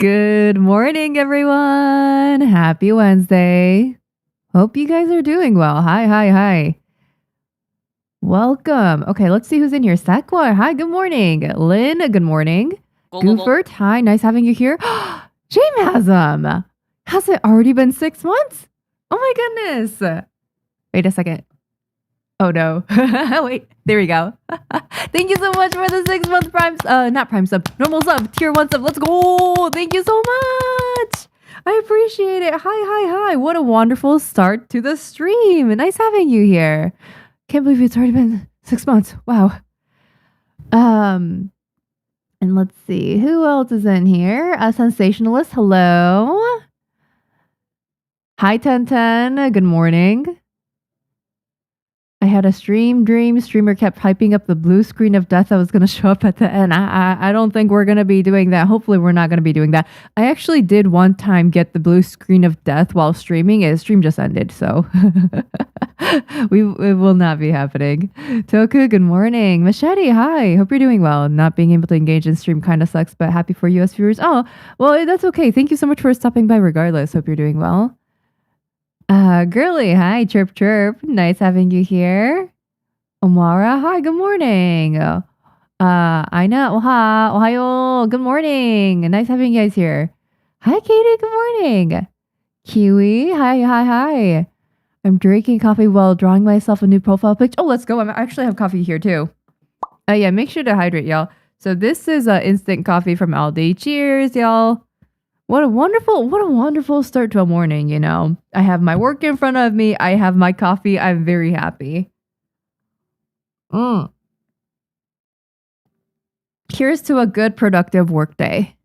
Good morning, everyone. Happy Wednesday. Hope you guys are doing well. Hi. Welcome. Okay, let's see who's in here. Sakwa, hi, good morning. Lynn, good morning. Goofert, hi, nice having you here. Jamazam, has it already been 6 months? Oh my goodness. Wait a second. Oh no. Wait, there we go. Thank you so much for the 6-month prime, not prime sub, normal sub, tier 1 sub. Let's go. Thank you so much. I appreciate it. Hi. What a wonderful start to the stream. Nice having you here. Can't believe it's already been 6 months. Wow. And let's see. Who else is in here? A sensationalist. Hello. Hi, 1010. Good morning. I had a dream. Streamer kept hyping up the blue screen of death that was going to show up at the end. I don't think we're going to be doing that. Hopefully we're not going to be doing that. I actually did one time get the blue screen of death while streaming. His stream just ended, so it will not be happening. Toku, good morning. Machete, hi. Hope you're doing well. Not being able to engage in stream kind of sucks, but happy for US viewers. Oh, well, that's okay. Thank you so much for stopping by regardless. Hope you're doing well. Girly, hi, chirp. Nice having you here. Omara, hi, good morning. Aina, ohayo, good morning. Nice having you guys here. Hi, Katie, good morning. Kiwi, hi. I'm drinking coffee while drawing myself a new profile picture. Oh, let's go. I actually have coffee here too. Yeah, make sure to hydrate, y'all. So this is instant coffee from Aldi. Cheers, y'all. What a wonderful start to a morning, you know. I have my work in front of me. I have my coffee. I'm very happy. Here's to a good, productive work day.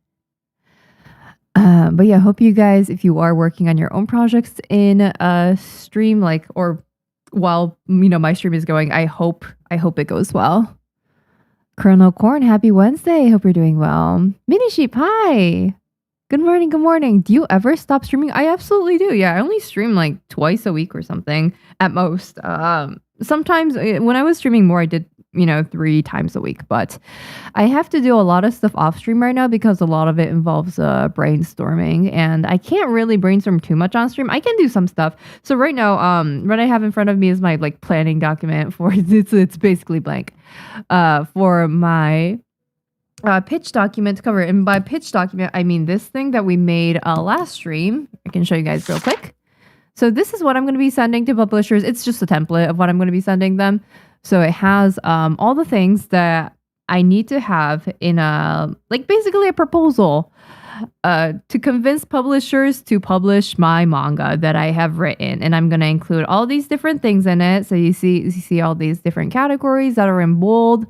But yeah, hope you guys, if you are working on your own projects in a stream, or while, my stream is going, I hope it goes well. Colonel Corn, happy Wednesday. Hope you're doing well. Mini Sheep, hi. Good morning. Do you ever stop streaming? I absolutely do. Yeah, I only stream twice a week or something at most. Sometimes when I was streaming more, I did, 3 times a week. But I have to do a lot of stuff off stream right now because a lot of it involves brainstorming. And I can't really brainstorm too much on stream. I can do some stuff. So right now, what I have in front of me is my planning document for it's basically blank for my pitch document cover. And by pitch document, I mean this thing that we made last stream. I can show you guys real quick. So this is what I'm going to be sending to publishers. It's just a template of what I'm going to be sending them. So it has all the things that I need to have in basically a proposal to convince publishers to publish my manga that I have written. And I'm going to include all these different things in it. So you see all these different categories that are in bold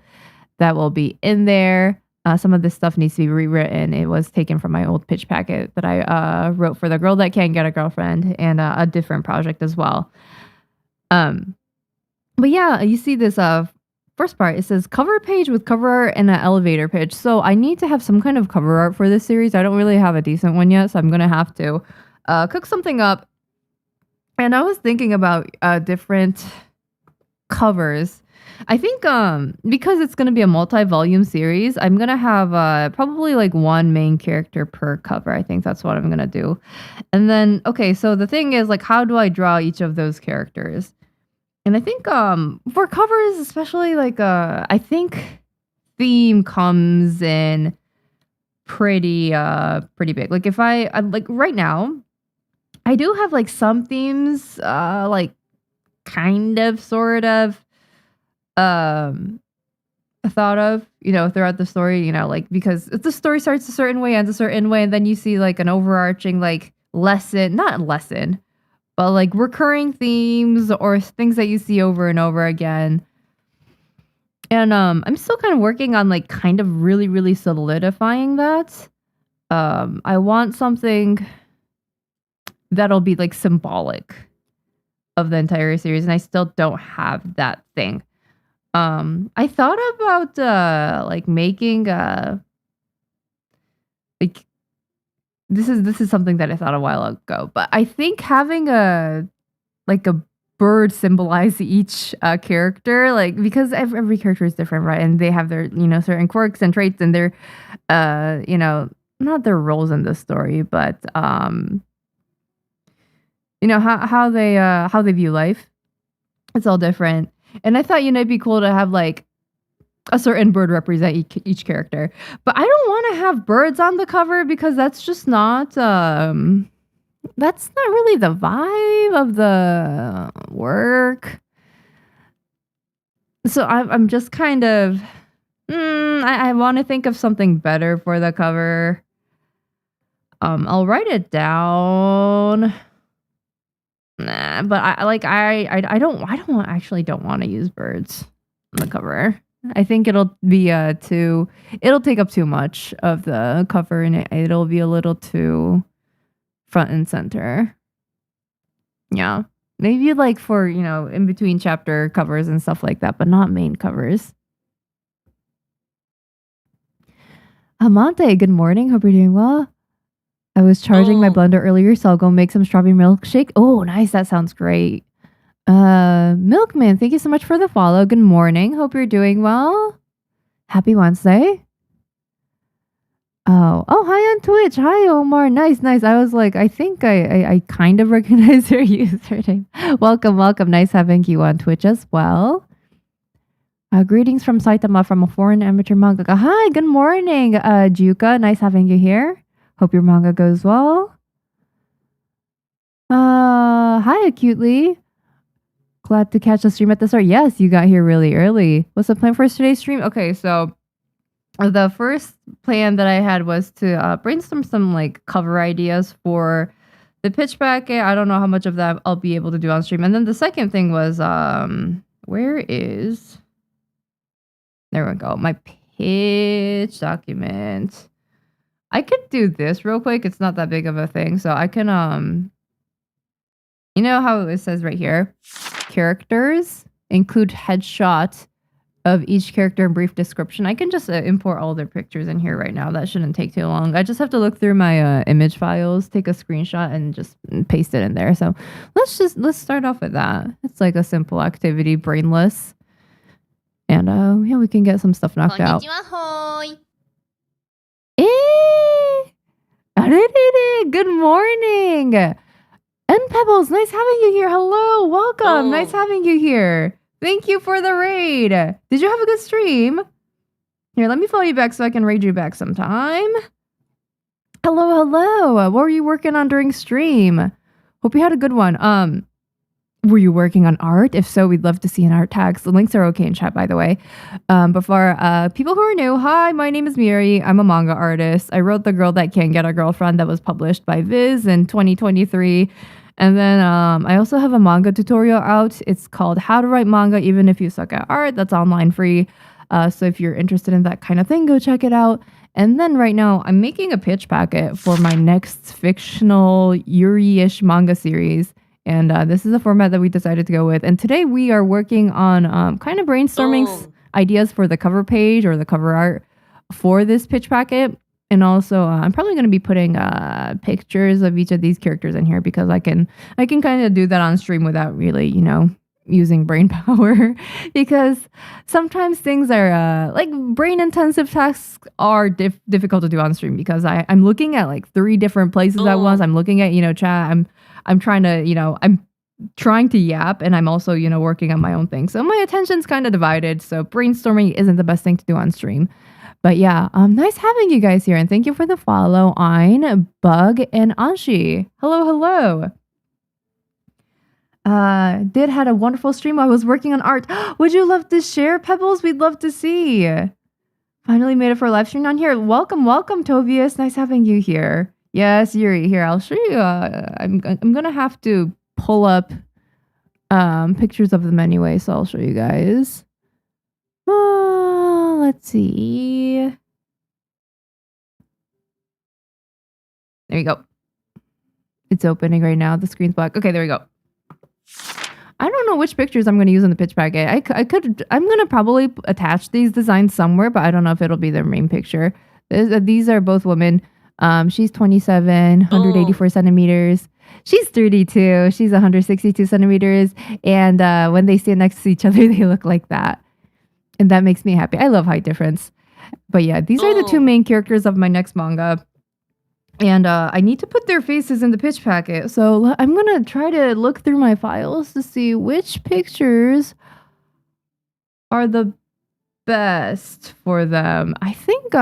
that will be in there. Some of this stuff needs to be rewritten. It was taken from my old pitch packet that I wrote for The Girl That Can't Get a Girlfriend and a different project as well. But yeah, you see this first part. It says cover page with cover art and an elevator pitch. So I need to have some kind of cover art for this series. I don't really have a decent one yet, so I'm going to have to cook something up. And I was thinking about different covers. I think because it's going to be a multi-volume series, I'm going to have probably one main character per cover. I think that's what I'm going to do. And then, okay, so the thing is, how do I draw each of those characters? And I think for covers, especially, I think theme comes in pretty big. If I right now, I do have some themes, kind of, sort of, thought of, throughout the story, because the story starts a certain way, ends a certain way, and then you see an overarching not lesson, but recurring themes or things that you see over and over again. And I'm still kind of working on kind of really, really solidifying that. I want something that'll be symbolic of the entire series, and I still don't have that thing. I thought about making this is something that I thought a while ago, but I think having a bird symbolize each character, because every character is different, right? And they have their certain quirks and traits, and they're not not their roles in the story, but you know how they view life. It's all different. And I thought, you know, it'd be cool to have like a certain bird represent each character. But I don't want to have birds on the cover because that's just not that's not really the vibe of the work. So I'm just kind of I want to think of something better for the cover. I'll write it down. Nah, but I don't want to use birds on the cover. I think it'll be it'll take up too much of the cover and it'll be a little too front and center. Yeah. Maybe like for, you know, in between chapter covers and stuff like that, but not main covers. Amante, good morning. Hope you're doing well. I was charging my blender earlier, so I'll go make some strawberry milkshake. Oh, nice. That sounds great. Milkman, thank you so much for the follow. Good morning. Hope you're doing well. Happy Wednesday. Oh, hi on Twitch. Hi, Omar. Nice. I was like, I think I kind of recognize your username. Welcome. Nice having you on Twitch as well. Greetings from Saitama from a foreign amateur mangaka. Hi, good morning, Juka. Nice having you here. Hope your manga goes well. Hi, Acutely. Glad to catch the stream at the start. Yes, you got here really early. What's the plan for today's stream? Okay, so the first plan that I had was to brainstorm some like cover ideas for the pitch packet. I don't know how much of that I'll be able to do on stream. And then the second thing was there we go. My pitch document. I could do this real quick. It's not that big of a thing. So I can you know how it says right here, characters, include headshot of each character and brief description. I can just import all their pictures in here right now. That shouldn't take too long. I just have to look through my image files, take a screenshot, and just paste it in there. So let's start off with that. It's like a simple activity, brainless. And yeah, we can get some stuff knocked out. Good morning. And Pebbles, nice having you here. Hello, welcome. Nice having you here. Thank you for the raid. Did you have a good stream? Here, let me follow you back so I can raid you back sometime. Hello. What were you working on during stream? Hope you had a good one. Were you working on art? If so, we'd love to see an art tags. The links are okay in chat, by the way. But for people who are new, hi, my name is Mieri. I'm a manga artist. I wrote The Girl That Can't Get a Girlfriend that was published by Viz in 2023. And then I also have a manga tutorial out. It's called How to Write Manga Even If You Suck at Art. That's online free. So if you're interested in that kind of thing, go check it out. And then right now, I'm making a pitch packet for my next fictional Yuri-ish manga series. And this is a format that we decided to go with. And today we are working on kind of brainstorming ideas for the cover page or the cover art for this pitch packet. And also, I'm probably going to be putting pictures of each of these characters in here because I can kind of do that on stream without really, you know, using brain power. Because sometimes things are like brain intensive tasks are difficult to do on stream because I'm looking at like 3 different places at once. I'm looking at, you know, chat. I'm trying to, you know, I'm trying to yap and I'm also, you know, working on my own thing. So my attention's kind of divided. So brainstorming isn't the best thing to do on stream. But yeah, nice having you guys here. And thank you for the follow, Ein, Bug, and Anshi. Hello. Did had a wonderful stream. I was working on art. Would you love to share, Pebbles? We'd love to see. Finally made it for a live stream on here. Welcome, Tobias. Nice having you here. Yes, Yuri. Here, I'll show you. I'm gonna have to pull up pictures of them anyway, so I'll show you guys. Let's see. There you go. It's opening right now. The screen's black. Okay, there we go. I don't know which pictures I'm going to use in the pitch packet. I'm going to probably attach these designs somewhere, but I don't know if it'll be their main picture. These are both women. She's 27, 184 centimeters. She's 32. She's 162 centimeters. And when they stand next to each other, they look like that. And that makes me happy. I love height difference. But yeah, these are the 2 main characters of my next manga. And I need to put their faces in the pitch packet. So I'm going to try to look through my files to see which pictures are the best for them. I think,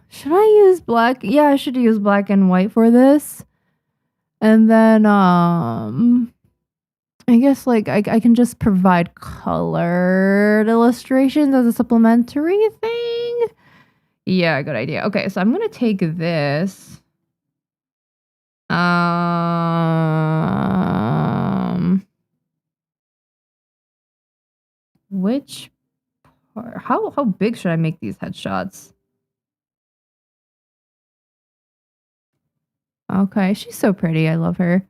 should I use black? Yeah, I should use black and white for this. And then, I guess like I can just provide colored illustrations as a supplementary thing. Yeah, good idea. Okay, so I'm going to take this. Which part? How big should I make these headshots? Okay, she's so pretty. I love her.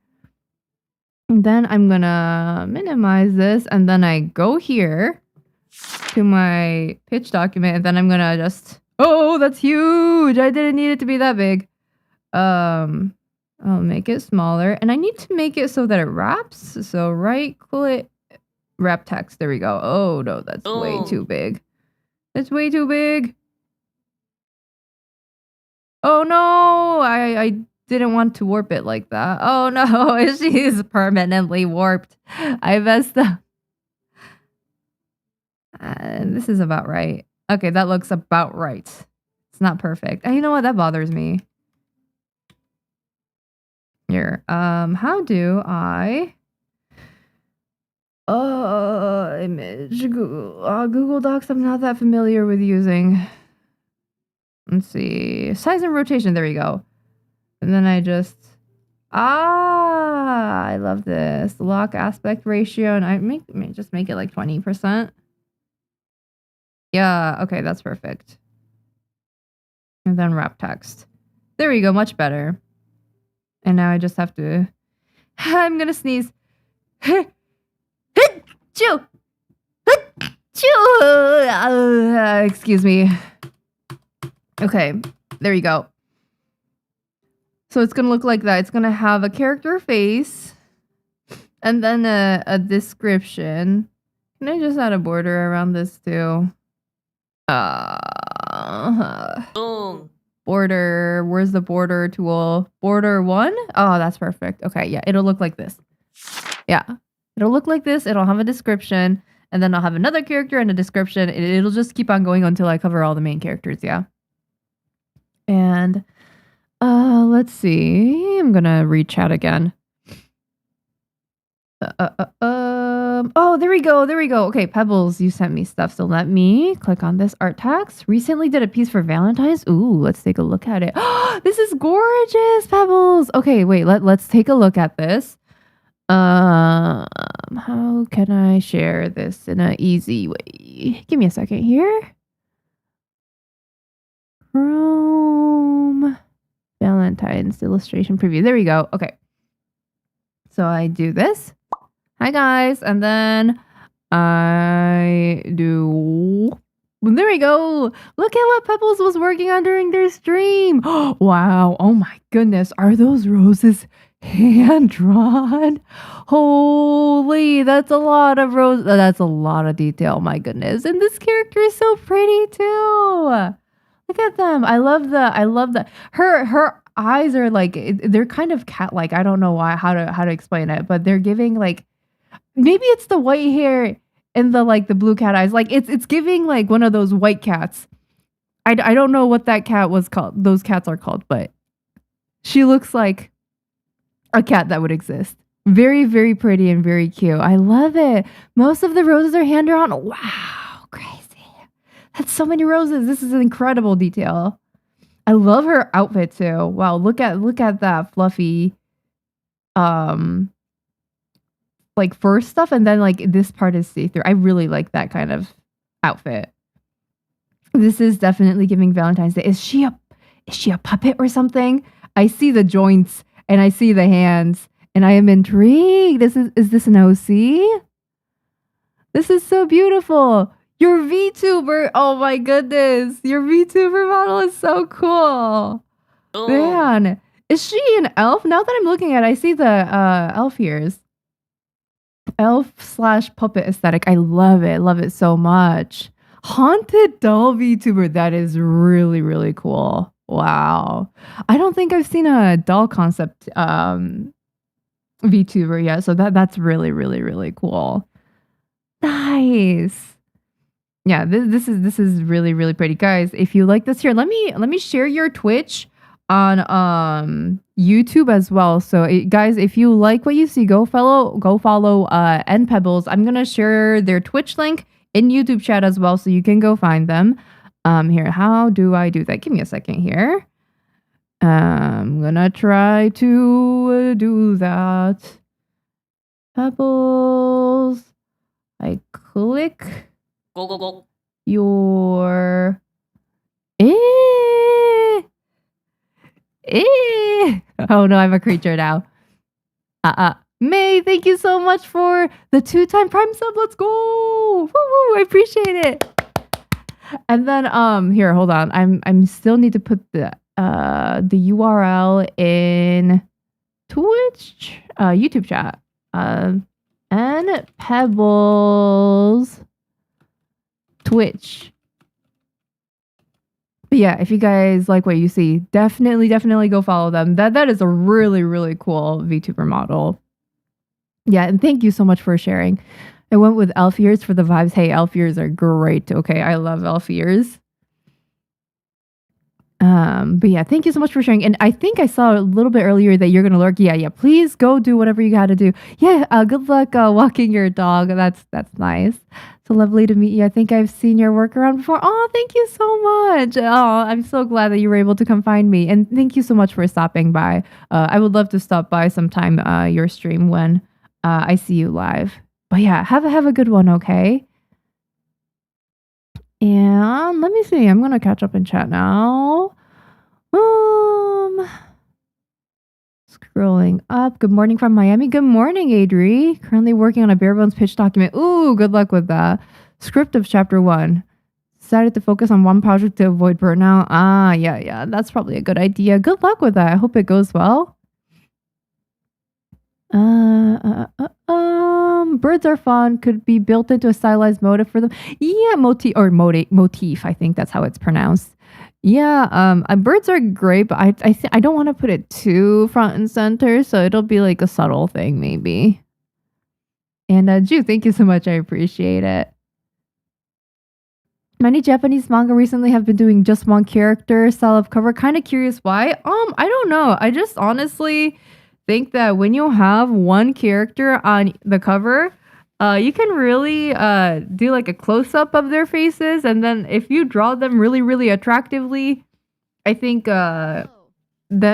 And then I'm gonna minimize this, and then I go here to my pitch document, and then I'm gonna just, oh, that's huge. I didn't need it to be that big. I'll make it smaller, and I need to make it so that it wraps. So right click, wrap text. There we go. Oh no, that's way too big. It's way too big. Oh no, I didn't want to warp it like that. Oh no, she's permanently warped. I messed up. This is about right. Okay, that looks about right. It's not perfect. You know what? That bothers me. Here. How do I image Google Docs I'm not that familiar with using. Let's see. Size and rotation, there we go. And then I just I love this. Lock aspect ratio, and I just make it like 20%. Yeah, okay, that's perfect. And then wrap text. There we go, much better. And now I just have to I'm gonna sneeze. Excuse me. Okay, there you go. So it's gonna look like that. It's gonna have a character face and then a description. Can I just add a border around this too? Border. Where's the border tool? Border 1? Oh, that's perfect. Okay, yeah, it'll look like this. Yeah, it'll look like this. It'll have a description, and then I'll have another character and a description. It'll just keep on going until I cover all the main characters, yeah. And let's see. I'm gonna read chat again. Oh, there we go. Okay, Pebbles, you sent me stuff. So let me click on this art tags. Recently did a piece for Valentine's. Ooh, let's take a look at it. This is gorgeous, Pebbles. Okay, wait, let's take a look at this. How can I share this in an easy way? Give me a second here. Chrome Valentine's illustration preview. There we go. Okay. So I do this. Hi guys, and then I do. There we go. Look at what Pebbles was working on during their stream. Wow. Oh my goodness. Are those roses hand drawn? Holy, that's a lot of rose. That's a lot of detail. My goodness. And this character is so pretty too. Look at them. I love the her eyes are like they're kind of cat-like. I don't know why how to explain it, but they're giving like maybe it's the white hair and the blue cat eyes. Like it's giving like one of those white cats. I don't know what that cat was called. Those cats are called, but she looks like a cat that would exist. Very, very pretty and very cute. I love it. Most of the roses are hand drawn. Wow, crazy. That's so many roses. This is an incredible detail. I love her outfit too. Wow, look at that fluffy like fur stuff, and then like this part is see-through. I really like that kind of outfit. This is definitely giving Valentine's Day. Is she a puppet or something? I see the joints and I see the hands and I am intrigued. Is this an OC? This is so beautiful. Your VTuber. Oh my goodness. Your VTuber model is so cool. Oh. Man, is she an elf? Now that I'm looking at it, I see the elf ears. Elf/puppet aesthetic. I love it. Love it so much. Haunted doll VTuber. That is really, really cool. Wow. I don't think I've seen a doll concept VTuber yet, so that's really, really, really cool. Nice. Yeah, this is really, really pretty. Guys, if you like this here, let me share your Twitch on YouTube as well. So guys, if you like what you see, go follow N Pebbles. I'm gonna share their Twitch link in YouTube chat as well, so you can go find them. Here, how do I do that? Give me a second here. I'm gonna try to do that. Pebbles. I click your oh no, I'm a creature now. May, thank you so much for the 2-time Prime sub. Let's go. Woo, I appreciate it. And then here, hold on. I'm still need to put the URL in Twitch YouTube chat. And Pebbles Twitch. But yeah, if you guys like what you see, definitely go follow them. That is a really, really cool VTuber model. Yeah, and thank you so much for sharing. I went with elf ears for the vibes. Hey, elf ears are great. Okay, I love elf ears. But yeah, thank you so much for sharing. And I think I saw a little bit earlier that you're gonna lurk. Yeah. Please go do whatever you gotta do. Yeah. Good luck walking your dog. That's nice. So lovely to meet you. I think I've seen your work around before. Oh, thank you so much. Oh, I'm so glad that you were able to come find me. And thank you so much for stopping by. I would love to stop by sometime your stream when I see you live. But yeah, have a good one, okay? And let me see. I'm gonna catch up in chat now. Scrolling up. Good morning from Miami. Good morning, Adri. Currently working on a bare bones pitch document. Ooh, good luck with that. Script of chapter 1. Decided to focus on one project to avoid burnout. Yeah. That's probably a good idea. Good luck with that. I hope it goes well. Birds are fun. Could be built into a stylized motif for them. Yeah, motif. I think that's how it's pronounced. Yeah, birds are great, but I don't want to put it too front and center, so it'll be like a subtle thing maybe. And Ju, thank you so much. I appreciate it. Many Japanese manga recently have been doing just one character style of cover. Kind of curious why. I don't know. I just honestly think that when you have one character on the cover, you can really do like a close-up of their faces, and then if you draw them really, really attractively, I think that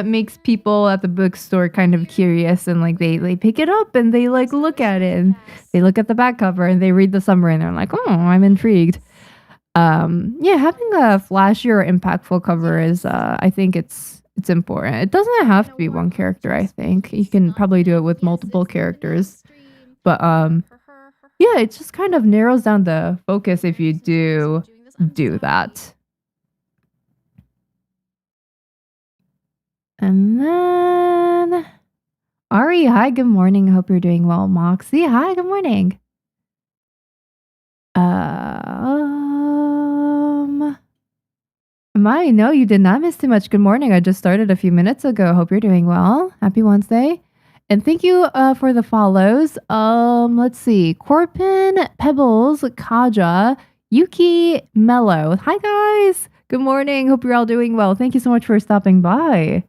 makes people at the bookstore kind of curious, and like they pick it up and they like look at it, and they look at the back cover and they read the summary and they're like, oh, I'm intrigued. Yeah, having a flashy or impactful cover is I think it's important. It doesn't have to be one character. I think you can probably do it with multiple characters, but yeah, it just kind of narrows down the focus if you do that. And then Ari, hi, good morning. I hope you're doing well. Moxie, hi, good morning. No, you did not miss too much. Good morning. I just started a few minutes ago. Hope you're doing well. Happy Wednesday. And thank you for the follows. Let's see. Corpin, Pebbles, Kaja, Yuki, Mellow. Hi guys. Good morning. Hope you're all doing well. Thank you so much for stopping by.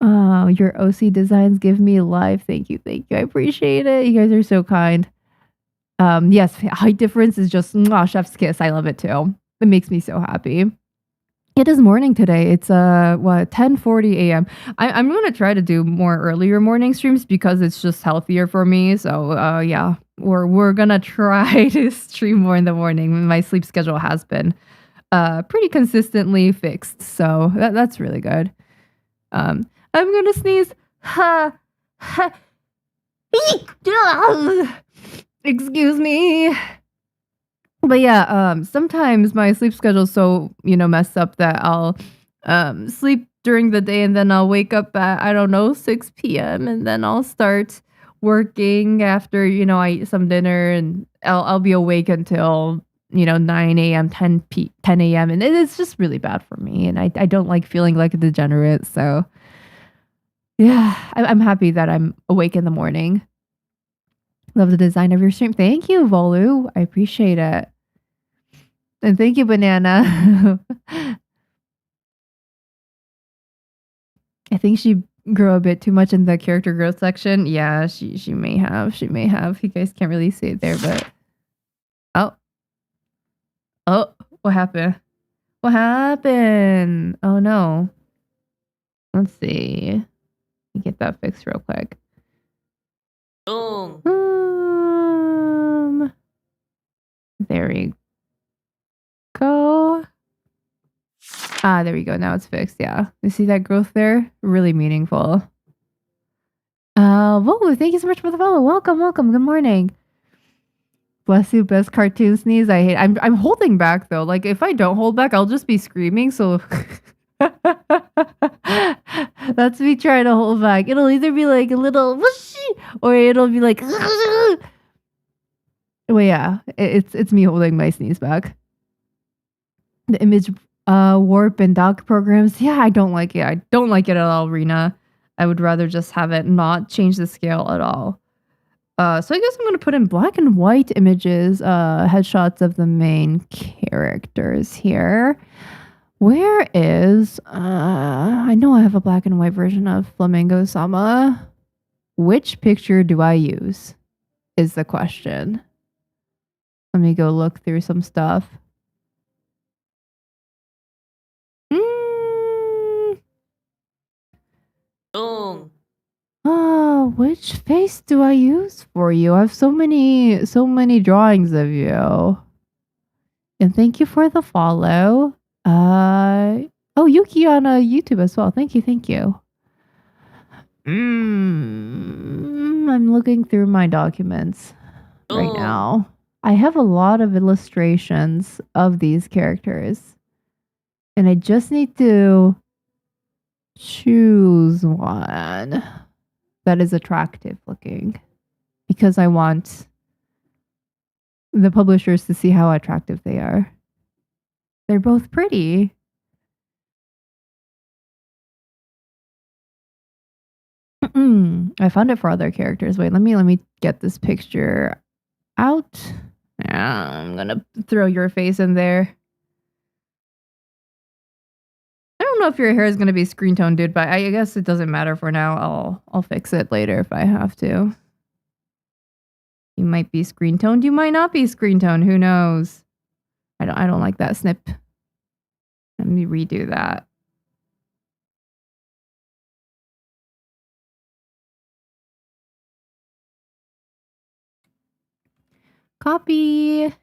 Oh, your OC designs give me life. Thank you. I appreciate it. You guys are so kind. Yes, height difference is just chef's kiss. I love it too. It makes me so happy. It is morning today. It's 10:40 a.m. I'm gonna try to do more earlier morning streams because it's just healthier for me. So yeah, we're gonna try to stream more in the morning. My sleep schedule has been pretty consistently fixed, so that's really good. I'm gonna sneeze. Excuse me. But yeah, sometimes my sleep schedule is so, messed up that I'll sleep during the day and then I'll wake up at, I don't know, 6 p.m. and then I'll start working after, I eat some dinner and I'll be awake until 9 a.m., 10 a.m. And it's just really bad for me. And I don't like feeling like a degenerate. So yeah, I'm happy that I'm awake in the morning. Love the design of your stream. Thank you, Volu. I appreciate it. And thank you, Banana. I think she grew a bit too much in the character growth section. Yeah, she may have. She may have. You guys can't really see it there, but oh, what happened? What happened? Oh no. Let's see. Let me get that fixed real quick. There we go. There we go. Now it's fixed. Yeah. You see that growth there? Really meaningful. Whoa, thank you so much for the follow. Welcome. Good morning. Bless you, best cartoon sneeze. I hate. I'm holding back though. Like if I don't hold back, I'll just be screaming. So that's me trying to hold back. It'll either be like a little whooshy, or it'll be like. Well, yeah, it's me holding my sneeze back. The image warp and dock programs. Yeah, I don't like it. I don't like it at all, Rena. I would rather just have it not change the scale at all. So I guess I'm gonna put in black and white images, headshots of the main characters here. Where is I know I have a black and white version of Flamingo-sama. Which picture do I use? Is the question. Let me go look through some stuff. Oh, which face do I use for you? I have so many drawings of you. And thank you for the follow. Yuki on YouTube as well. Thank you. I'm looking through my documents right now. I have a lot of illustrations of these characters. And I just need to choose one that is attractive looking, because I want the publishers to see how attractive they are. They're both pretty. I found it for other characters. Wait, let me get this picture out. Yeah, I'm gonna throw your face in there. I don't know if your hair is gonna be screen toned, dude, but I guess it doesn't matter for now. I'll fix it later if I have to. You might be screen toned, you might not be screen toned. Who knows? I don't like that snip. Let me redo that. Copy.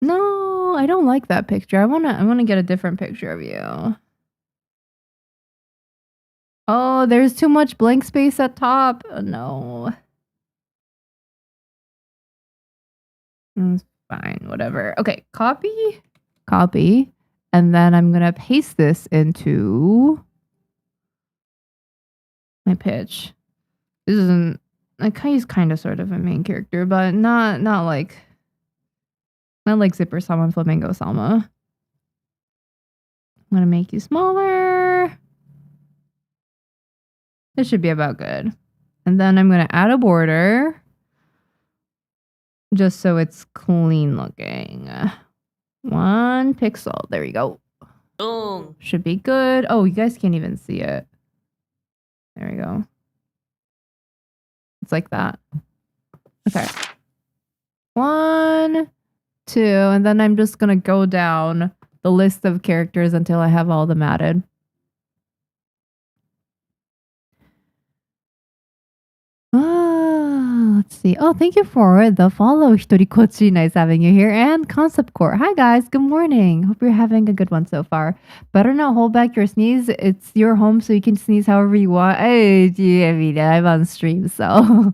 No, I don't like that picture. I wanna get a different picture of you. Oh, there's too much blank space at top. Oh, no. It's fine, whatever. Okay, copy. And then I'm gonna paste this into my pitch. This isn't like, he's kind of sort of a main character, but not like Zipper Sama and Flamingo Sama. I'm gonna make you smaller. This should be about good. And then I'm gonna add a border, just so it's clean looking. 1 pixel. There we go. Should be good. Oh, you guys can't even see it. There we go. It's like that. Okay. 1, 2, and then I'm just gonna go down the list of characters until I have all of them added. Let's see. Oh, thank you for the follow, Hitorikochi. Nice having you here. And Concept Core. Hi, guys. Good morning. Hope you're having a good one so far. Better not hold back your sneeze. It's your home, so you can sneeze however you want. Hey, I'm on stream, so...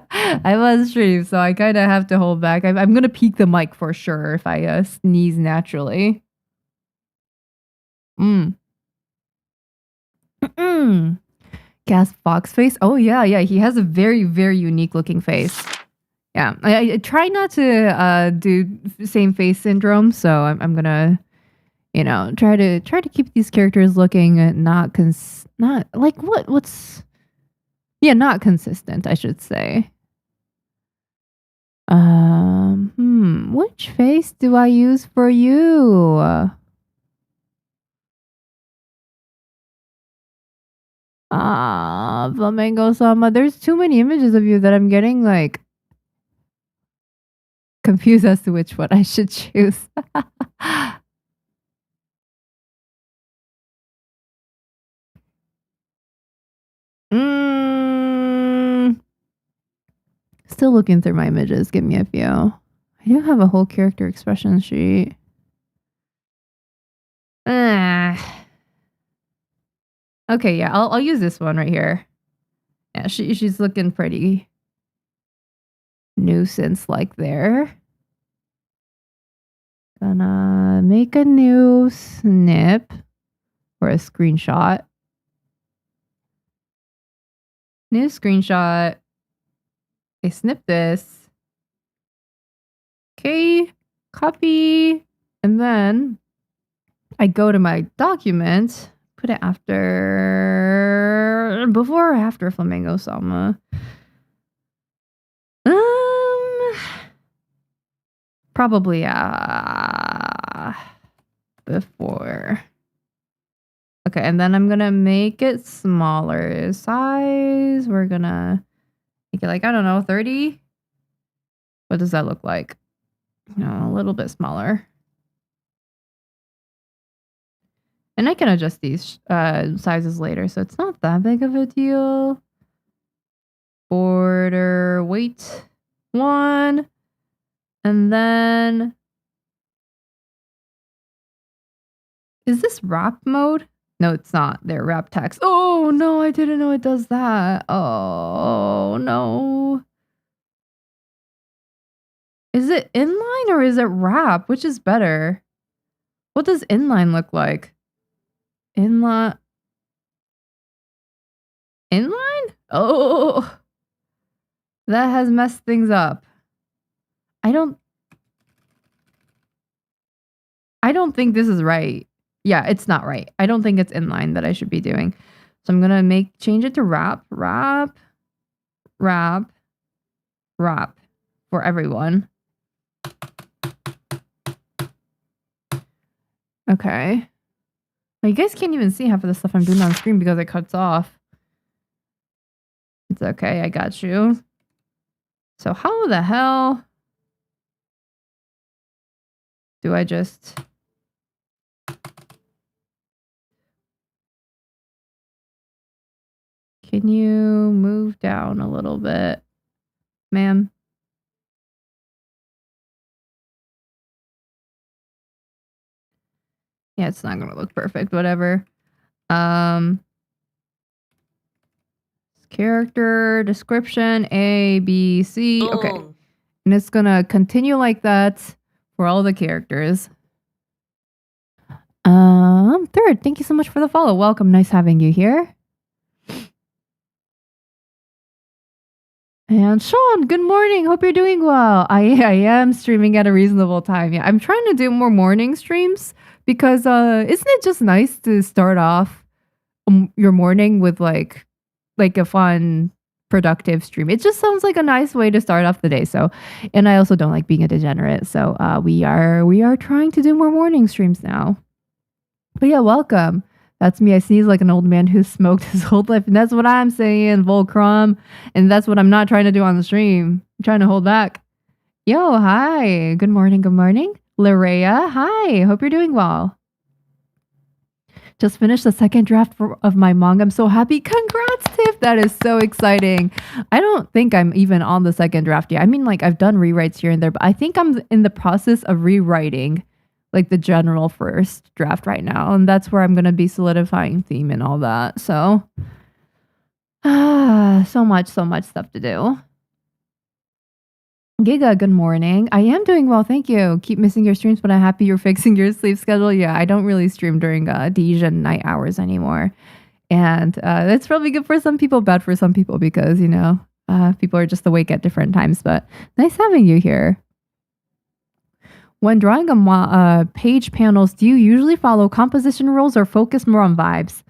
I'm on stream, so I kind of have to hold back. I'm going to peek the mic for sure if I sneeze naturally. Gas Fox face. Oh, yeah. He has a very, very unique looking face. Yeah, I try not to do same face syndrome, so I'm gonna try to keep these characters looking not like what's not consistent, I should say. Which face do I use for you? Flamingo-sama, there's too many images of you that I'm getting like confused as to which one I should choose. Still looking through my images. Give me a few. I do have a whole character expression sheet. Okay, yeah, I'll use this one right here. Yeah, she's looking pretty nuisance like there. Gonna make a new snip or a screenshot. New screenshot. I snip this. Okay, copy. And then I go to my document, put it before or after Flamingo-sama. Probably before. Okay, and then I'm gonna make it smaller size. We're gonna make it like, I don't know, 30? What does that look like? No, a little bit smaller. And I can adjust these sizes later, so it's not that big of a deal. Border weight 1. And then... Is this wrap mode? No, it's not. They're wrap text. Oh, no, I didn't know it does that. Oh, no. Is it inline or is it wrap? Which is better? What does inline look like? Inline? Oh, that has messed things up. I don't think this is right. Yeah, it's not right. I don't think it's inline that I should be doing. So I'm gonna change it to wrap for everyone. Okay. Well, you guys can't even see half of the stuff I'm doing on screen because it cuts off. It's okay, I got you. So how the hell do I just... Can you move down a little bit, ma'am? Yeah, it's not gonna look perfect, whatever. Character, description, A, B, C. Okay. And it's gonna continue like that for all the characters. Third, thank you so much for the follow. Welcome, nice having you here. And Sean, good morning. Hope you're doing well. I am streaming at a reasonable time. Yeah, I'm trying to do more morning streams because isn't it just nice to start off your morning with like a fun, productive stream? It just sounds like a nice way to start off the day. So, and I also don't like being a degenerate. So we are trying to do more morning streams now. But yeah, welcome. That's me. I sneeze like an old man who smoked his whole life. And that's what I'm saying, Volcrom. And that's what I'm not trying to do on the stream. I'm trying to hold back. Yo, hi. Good morning. Good morning. Larea, hi. Hope you're doing well. Just finished the second draft of my manga. I'm so happy. Congrats, Tiff. That is so exciting. I don't think I'm even on the second draft yet. I mean, like, I've done rewrites here and there, but I think I'm in the process of rewriting like the general first draft right now. And that's where I'm going to be solidifying theme and all that. So, so much stuff to do. Giga, good morning. I am doing well, thank you. Keep missing your streams, but I'm happy you're fixing your sleep schedule. Yeah, I don't really stream during Asian night hours anymore. And that's probably good for some people, bad for some people because, People are just awake at different times, but nice having you here. When drawing page panels, do you usually follow composition rules or focus more on vibes?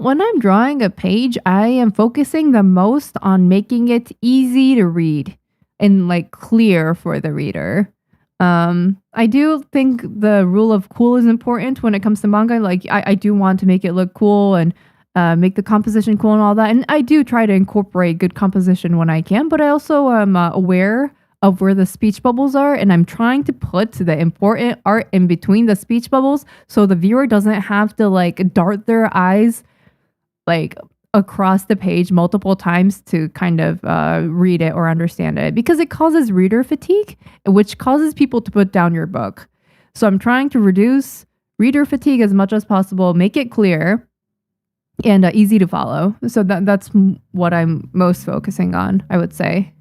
When I'm drawing a page, I am focusing the most on making it easy to read and like clear for the reader. I do think the rule of cool is important when it comes to manga. Like I do want to make it look cool and make the composition cool and all that. And I do try to incorporate good composition when I can, but I also am aware of where the speech bubbles are, and I'm trying to put the important art in between the speech bubbles so the viewer doesn't have to like dart their eyes like across the page multiple times to kind of read it or understand it, because it causes reader fatigue, which causes people to put down your book. So I'm trying to reduce reader fatigue as much as possible, make it clear and easy to follow. So that's what I'm most focusing on, I would say.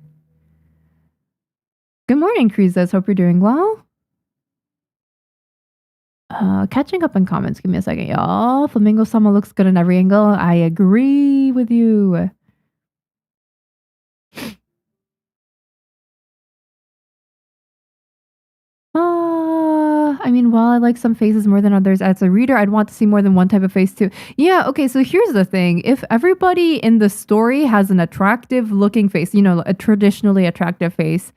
Good morning, Cruises. Hope you're doing well. Catching up in comments. Give me a second, y'all. Flamingo-sama looks good in every angle. I agree with you. I mean, while I like some faces more than others, as a reader, I'd want to see more than one type of face too. Yeah, okay, so here's the thing. If everybody in the story has an attractive looking face, you know, a traditionally attractive face,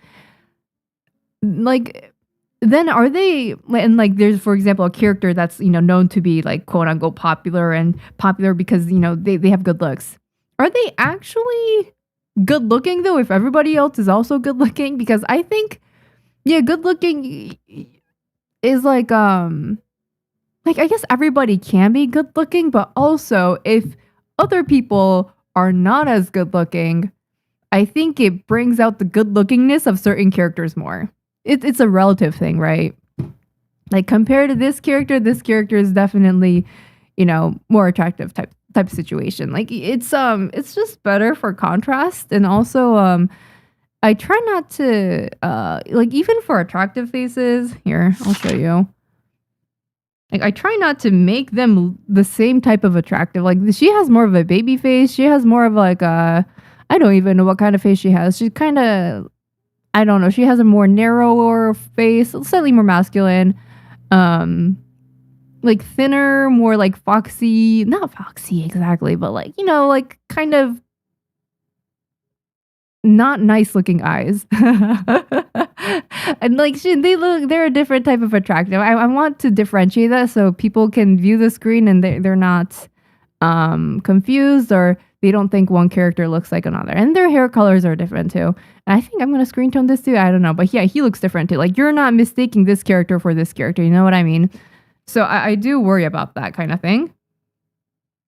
like, then are they, and like there's, for example, a character that's, you know, known to be like quote unquote popular because, you know, they have good looks. Are they actually good looking though if everybody else is also good looking? Because I think, yeah, good looking is like I guess everybody can be good looking, but also if other people are not as good looking, I think it brings out the good lookingness of certain characters more. It's a relative thing, right? Like compared to this character is definitely, you know, more attractive type of situation. Like it's just better for contrast, and also I try not to like even for attractive faces. Here, I'll show you. Like I try not to make them the same type of attractive. Like she has more of a baby face. She has more of like a, I don't even know what kind of face she has. She's kind of, I don't know. She has a more narrower face, slightly more masculine, like thinner, more like foxy, not foxy exactly, but like, you know, like kind of not nice looking eyes. And like they're a different type of attractive. I want to differentiate that so people can view the screen and they're not confused, or they don't think one character looks like another. And their hair colors are different too. And I think I'm going to screen tone this too. I don't know. But yeah, he looks different too. Like you're not mistaking this character for this character. You know what I mean? So I do worry about that kind of thing.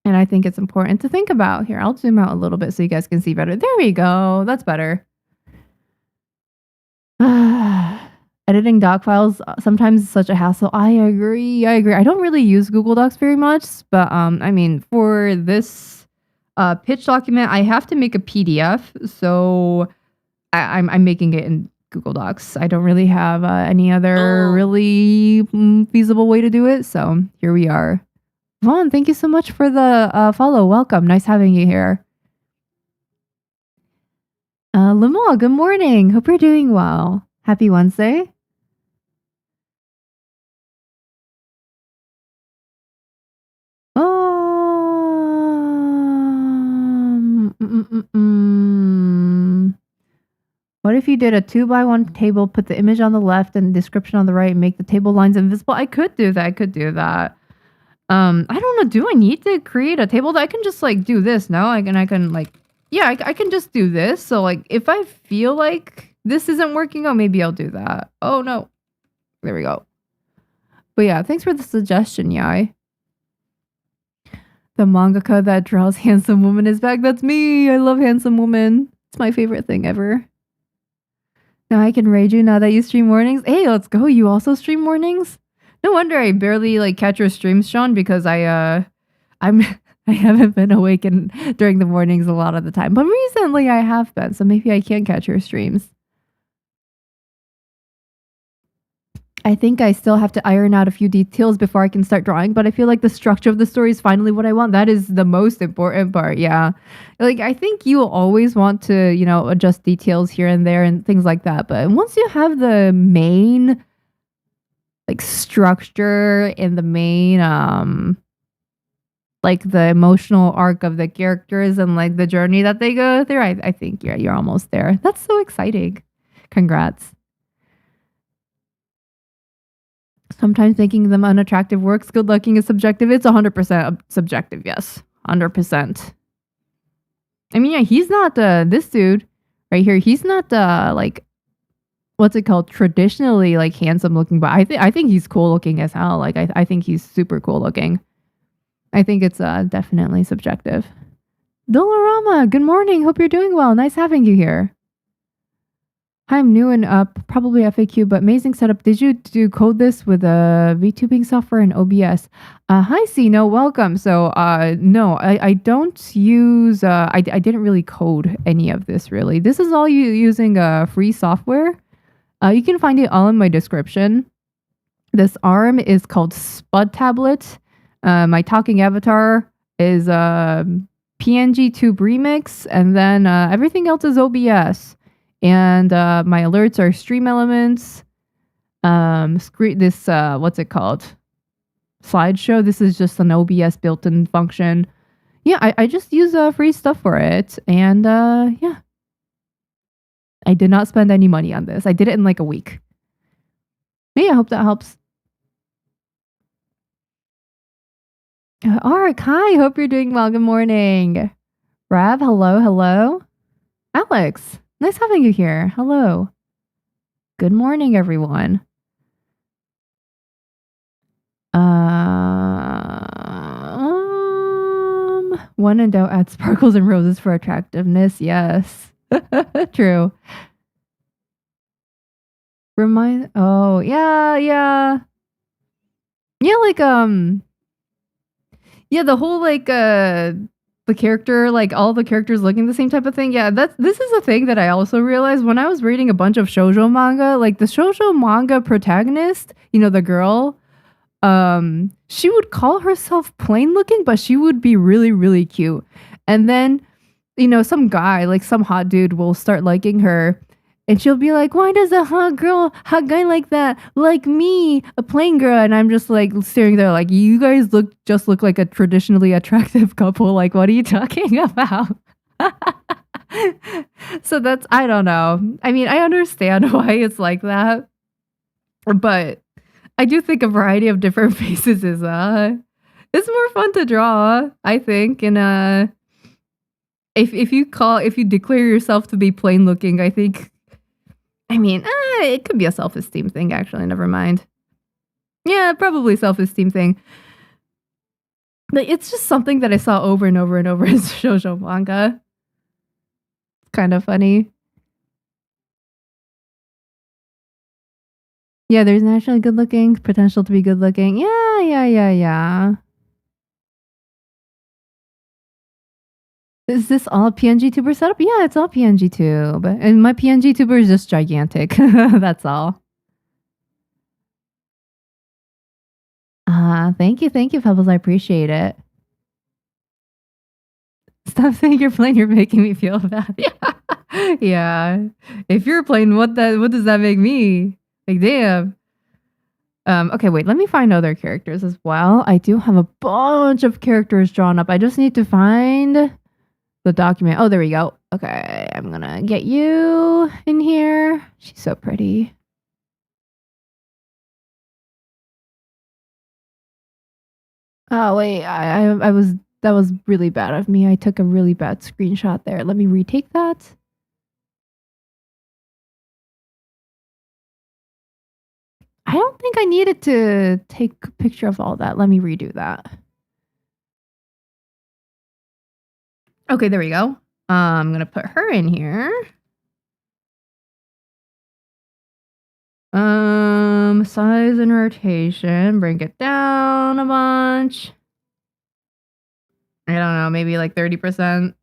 And I think it's important to think about. Here, I'll zoom out a little bit so you guys can see better. There we go. That's better. Editing doc files sometimes is such a hassle. I agree. I don't really use Google Docs very much. But I mean, for this pitch document, I have to make a PDF. So I'm making it in Google Docs. I don't really have any other really feasible way to do it. So here we are. Vaughn, thank you so much for the follow. Welcome. Nice having you here. Lamoa, good morning. Hope you're doing well. Happy Wednesday. What if you did a 2x1 table, put the image on the left and the description on the right, and make the table lines invisible? I could do that. I don't know. Do I need to create a table? I can just like do this now. I can like, yeah, I can just do this. So like, if I feel like this isn't working out, maybe I'll do that. Oh no, there we go. But yeah, thanks for the suggestion, Yai. The mangaka that draws handsome woman is back. That's me. I love handsome woman. It's my favorite thing ever. Now I can raid you now that you stream mornings. Hey, let's go. You also stream mornings? No wonder I barely like catch your streams, Sean, because I haven't been awake during the mornings a lot of the time. But recently I have been, so maybe I can catch your streams. I think I still have to iron out a few details before I can start drawing, but I feel like the structure of the story is finally what I want. That is the most important part. Yeah. Like, I think you will always want to, you know, adjust details here and there and things like that. But once you have the main, like, structure and the main, like, the emotional arc of the characters and, like, the journey that they go through, I think you're almost there. That's so exciting. Congrats. Sometimes making them unattractive works. Good looking is subjective. It's 100% subjective. Yes. 100%. I mean, yeah, he's not, this dude right here. He's not, like, what's it called? Traditionally, like, handsome looking, but I think he's cool looking as hell. Like, I think he's super cool looking. I think it's, definitely subjective. Dolorama, good morning. Hope you're doing well. Nice having you here. Hi, I'm new and probably FAQ, but amazing setup. Did you code this with a VTubing software and OBS? Hi, Sino, welcome. So, no, I don't use, I didn't really code any of this really. This is all using free software. You can find it all in my description. This arm is called Spud Tablet. My talking avatar is PNG Tube Remix, and then everything else is OBS. And my alerts are stream elements. This what's it called? Slideshow. This is just an OBS built-in function. Yeah, I just use free stuff for it, and yeah, I did not spend any money on this. I did it in like a week. Yeah, I hope that helps. Alright, hi. Hope you're doing well. Good morning, Rav. Hello. Alex. Nice having you here. Hello. Good morning, everyone. When in doubt, add sparkles and roses for attractiveness. Yes. True. Oh, yeah. Yeah, like, yeah, the whole, like, the character, like all the characters looking the same type of thing. Yeah, this is a thing that I also realized when I was reading a bunch of shoujo manga. Like the shoujo manga protagonist, you know, the girl, she would call herself plain looking, but she would be really, really cute. And then, you know, some guy, like some hot dude will start liking her. And she'll be like, why does a hot guy like that like me, a plain girl? And I'm just like staring there like, you guys look like a traditionally attractive couple. Like, what are you talking about? So that's, I don't know. I mean, I understand why it's like that. But I do think a variety of different faces is it's more fun to draw, I think. And if you declare yourself to be plain looking, I think, I mean, it could be a self-esteem thing, actually. Never mind. Yeah, probably self-esteem thing. But it's just something that I saw over and over and over in shoujo manga. Kind of funny. Yeah, there's naturally good looking, potential to be good looking. Yeah. Is this all Pngtuber setup? Yeah, it's all Pngtube. And my Pngtuber is just gigantic. That's all. Thank you, Pebbles. I appreciate it. Stop saying you're plain, you're making me feel bad. Yeah. If you're plain, what does that make me? Like, damn. Okay, wait, let me find other characters as well. I do have a bunch of characters drawn up. I just need to find the document. Oh, there we go. Okay, I'm gonna get you in here. She's so pretty. Oh wait, that was really bad of me. I took a really bad screenshot there. Let me retake that. I don't think I needed to take a picture of all that. Let me redo that. Okay, there we go. I'm gonna put her in here. Size and rotation. Bring it down a bunch. I don't know, maybe like 30%.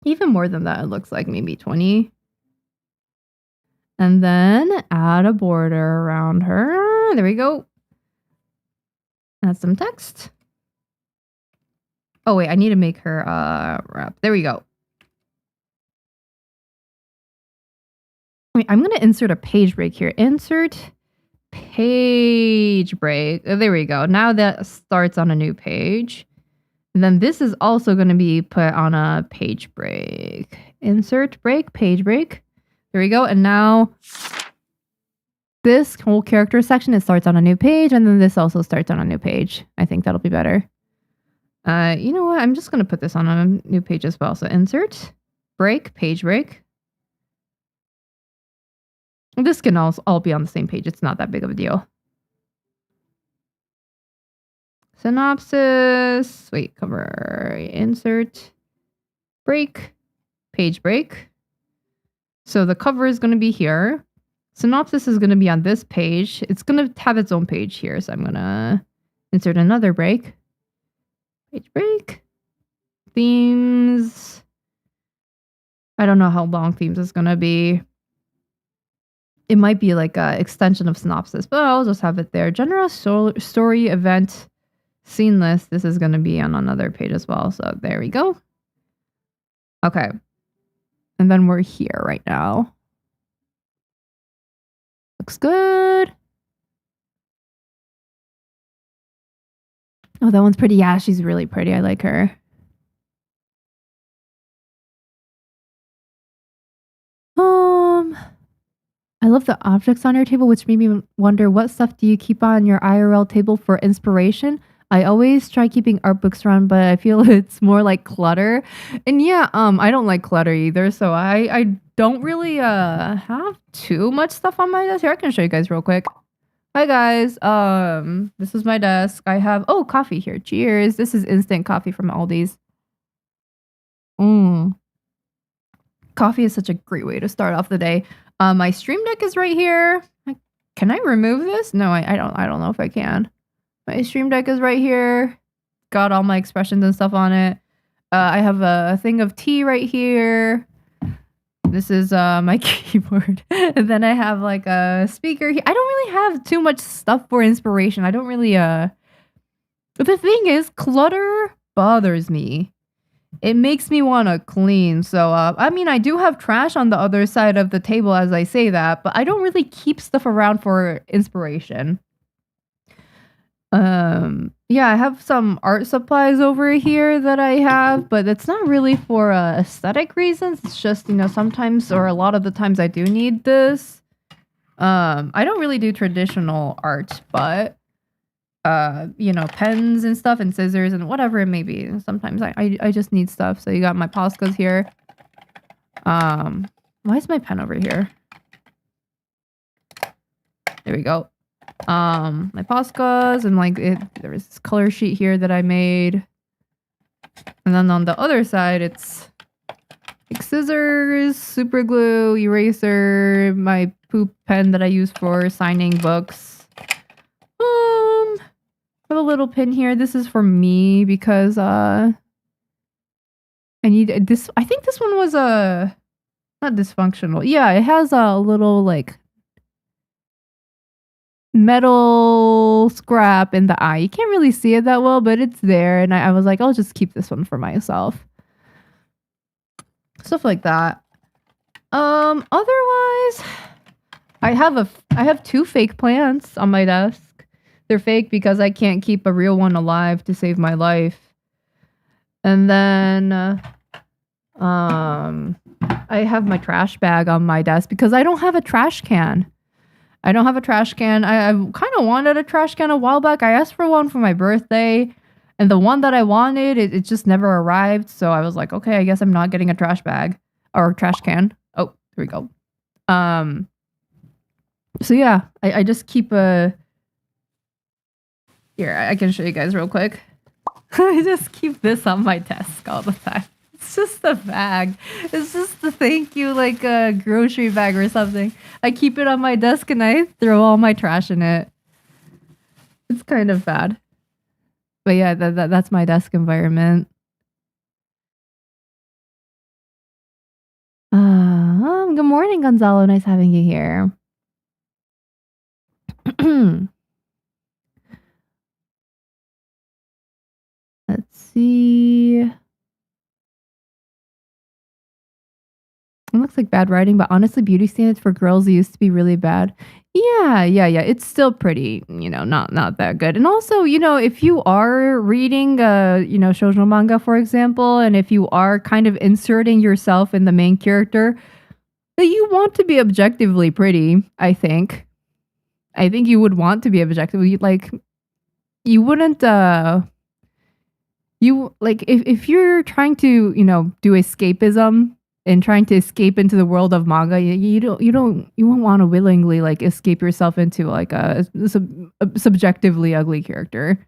Even more than that, it looks like maybe 20. And then add a border around her. There we go. Add some text. Oh, wait, I need to make her wrap. There we go. Wait, I'm going to insert a page break here. Insert page break. Oh, there we go. Now that starts on a new page. And then this is also going to be put on a page break. Insert break, page break. There we go. And now this whole character section, it starts on a new page. And then this also starts on a new page. I think that'll be better. You know what? I'm just going to put this on a new page as well. So insert, break, page break. This can all be on the same page. It's not that big of a deal. Synopsis. Wait, cover. Insert, break, page break. So the cover is going to be here. Synopsis is going to be on this page. It's going to have its own page here. So I'm going to insert another break. Page break. Themes. I don't know how long themes is going to be. It might be like an extension of synopsis, but I'll just have it there. General story event scene list. This is going to be on another page as well. So there we go. Okay. And then we're here right now. Looks good. Oh, that one's pretty. Yeah, she's really pretty. I like her. I love the objects on your table, which made me wonder, what stuff do you keep on your IRL table for inspiration? I always try keeping art books around, but I feel it's more like clutter. And yeah, I don't like clutter either, so I don't really have too much stuff on my desk. Here, I can show you guys real quick. Hi guys. This is my desk. I have coffee here. Cheers. This is instant coffee from Aldi's. Coffee is such a great way to start off the day. My Stream Deck is right here. Can I remove this? No, I don't know if I can. My Stream Deck is right here. Got all my expressions and stuff on it. I have a thing of tea right here. This is my keyboard. And then I have like a speaker here. I don't really have too much stuff for inspiration. I don't really But the thing is, clutter bothers me. It makes me want to clean. So, I mean, I do have trash on the other side of the table as I say that, but I don't really keep stuff around for inspiration. Yeah, I have some art supplies over here that I have, but it's not really for aesthetic reasons. It's just, sometimes or a lot of the times I do need this. I don't really do traditional art, but pens and stuff and scissors and whatever it may be. Sometimes I just need stuff. So you got my Poscas here. Why is my pen over here? There we go. My Poscas and there was this color sheet here that I made. And then on the other side, it's like scissors, super glue, eraser, my poop pen that I use for signing books. I have a little pin here. This is for me because I need this. I think this one was not dysfunctional. Yeah, it has a little metal scrap in the eye. You can't really see it that well, but it's there. And I was like, I'll just keep this one for myself. Stuff like that. Otherwise, I have two fake plants on my desk. They're fake because I can't keep a real one alive to save my life. And then I have my trash bag on my desk because I don't have a trash can. I kind of wanted a trash can a while back. I asked for one for my birthday, and the one that I wanted, it just never arrived. So I was like, okay, I guess I'm not getting a trash bag or trash can. Oh, here we go. So yeah, I just keep a... Here, I can show you guys real quick. I just keep this on my desk all the time. It's just a bag. It's just a thank you, like a grocery bag or something. I keep it on my desk and I throw all my trash in it. It's kind of bad. But yeah, that's my desk environment. I'm Good morning, Gonzalo. Nice having you here. Let's see. It looks like bad writing, but honestly, beauty standards for girls used to be really bad. Yeah. It's still pretty, not that good. And also, if you are reading, shoujo manga, for example, and if you are kind of inserting yourself in the main character, you want to be objectively pretty, I think. I think you would want to be objectively, like, you wouldn't, if you're trying to, do escapism and trying to escape into the world of manga, you won't want to willingly like escape yourself into like a subjectively ugly character.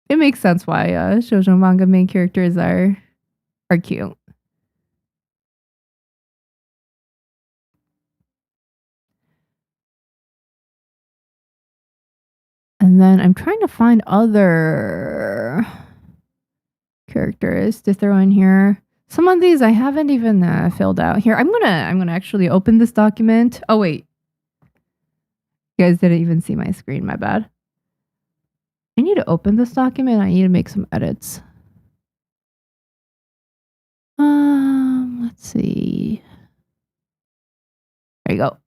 It makes sense why shoujo manga main characters are cute. And then I'm trying to find other characters to throw in here. Some of these I haven't even filled out here. I'm gonna actually open this document. Oh wait, you guys didn't even see my screen. My bad. I need to open this document. I need to make some edits. Let's see. There you go.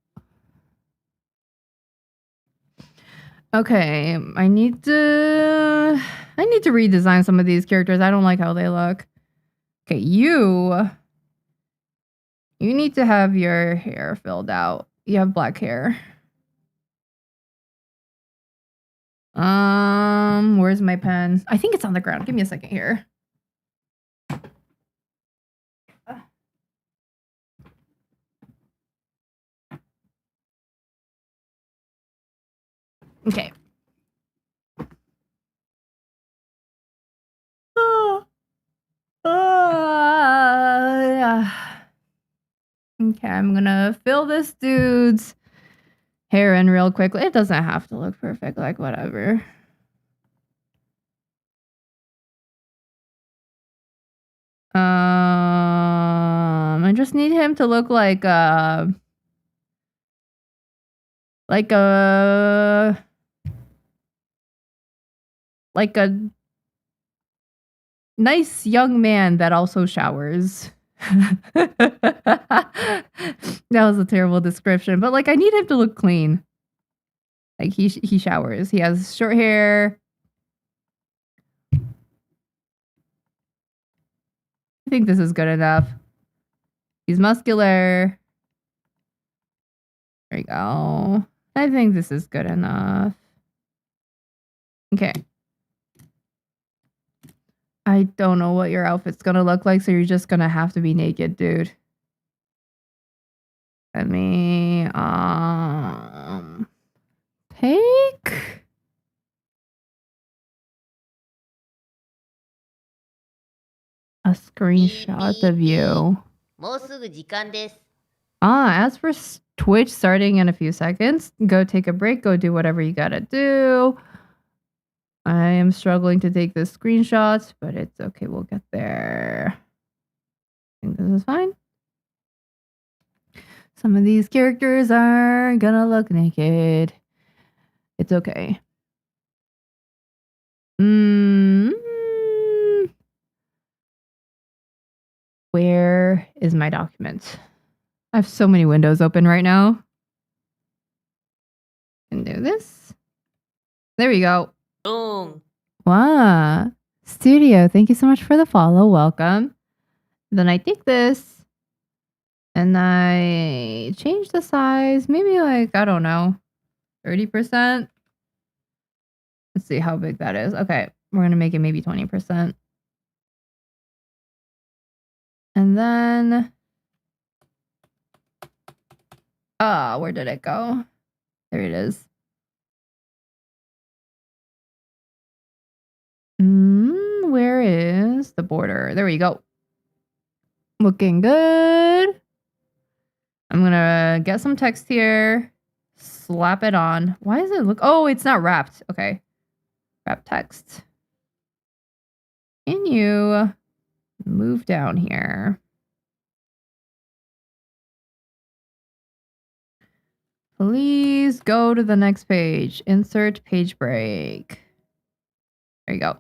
Okay, I need to redesign some of these characters. I don't like how they look. Okay, you need to have your hair filled out. You have black hair. Where's my pen? I think it's on the ground. Give me a second here. Okay. Okay, I'm gonna fill this dude's hair in real quickly. It doesn't have to look perfect, like whatever. I just need him to look like a nice young man that also showers. That was a terrible description, but like I need him to look clean. Like he showers. He has short hair. I think this is good enough. He's muscular. There you go. I think this is good enough. Okay. I don't know what your outfit's gonna look like, so you're just gonna have to be naked, dude. Let me take a screenshot of you. As for Twitch starting in a few seconds, go take a break, go do whatever you gotta do. I am struggling to take this screenshot, but it's okay, we'll get there. I think this is fine. Some of these characters are gonna look naked. It's okay. Where is my document? I have so many windows open right now. Can do this. There we go. Boom. Wow. Studio, thank you so much for the follow. Welcome. Then I take this and I change the size. Maybe like, I don't know, 30%. Let's see how big that is. Okay. We're going to make it maybe 20%. And then, where did it go? There it is. Where is the border? There we go. Looking good. I'm gonna get some text here. Slap it on. Why does it look? Oh, it's not wrapped. Okay. Wrap text. Can you move down here? Please go to the next page. Insert page break. There you go.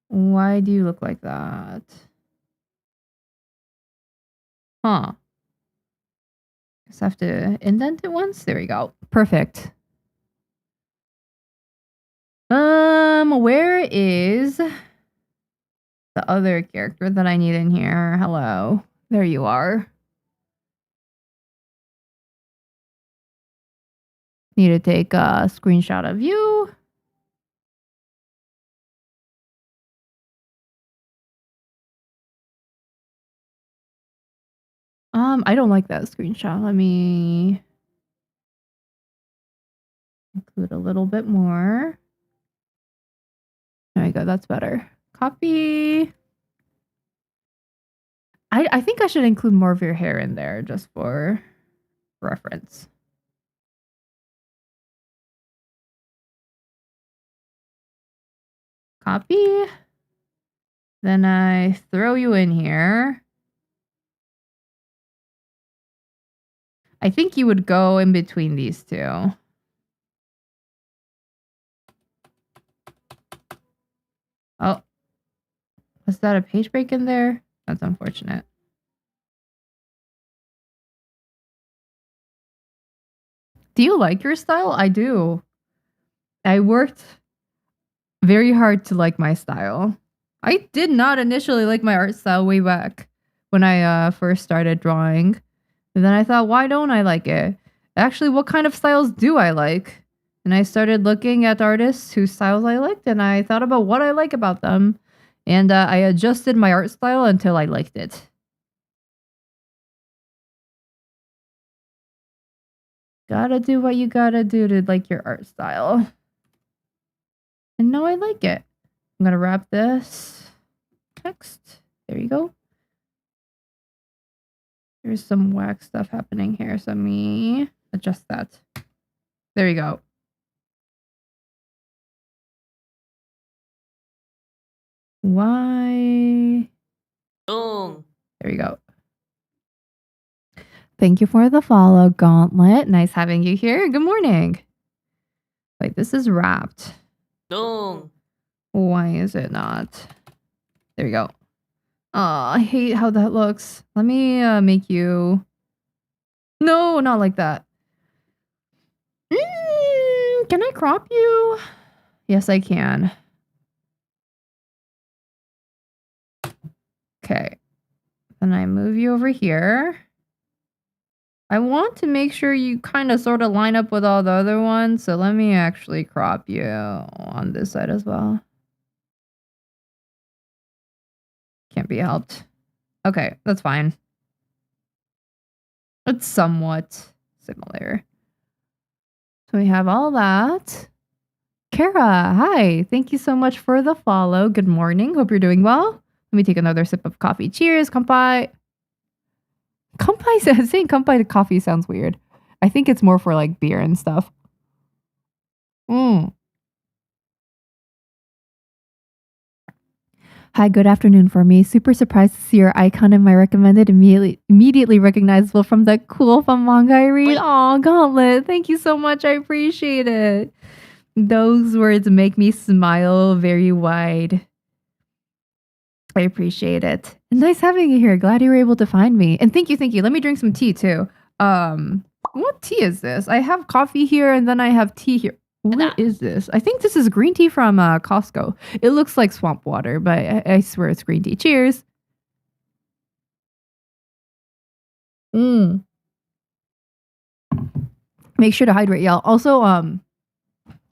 Why do you look like that? Huh. Just have to indent it once. There we go. Perfect. Where is the other character that I need in here? Hello. There you are. Need to take a screenshot of you. I don't like that screenshot. Let me include a little bit more. There you go. That's better. Copy. I think I should include more of your hair in there just for reference. Copy. Then I throw you in here. I think you would go in between these two. Oh. Was that a page break in there? That's unfortunate. Do you like your style? I do. I worked very hard to like my style. I did not initially like my art style way back when I first started drawing. And then I thought, why don't I like it? Actually, what kind of styles do I like? And I started looking at artists whose styles I liked, and I thought about what I like about them. And I adjusted my art style until I liked it. Gotta do what you gotta do to like your art style. And now I like it. I'm gonna wrap this text. There you go. There's some wax stuff happening here, so let me adjust that. There you go. Why? Boom. There we go. Thank you for the follow, Gauntlet. Nice having you here. Good morning. Wait, this is wrapped. Boom. Why is it not? There we go. Oh, I hate how that looks. Let me make you... No, not like that. Can I crop you? Yes, I can. Okay. Then I move you over here. I want to make sure you kind of sort of line up with all the other ones. So let me actually crop you on this side as well. Can't be helped. Okay, that's fine. It's somewhat similar. So we have all that. Kara, hi. Thank you so much for the follow. Good morning. Hope you're doing well. Let me take another sip of coffee. Cheers. Kanpai. Kanpai, saying kanpai to coffee sounds weird. I think it's more for like beer and stuff. Hi, good afternoon for me. Super surprised to see your icon in my recommended, immediately recognizable from the cool fun manga I read. Aw, Gauntlet, thank you so much. I appreciate it. Those words make me smile very wide. I appreciate it. Nice having you here. Glad you were able to find me. And thank you, thank you. Let me drink some tea too. What tea is this? I have coffee here and then I have tea here. What is this? I think this is green tea from Costco. It looks like swamp water, but I swear it's green tea. Cheers. Make sure to hydrate, y'all. Also,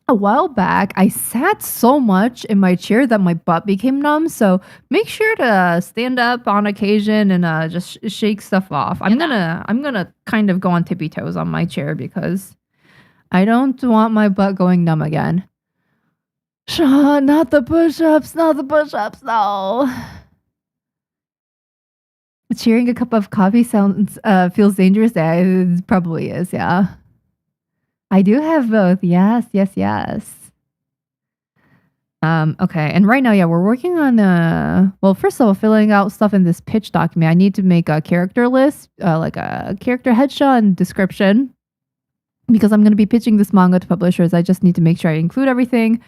a while back, I sat so much in my chair that my butt became numb. So make sure to stand up on occasion and just shake stuff off. I'm gonna kind of go on tippy toes on my chair because I don't want my butt going numb again. Sean, not the push-ups, not the push-ups, no. Cheering a cup of coffee sounds feels dangerous. Yeah, it probably is, yeah. I do have both. Yes, yes, yes. Okay, and right now, yeah, we're working on well, first of all, filling out stuff in this pitch document. I need to make a character list, like a character headshot and description. because I'm going to be pitching this manga to publishers. I just need to make sure I include everything.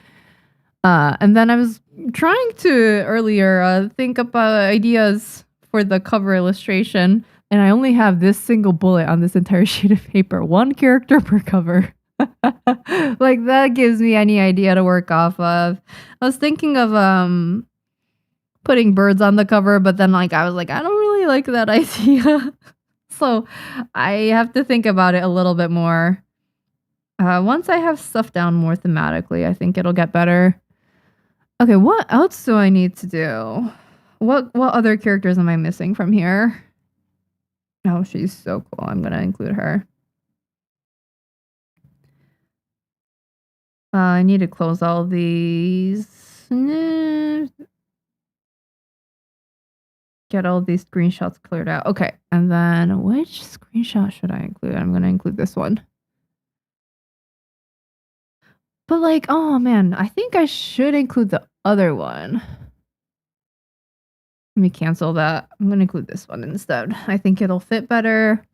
And then I was trying to earlier think about ideas for the cover illustration, and I only have this single bullet on this entire sheet of paper. 1 character per cover. Like that gives me any idea to work off of. I was thinking of putting birds on the cover, but then I was like, I don't really like that idea. So I have to think about it a little bit more. Once I have stuff down more thematically, I think it'll get better. Okay, what else do I need to do? What other characters am I missing from here? Oh, she's so cool. I'm gonna include her. I need to close all these. Get all these screenshots cleared out. Okay, and then which screenshot should I include? I'm gonna include this one. But oh man, I think I should include the other one. Let me cancel that. I'm gonna include this one instead. I think it'll fit better.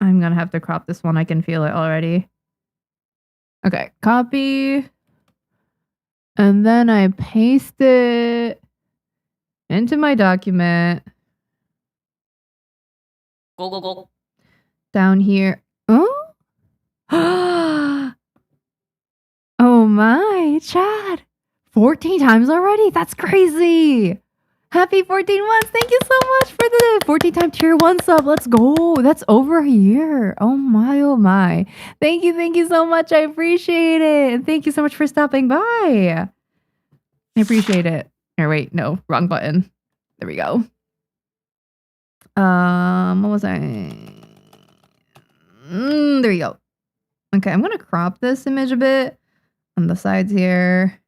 I'm gonna have to crop this one. I can feel it already. Okay, copy. And then I paste it into my document. Go. Down here. Oh? Oh my, Chad. 14 times already? That's crazy. Happy 14 months. Thank you so much for the 14-time tier 1 sub. Let's go. That's over a year. Oh my, oh my. Thank you so much. I appreciate it. And thank you so much for stopping by. I appreciate it. Or wait, no, wrong button. There we go. What was I? There we go. Okay, I'm gonna crop this image a bit on the sides here.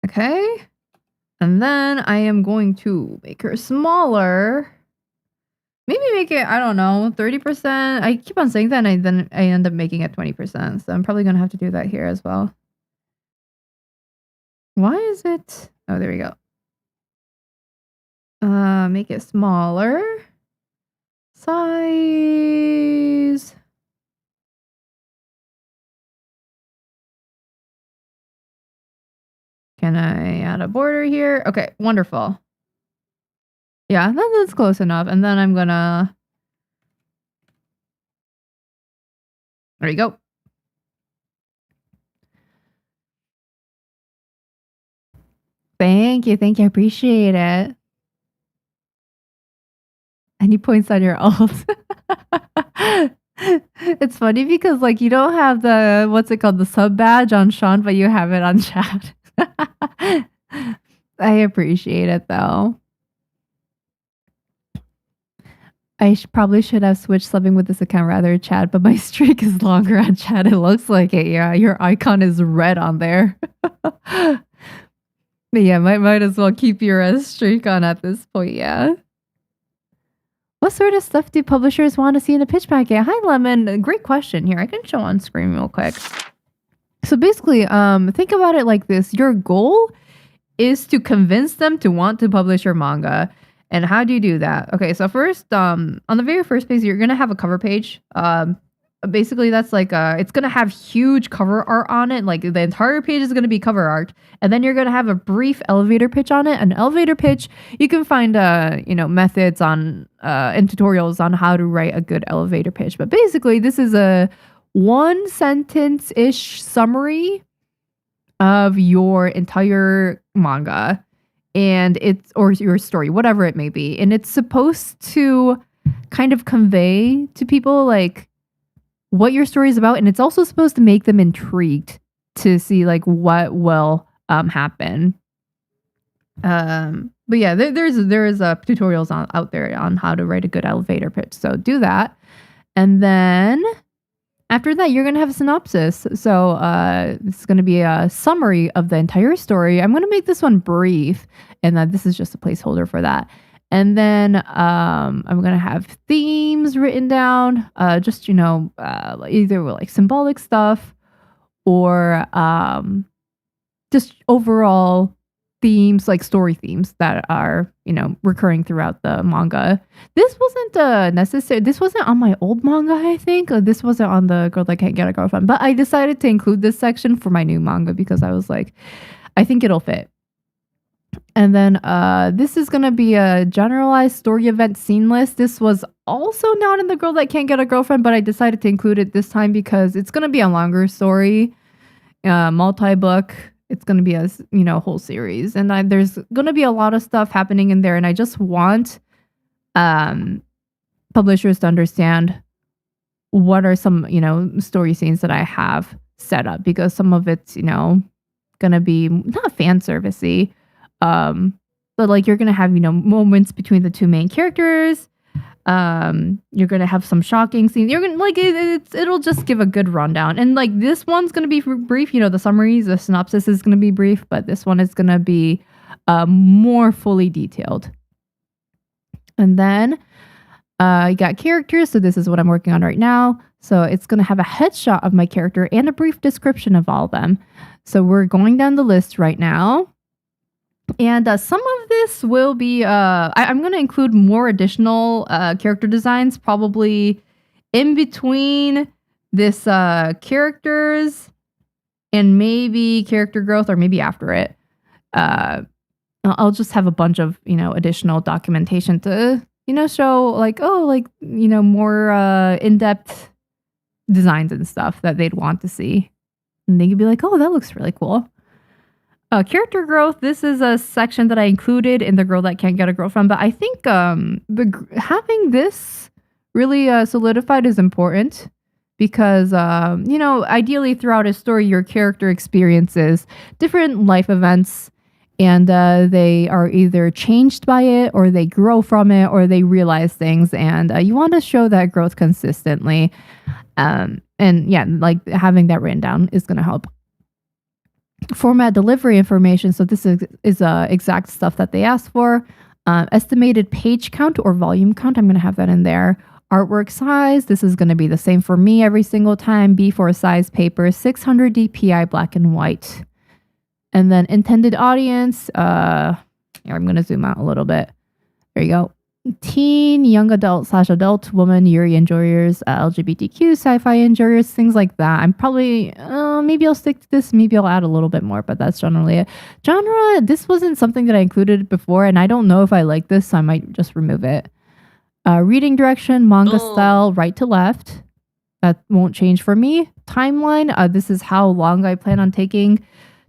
Okay. And then I am going to make her smaller. Maybe make it, I don't know, 30%. I keep on saying that and then I end up making it 20%. So I'm probably going to have to do that here as well. Why is it? Oh, there we go. Make it smaller. Size. Can I add a border here? Okay, wonderful. Yeah, that's close enough. And then I'm gonna... There you go. Thank you. I appreciate it. Any points on your alt? It's funny because you don't have the, what's it called, the sub badge on Sean, but you have it on Chad. I appreciate it though. I probably should have switched subbing with this account rather Chad, but my streak is longer on Chad. It looks like it. Yeah, your icon is red on there. But yeah, might as well keep your streak on at this point. Yeah. What sort of stuff do publishers want to see in a pitch packet? Hi, Lemon. Great question. Here, I can show on screen real quick. So basically, think about it like this. Your goal is to convince them to want to publish your manga. And how do you do that? Okay, so first, on the very first page, you're going to have a cover page. Basically, that's it's going to have huge cover art on it. Like the entire page is going to be cover art. And then you're going to have a brief elevator pitch on it. An elevator pitch, you can find, methods on, and tutorials on how to write a good elevator pitch. But basically, this is a 1 sentence-ish summary of your entire manga and or your story, whatever it may be. And it's supposed to kind of convey to people what your story is about. And it's also supposed to make them intrigued to see what will happen. But yeah, there's tutorials out there on how to write a good elevator pitch. So do that. And then after that, you're going to have a synopsis. So it's going to be a summary of the entire story. I'm going to make this one brief, and this is just a placeholder for that. And then I'm going to have themes written down, just, either symbolic stuff or just overall themes, like story themes that are, recurring throughout the manga. This wasn't necessary. This wasn't on my old manga, I think. This wasn't on the Girl That Can't Get a Girlfriend. But I decided to include this section for my new manga because I was like, I think it'll fit. And then this is going to be a generalized story event scene list. This was also not in the Girl That Can't Get a Girlfriend, but I decided to include it this time because it's going to be a longer story, multi-book. It's going to be a whole series. And there's going to be a lot of stuff happening in there. And I just want publishers to understand what are some, story scenes that I have set up. Because some of it's, going to be not fan servicey. But like you're gonna have moments between the two main characters. You're gonna have some shocking scenes. You're gonna it'll just give a good rundown. And like this one's gonna be brief. The summaries, the synopsis is gonna be brief, but this one is gonna be more fully detailed. And then you got characters. So this is what I'm working on right now. So it's gonna have a headshot of my character and a brief description of all of them. So we're going down the list right now. And some of this will be, I'm going to include more additional character designs, probably in between this characters and maybe character growth, or maybe after it. I'll just have a bunch of, additional documentation to, show like, more in-depth designs and stuff that they'd want to see. And they could be like, oh, that looks really cool. Character growth, this is a section that I included in the Girl That Can't Get a Girlfriend, but I think having this really solidified is important because, ideally throughout a story, your character experiences different life events and they are either changed by it or they grow from it or they realize things, and you want to show that growth consistently. And yeah, like having that written down is going to help. Format delivery information. So this is exact stuff that they asked for. Estimated page count or volume count. I'm going to have that in there. Artwork size. This is going to be the same for me every single time. B4 size paper, 600 DPI, black and white. And then intended audience. I'm going to zoom out a little bit. There you go. Teen, young adult / adult, woman, yuri enjoyers, LGBTQ, sci-fi enjoyers, things like that. I'm probably, maybe I'll stick to this. Maybe I'll add a little bit more, but that's generally it. Genre, this wasn't something that I included before, and I don't know if I like this, so I might just remove it. Reading direction, manga style, right to left. That won't change for me. Timeline, this is how long I plan on taking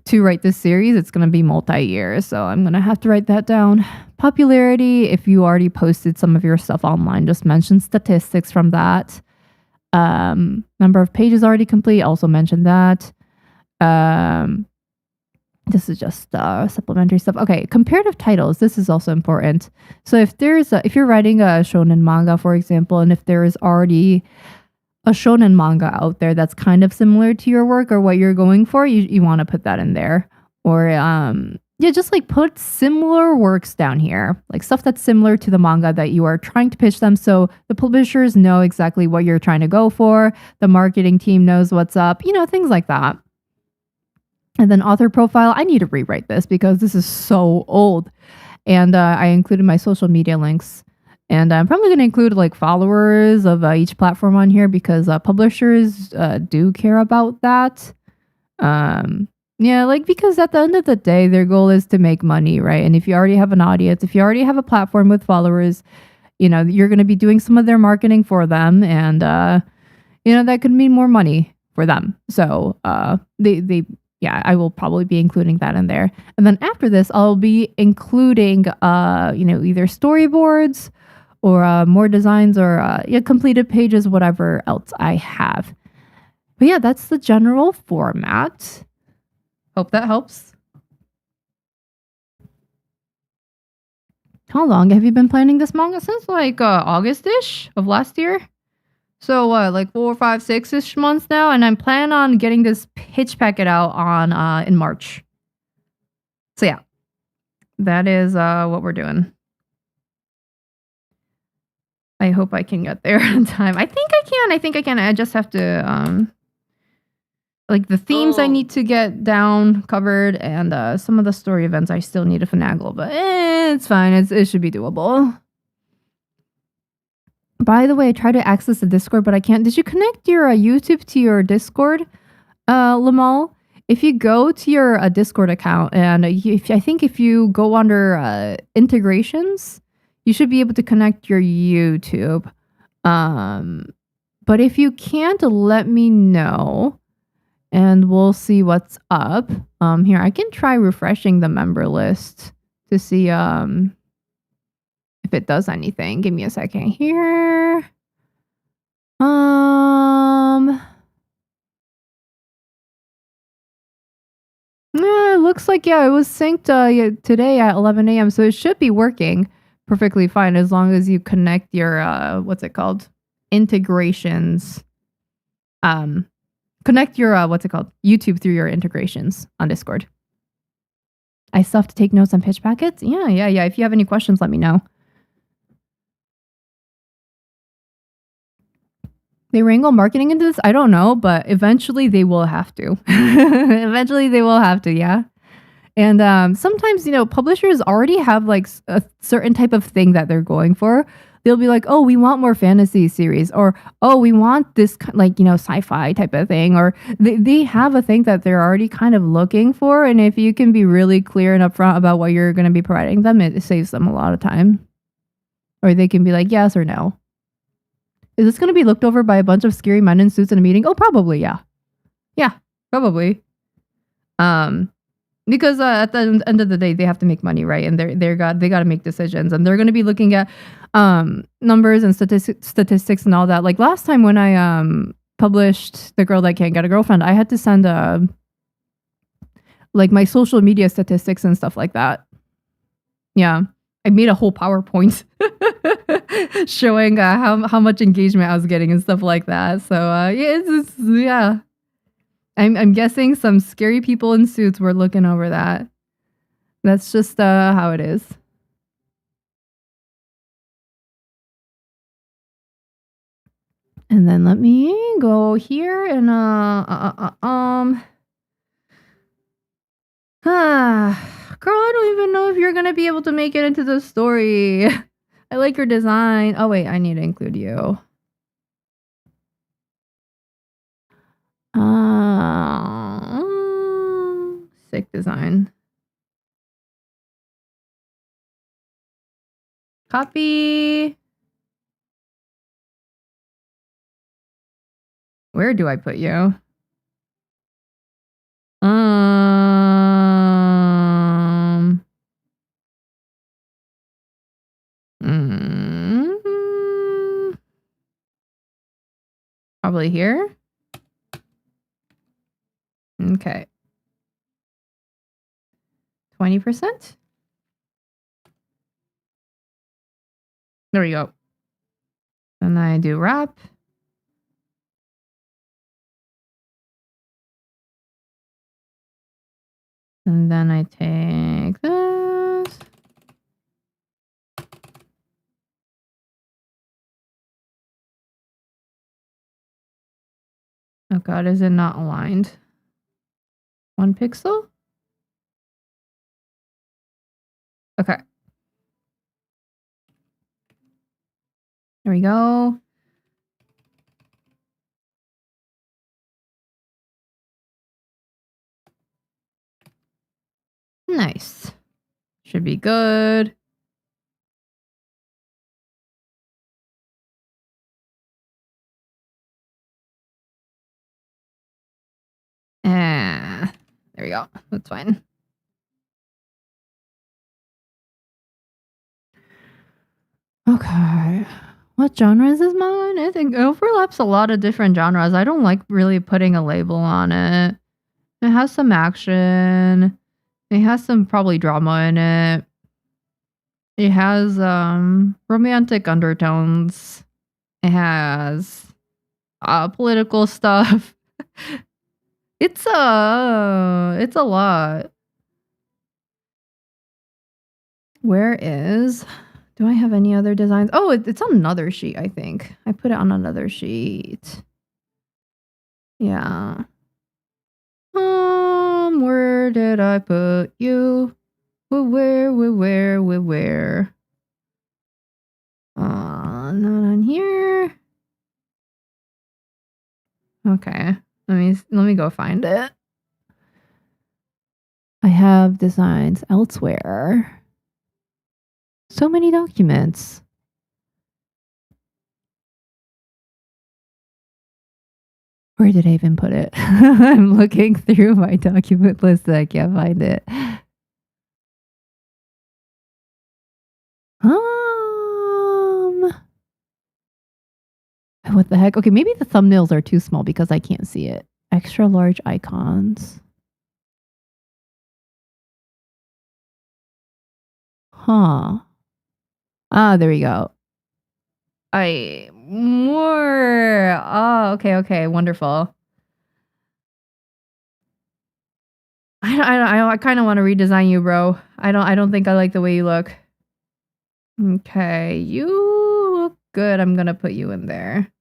to write this series. It's going to be multi-year, so I'm going to have to write that down. Popularity, if you already posted some of your stuff online, just mention statistics from that. Number of pages already complete, also mention that. This is just supplementary stuff. Okay, comparative titles, this is also important. So if you're writing a shonen manga, for example, and if there is already a shonen manga out there that's kind of similar to your work or what you're going for, you want to put that in there. Or just like put similar works down here, like stuff that's similar to the manga that you are trying to pitch them, so the publishers know exactly what you're trying to go for, the marketing team knows what's up, things like that. And then author profile, I need to rewrite this because this is so old. And I included my social media links. And I'm probably going to include like followers of each platform on here because publishers do care about that. Because at the end of the day, their goal is to make money, right? And if you already have an audience, if you already have a platform with followers, you're going to be doing some of their marketing for them. And, that could mean more money for them. So I will probably be including that in there. And then after this, I'll be including, either storyboards or more designs or completed pages, whatever else I have. But yeah, that's the general format. Hope that helps. How long have you been planning this manga? Since like August-ish of last year. So like 4, 5, 6-ish months now, and I'm planning on getting this pitch packet out on in March. So yeah, that is what we're doing. I hope I can get there in time. I think I can. I just have to like the themes I need to get down covered, and some of the story events I still need to finagle, but it's fine. It should be doable. By the way, I tried to access the Discord, but I can't. Did you connect your YouTube to your Discord, Lamal? If you go to your Discord account, and I think if you go under integrations, you should be able to connect your YouTube. But if you can't, let me know, and we'll see what's up. Here, I can try refreshing the member list to see if it does anything. Give me a second here. It looks like, yeah, it was synced today at 11 a.m. So it should be working perfectly fine as long as you connect your, what's it called? Integrations. Connect your, YouTube through your integrations on Discord. I still have to take notes on pitch packets? Yeah. If you have any questions, let me know. They wrangle marketing into this? I don't know, but eventually they will have to. Yeah. And sometimes, publishers already have like a certain type of thing that they're going for. They'll be like, oh, we want more fantasy series, or, oh, we want this sci-fi type of thing, or they have a thing that they're already kind of looking for. And if you can be really clear and upfront about what you're going to be providing them, it saves them a lot of time. Or they can be like, yes or no. Is this going to be looked over by a bunch of scary men in suits in a meeting? Oh, probably, yeah. Yeah, probably. Because at the end of the day, they have to make money, right? And they got to make decisions, and they're going to be looking at numbers and statistics and all that. Like last time when I published The Girl That Can't Get a Girlfriend, I had to send my social media statistics and stuff like that. Yeah, I made a whole PowerPoint showing how much engagement I was getting and stuff like that. So yeah. I'm guessing some scary people in suits were looking over that. That's just how it is. And then let me go here and girl, I don't even know if you're gonna be able to make it into the story. I like your design. Oh wait, I need to include you. Sick design. Copy. Where do I put you? Probably here. Okay. 20%. There we go. And I do wrap. And then I take this. Oh God, is it not aligned? 1 pixel? Okay. There we go. Nice. Should be good. There we go. That's fine. Okay. What genre is this manga in? I think it overlaps a lot of different genres. I don't like really putting a label on it. It has some action. It has some probably drama in it. It has romantic undertones. It has political stuff. It's a lot. Where is... Do I have any other designs? Oh, it's on another sheet, I think. I put it on another sheet. Yeah. Where did I put you? Where? Not on here. Okay, let me go find it. I have designs elsewhere. So many documents. Where did I even put it? I'm looking through my document list and I can't find it. What the heck? Okay, maybe the thumbnails are too small because I can't see it. Extra large icons. Huh. There we go. More. Oh, okay, wonderful. I kind of want to redesign you, bro. I don't think I like the way you look. Okay, you look good. I'm gonna put you in there.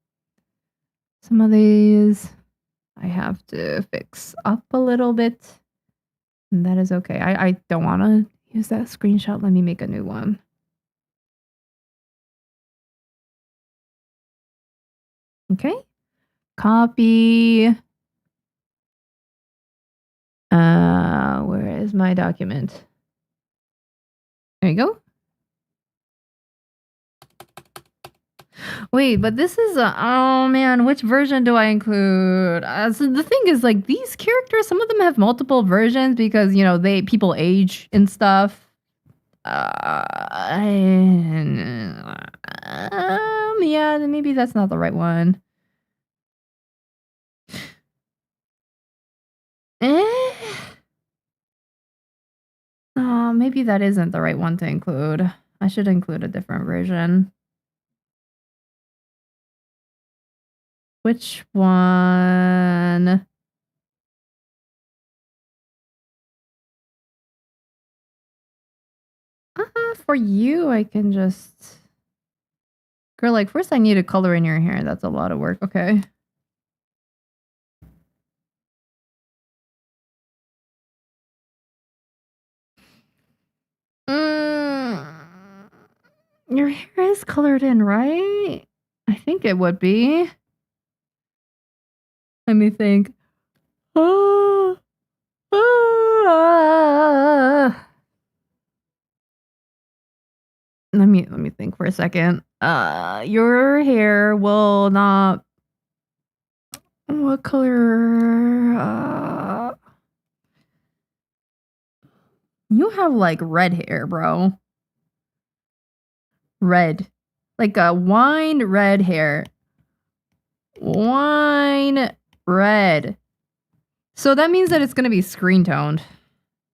Some of these I have to fix up a little bit. And that is okay. I don't want to use that screenshot. Let me make a new one. Okay. Copy. Where is my document? There you go. Wait, but this is oh man, which version do I include? So the thing is, like, these characters, some of them have multiple versions because, you know, people age and stuff. Yeah, then maybe that's not the right one. Maybe that isn't the right one to include. I should include a different version. Which one? For you, I can just... Girl, like, first I need to color in your hair. That's a lot of work. Okay. Your hair is colored in, right? I think it would be. Let me think. Let me think for a second. Your hair will not. What color? You have like red hair, bro. Red, like a wine red hair. Wine red. So that means that it's gonna be screen toned.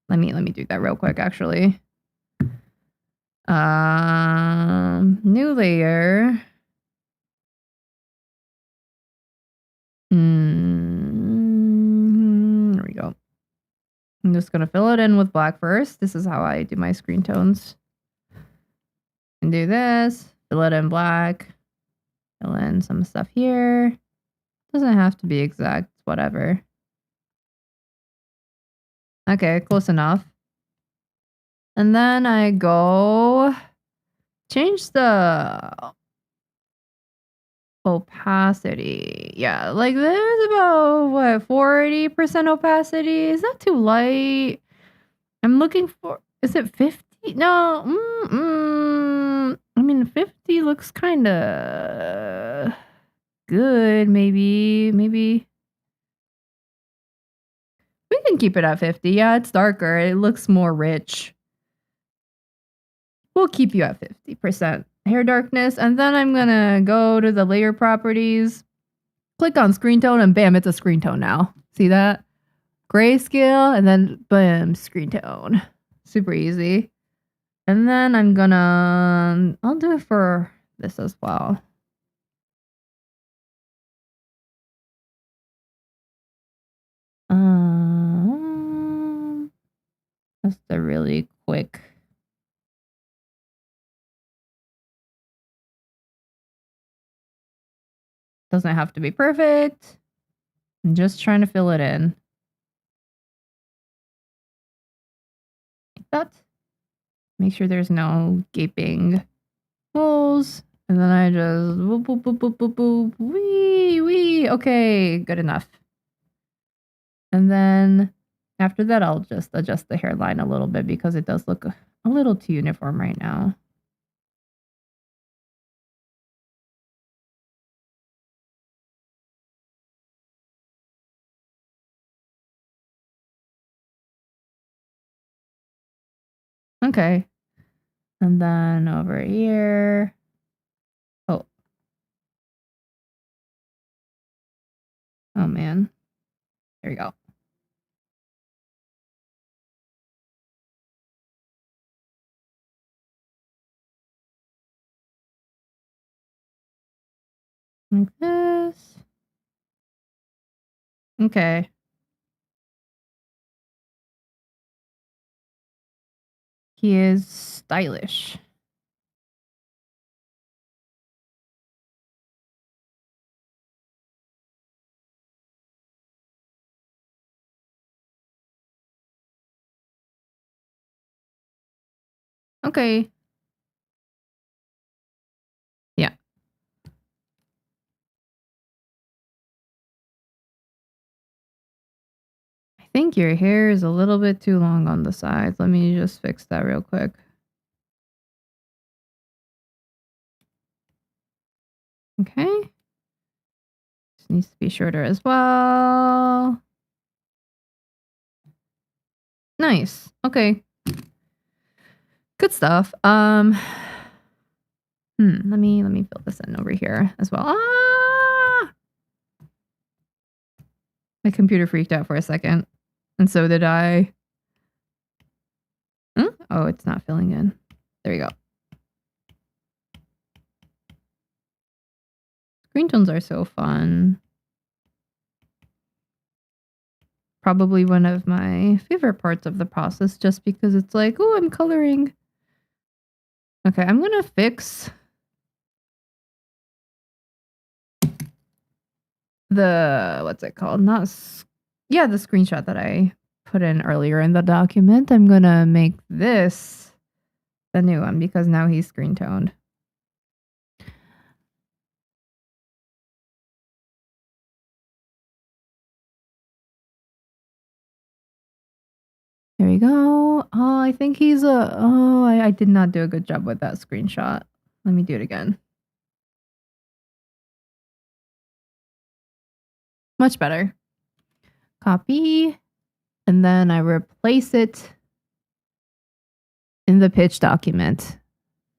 Let me do that real quick, actually. New layer. There we go. I'm just gonna fill it in with black first. This is how I do my screen tones. And do this. Fill it in black. Fill in some stuff here. Doesn't have to be exact. Whatever. Okay, close enough. And then I go change the opacity. Yeah, like there's about what, 40% opacity. Is that too light? I'm looking for, is it 50? No. I mean 50 looks kind of good. Maybe we can keep it at 50. Yeah, it's darker. It looks more rich. We'll keep you at 50% hair darkness. And then I'm going to go to the layer properties, click on screen tone, and bam, it's a screen tone now. See that? Grayscale, and then bam, screen tone. Super easy. And then I'll do it for this as well. Just a really quick. Doesn't have to be perfect. I'm just trying to fill it in. that. Make sure there's no gaping holes. And then I just boop, boop, boop, boop, boop, boop, wee. Okay, good enough. And then after that, I'll just adjust the hairline a little bit because it does look a little too uniform right now. Okay. And then over here. Oh. Oh, man. There you go. Like this. Okay. He is stylish. Okay. Yeah. I think your hair is a little bit too long on the sides. Let me just fix that real quick. Okay. This needs to be shorter as well. Nice. Okay. Good stuff. Let me fill this in over here as well. Ah! My computer freaked out for a second. And so did I. Oh, it's not filling in. There you go. Screen tones are so fun. Probably one of my favorite parts of the process just because it's like, oh, I'm coloring. Okay, I'm going to fix the, what's it called? The screenshot that I put in earlier in the document. I'm going to make this the new one because now he's screen toned. There we go. Oh, I think he's I did not do a good job with that screenshot. Let me do it again. Much better. Copy. And then I replace it in the pitch document.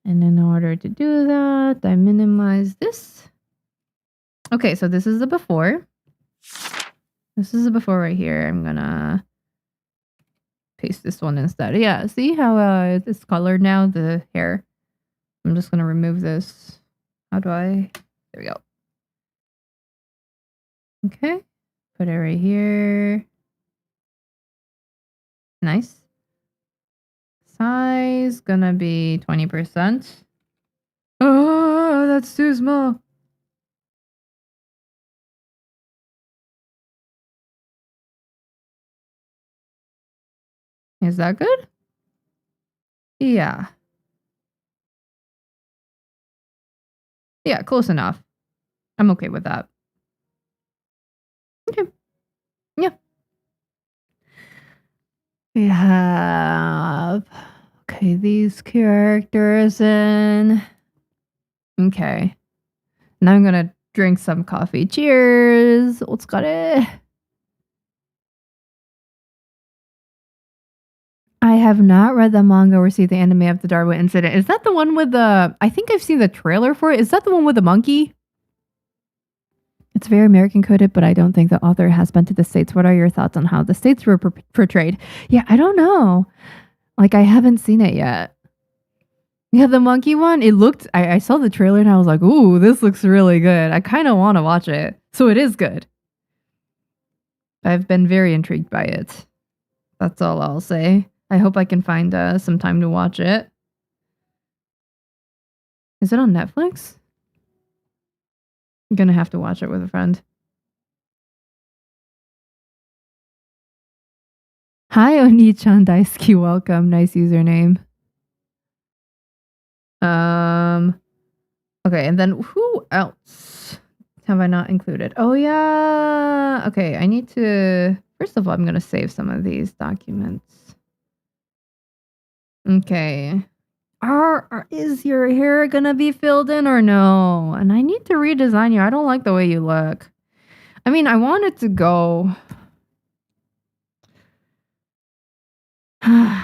And in order to do that, I minimize this. Okay, so this is the before. This is the before right here. I'm gonna paste this one instead. Yeah, see how it's colored now, the hair? I'm just gonna remove this. How do I? There we go. Okay, put it right here. Nice. Size gonna be 20%. Oh, that's too small. Is that good? Yeah. Yeah, close enough. I'm okay with that. Okay. Yeah. We have these characters in. Okay. Now I'm gonna drink some coffee. Cheers. Otsukare. I have not read the manga or seen the anime of the Darwin incident. Is that the one with the... I think I've seen the trailer for it. Is that the one with the monkey? It's very American coded, but I don't think the author has been to the States. What are your thoughts on how the States were portrayed? Yeah, I don't know. Like, I haven't seen it yet. Yeah, the monkey one, it looked... I saw the trailer and I was like, ooh, this looks really good. I kind of want to watch it. So it is good. I've been very intrigued by it. That's all I'll say. I hope I can find some time to watch it. Is it on Netflix? I'm gonna have to watch it with a friend. Hi, Oni-chan Daisuki. Welcome. Nice username. Okay, and then who else have I not included? Oh, yeah. Okay, I need to... First of all, I'm going to save some of these documents. Okay. Is your hair going to be filled in or no? And I need to redesign you. I don't like the way you look. I mean, I want it to go... um...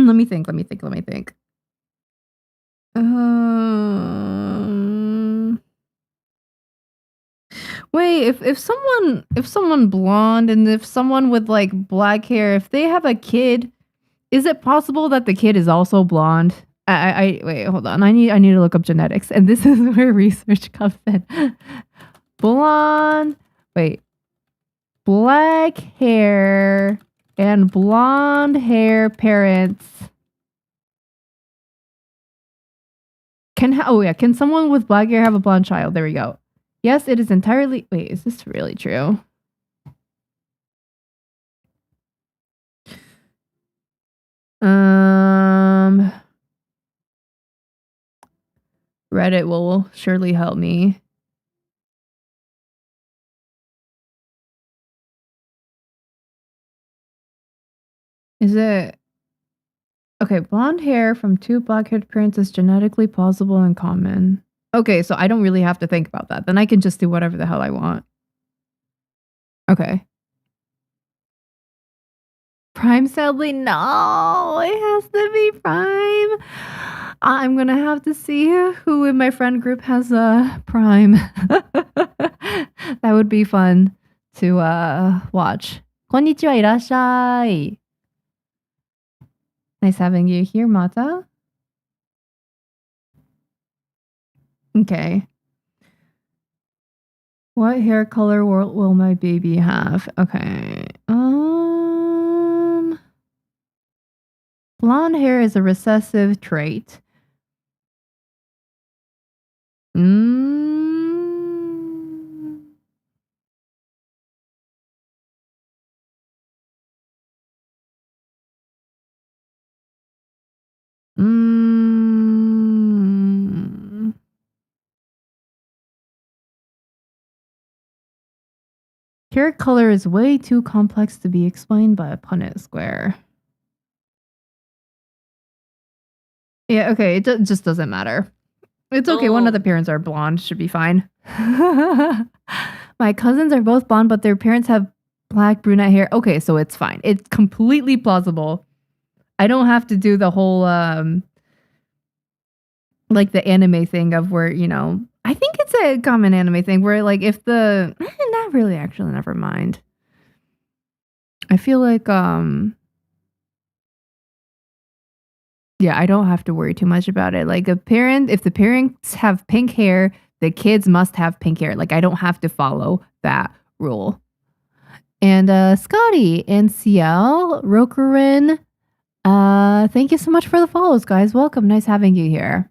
Let me think. Wait, if someone blonde and if someone with like black hair, if they have a kid, is it possible that the kid is also blonde? I wait, hold on. I need to look up genetics, and this is where research comes in. Blonde, black hair and blonde hair parents. Can someone with black hair have a blonde child? There we go. Yes, it is entirely... Wait, is this really true? Reddit will surely help me. Is it... Okay, blonde hair from two black-haired parents is genetically plausible and common. Okay, so I don't really have to think about that. Then I can just do whatever the hell I want. Okay. Prime, sadly, no. It has to be Prime. I'm gonna have to see who in my friend group has a Prime. That would be fun to watch. Konnichiwa, irashai. Nice having you here, Mata. Okay. What hair color will my baby have? Okay. Blonde hair is a recessive trait. Hair color is way too complex to be explained by a Punnett square. Yeah, okay, it just doesn't matter. It's okay, one of the parents are blonde, should be fine. My cousins are both blonde, but their parents have black brunette hair. Okay, so it's fine. It's completely plausible. I don't have to do the whole, like the anime thing of where, you know, I think it's a common anime thing where like if the, not really actually, never mind. I feel like, yeah, I don't have to worry too much about it. Like if the parents have pink hair, the kids must have pink hair. Like I don't have to follow that rule. And Scotty and CL, Rokurin, thank you so much for the follows, guys. Welcome. Nice having you here.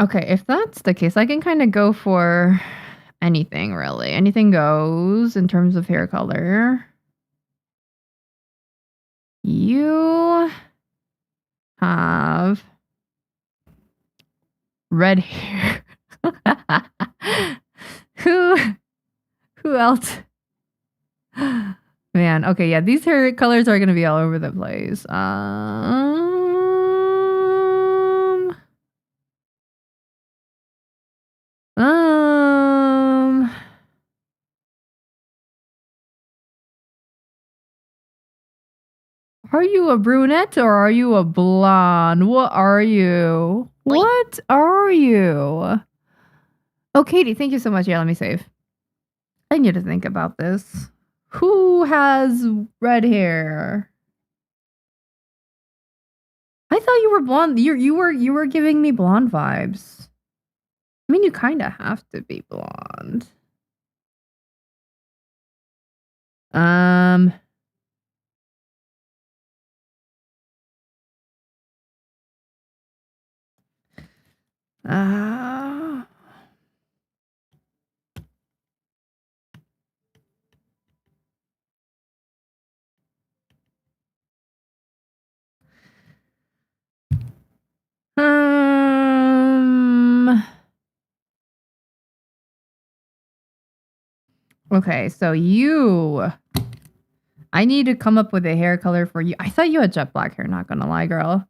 Okay, if that's the case, I can kind of go for anything, really. Anything goes in terms of hair color. You have red hair. Who else? Man, okay, yeah, these hair colors are gonna be all over the place. Are you a brunette or are you a blonde? What are you? What are you? Oh, Katie, thank you so much. Yeah, let me save. I need to think about this. Who has red hair? I thought you were blonde. You were giving me blonde vibes. I mean, you kind of have to be blonde. Uh, okay, so I need to come up with a hair color for you. I thought you had jet black hair, not gonna lie, girl.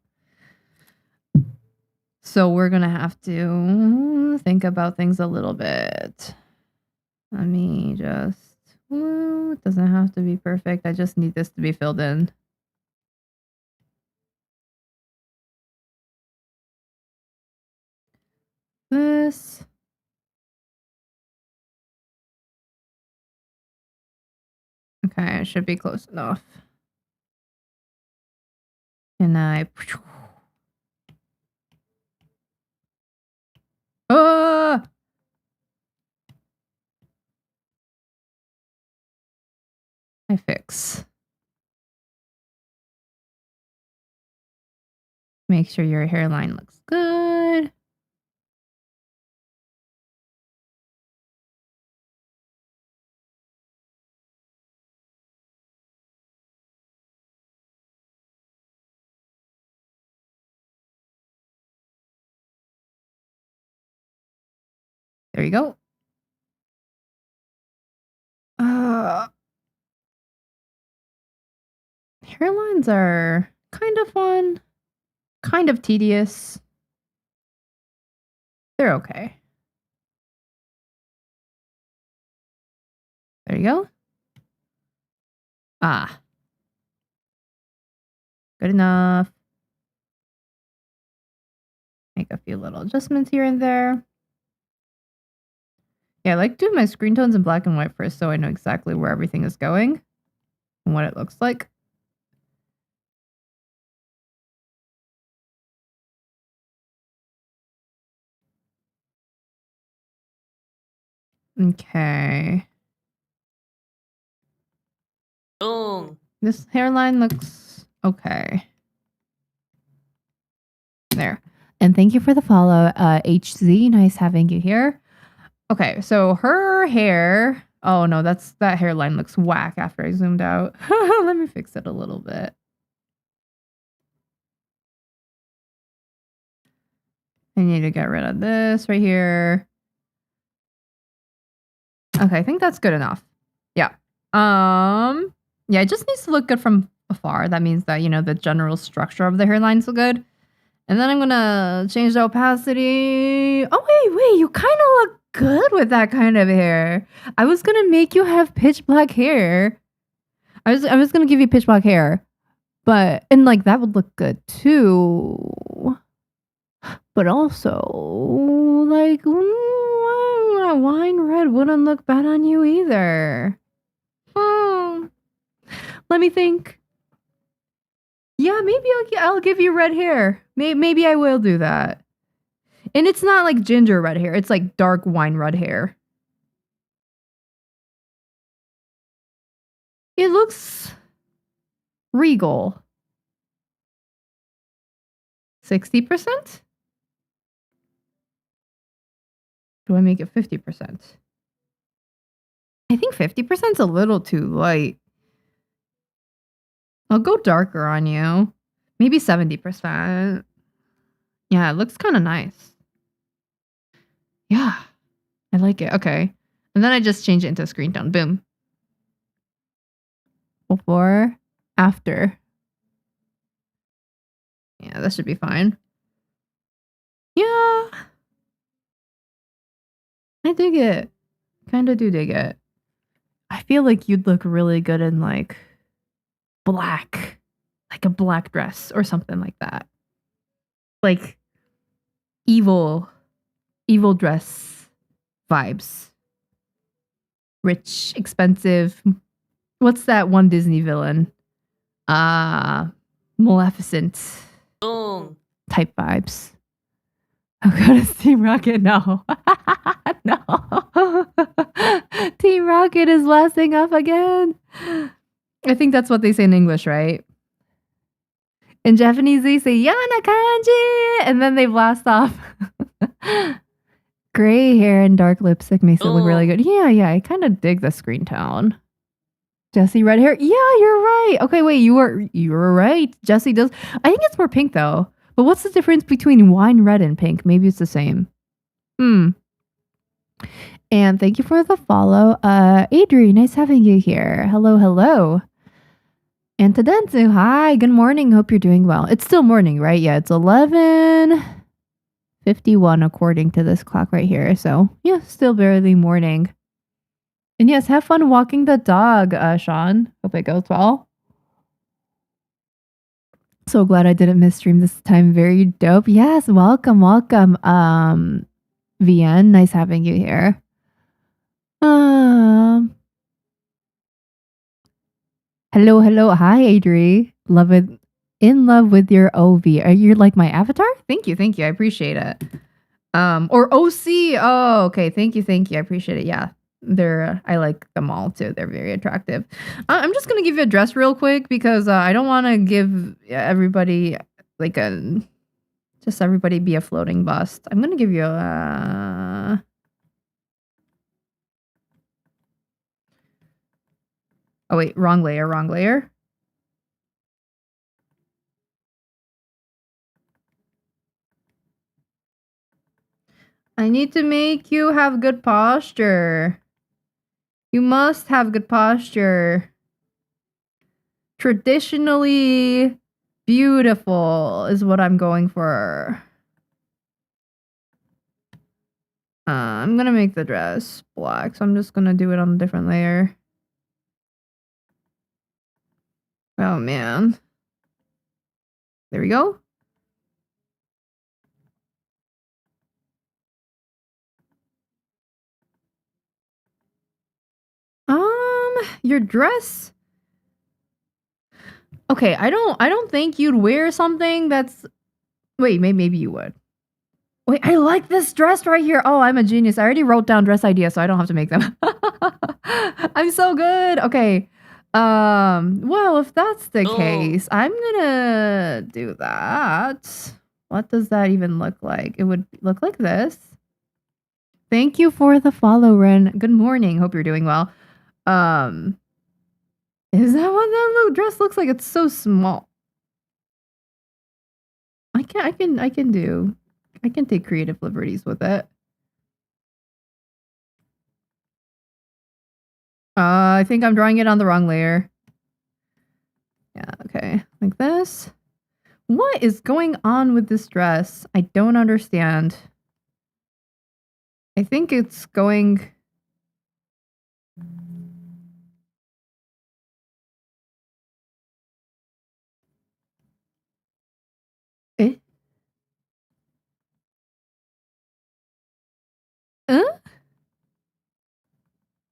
So we're gonna have to think about things a little bit. Let me just, it doesn't have to be perfect. I just need this to be filled in. This. Okay, it should be close enough. And I... Ah! I fix. Make sure your hairline looks good. There you go. Hairlines are kind of fun, kind of tedious. They're okay. There you go. Ah. Good enough. Make a few little adjustments here and there. Yeah, I like doing my screen tones in black and white first so I know exactly where everything is going and what it looks like. Okay. This hairline looks okay. There. And thank you for the follow, HZ. Nice having you here. Okay, so her hair... Oh no, that hairline looks whack after I zoomed out. Let me fix it a little bit. I need to get rid of this right here. Okay, I think that's good enough. Yeah. Yeah, it just needs to look good from afar. That means that, the general structure of the hairline's good. And then I'm gonna change the opacity. Oh, wait, you kind of look good with that kind of hair. I was gonna make you have pitch black hair. I was gonna give you pitch black hair. And that would look good too. But also, wine red wouldn't look bad on you either. Let me think. Yeah, maybe I'll give you red hair. Maybe I will do that. And it's not like ginger red hair. It's like dark wine red hair. It looks regal. 60%? Do I make it 50%? I think 50% is a little too light. I'll go darker on you. Maybe 70%. Yeah, it looks kind of nice. Yeah, I like it. Okay. And then I just change it into screen tone. Boom. Before, after. Yeah, that should be fine. Yeah. I dig it. Kind of do dig it. I feel like you'd look really good in black. Like a black dress or something like that. Like evil dress vibes. Rich, expensive. What's that one Disney villain? Maleficent type vibes. How good is Team Rocket? No. No. Team Rocket is blasting off again. I think that's what they say in English, right? In Japanese, they say Yana kanji, and then they blast off. Gray hair and dark lipstick makes it look really good. Yeah, I kind of dig the screen tone. Jesse, red hair. Yeah, you're right. Okay, wait, you were right. Jesse does. I think it's more pink though. But what's the difference between wine red and pink? Maybe it's the same. And thank you for the follow. Adri, nice having you here. Hello. And Tadensu, hi, good morning. Hope you're doing well. It's still morning, right? Yeah, it's 11:51 according to this clock right here. So yeah, still barely morning. And yes, have fun walking the dog, Sean. Hope it goes well. So glad I didn't miss stream this time. Very dope. Yes, welcome. VN, nice having you here. Hello. Hi, Adri. In love with your OV. You're like my avatar? Thank you. I appreciate it. Or OC. Oh, okay. Thank you. I appreciate it. Yeah. I like them all too. They're very attractive. I'm just gonna give you a dress real quick because I don't want to give everybody everybody be a floating bust. I'm gonna give you a. Oh wait, wrong layer. I need to make you have good posture. You must have good posture. Traditionally beautiful is what I'm going for. I'm gonna make the dress black, so I'm just gonna do it on a different layer. Oh man. There we go. Your dress. Okay, I don't think you'd wear something that's. Wait, maybe you would. Wait, I like this dress right here. Oh, I'm a genius. I already wrote down dress ideas, so I don't have to make them. I'm so good. Okay. Well, if that's the case, I'm gonna do that. What does that even look like? It would look like this. Thank you for the follow, Ren. Good morning. Hope you're doing well. Is that what that little dress looks like? It's so small. I can take creative liberties with it. I think I'm drawing it on the wrong layer. Yeah, okay. Like this. What is going on with this dress? I don't understand. I think it's going... Eh?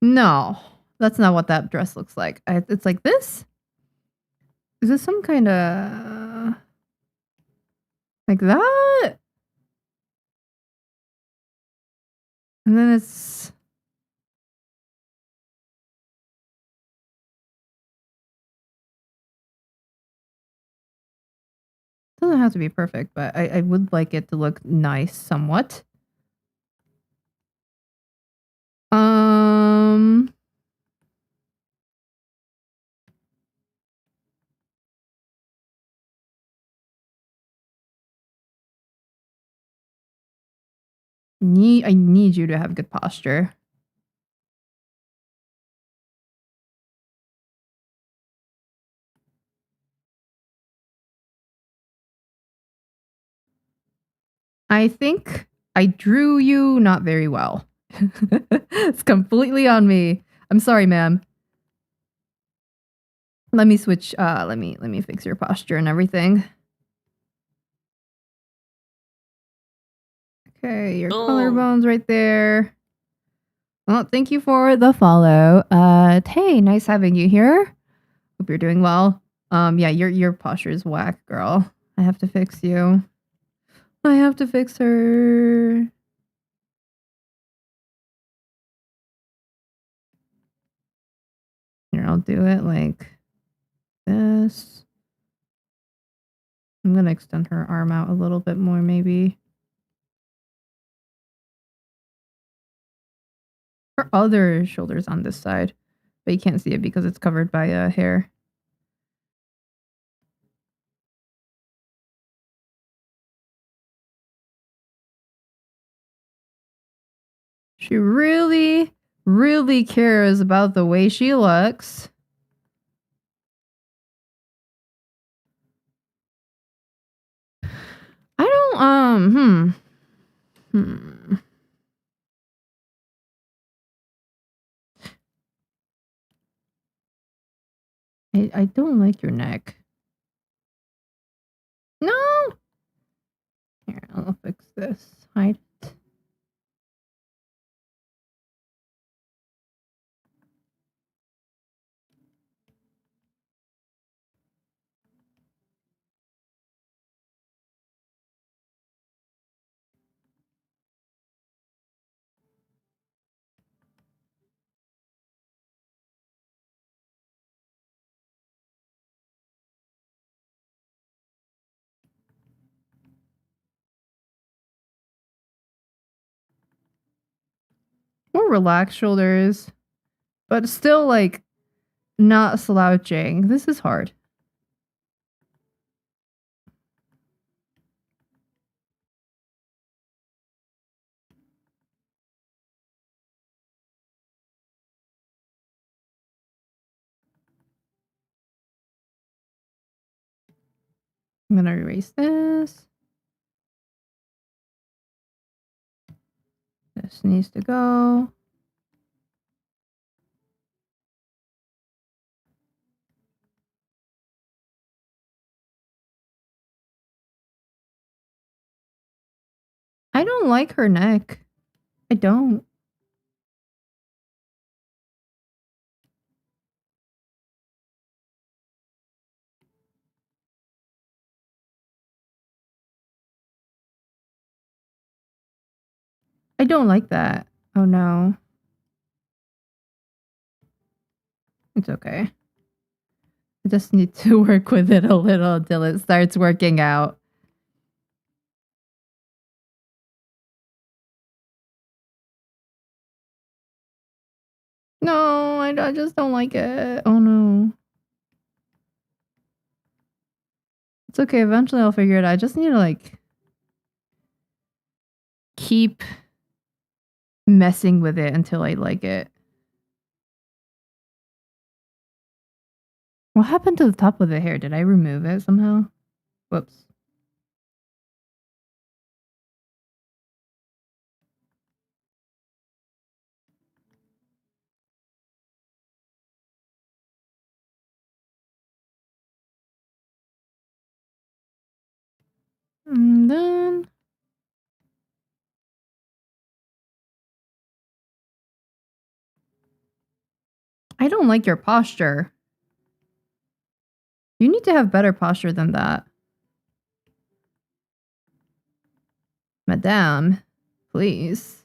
No, that's not what that dress looks like. It's like this? Is this some kind of... like that? And then it's... doesn't have to be perfect, but I would like it to look nice somewhat. I need you to have good posture. I think I drew you not very well. It's completely on me. I'm sorry, ma'am. Let me switch. Let me fix your posture and everything. Okay, your collarbones right there. Well, thank you for the follow. Hey, nice having you here. Hope you're doing well. Yeah, your posture is whack, girl. I have to fix you. I have to fix her. Here, I'll do it like this. I'm gonna extend her arm out a little bit more, maybe. Her other shoulder's on this side, but you can't see it because it's covered by hair. She really, really cares about the way she looks. I don't, I don't like your neck. No! Here, I'll fix this. Hide it. More relaxed shoulders, but still like not slouching. This is hard. I'm gonna erase this. This needs to go. I don't like her neck. I don't. I don't like that. Oh no. It's okay. I just need to work with it a little till it starts working out. No, I just don't like it. Oh no. It's okay. Eventually I'll figure it out. I just need to like keep messing with it until I like it. What happened to the top of the hair? Did I remove it somehow? Whoops. And then I don't like your posture. You need to have better posture than that. Madame, please.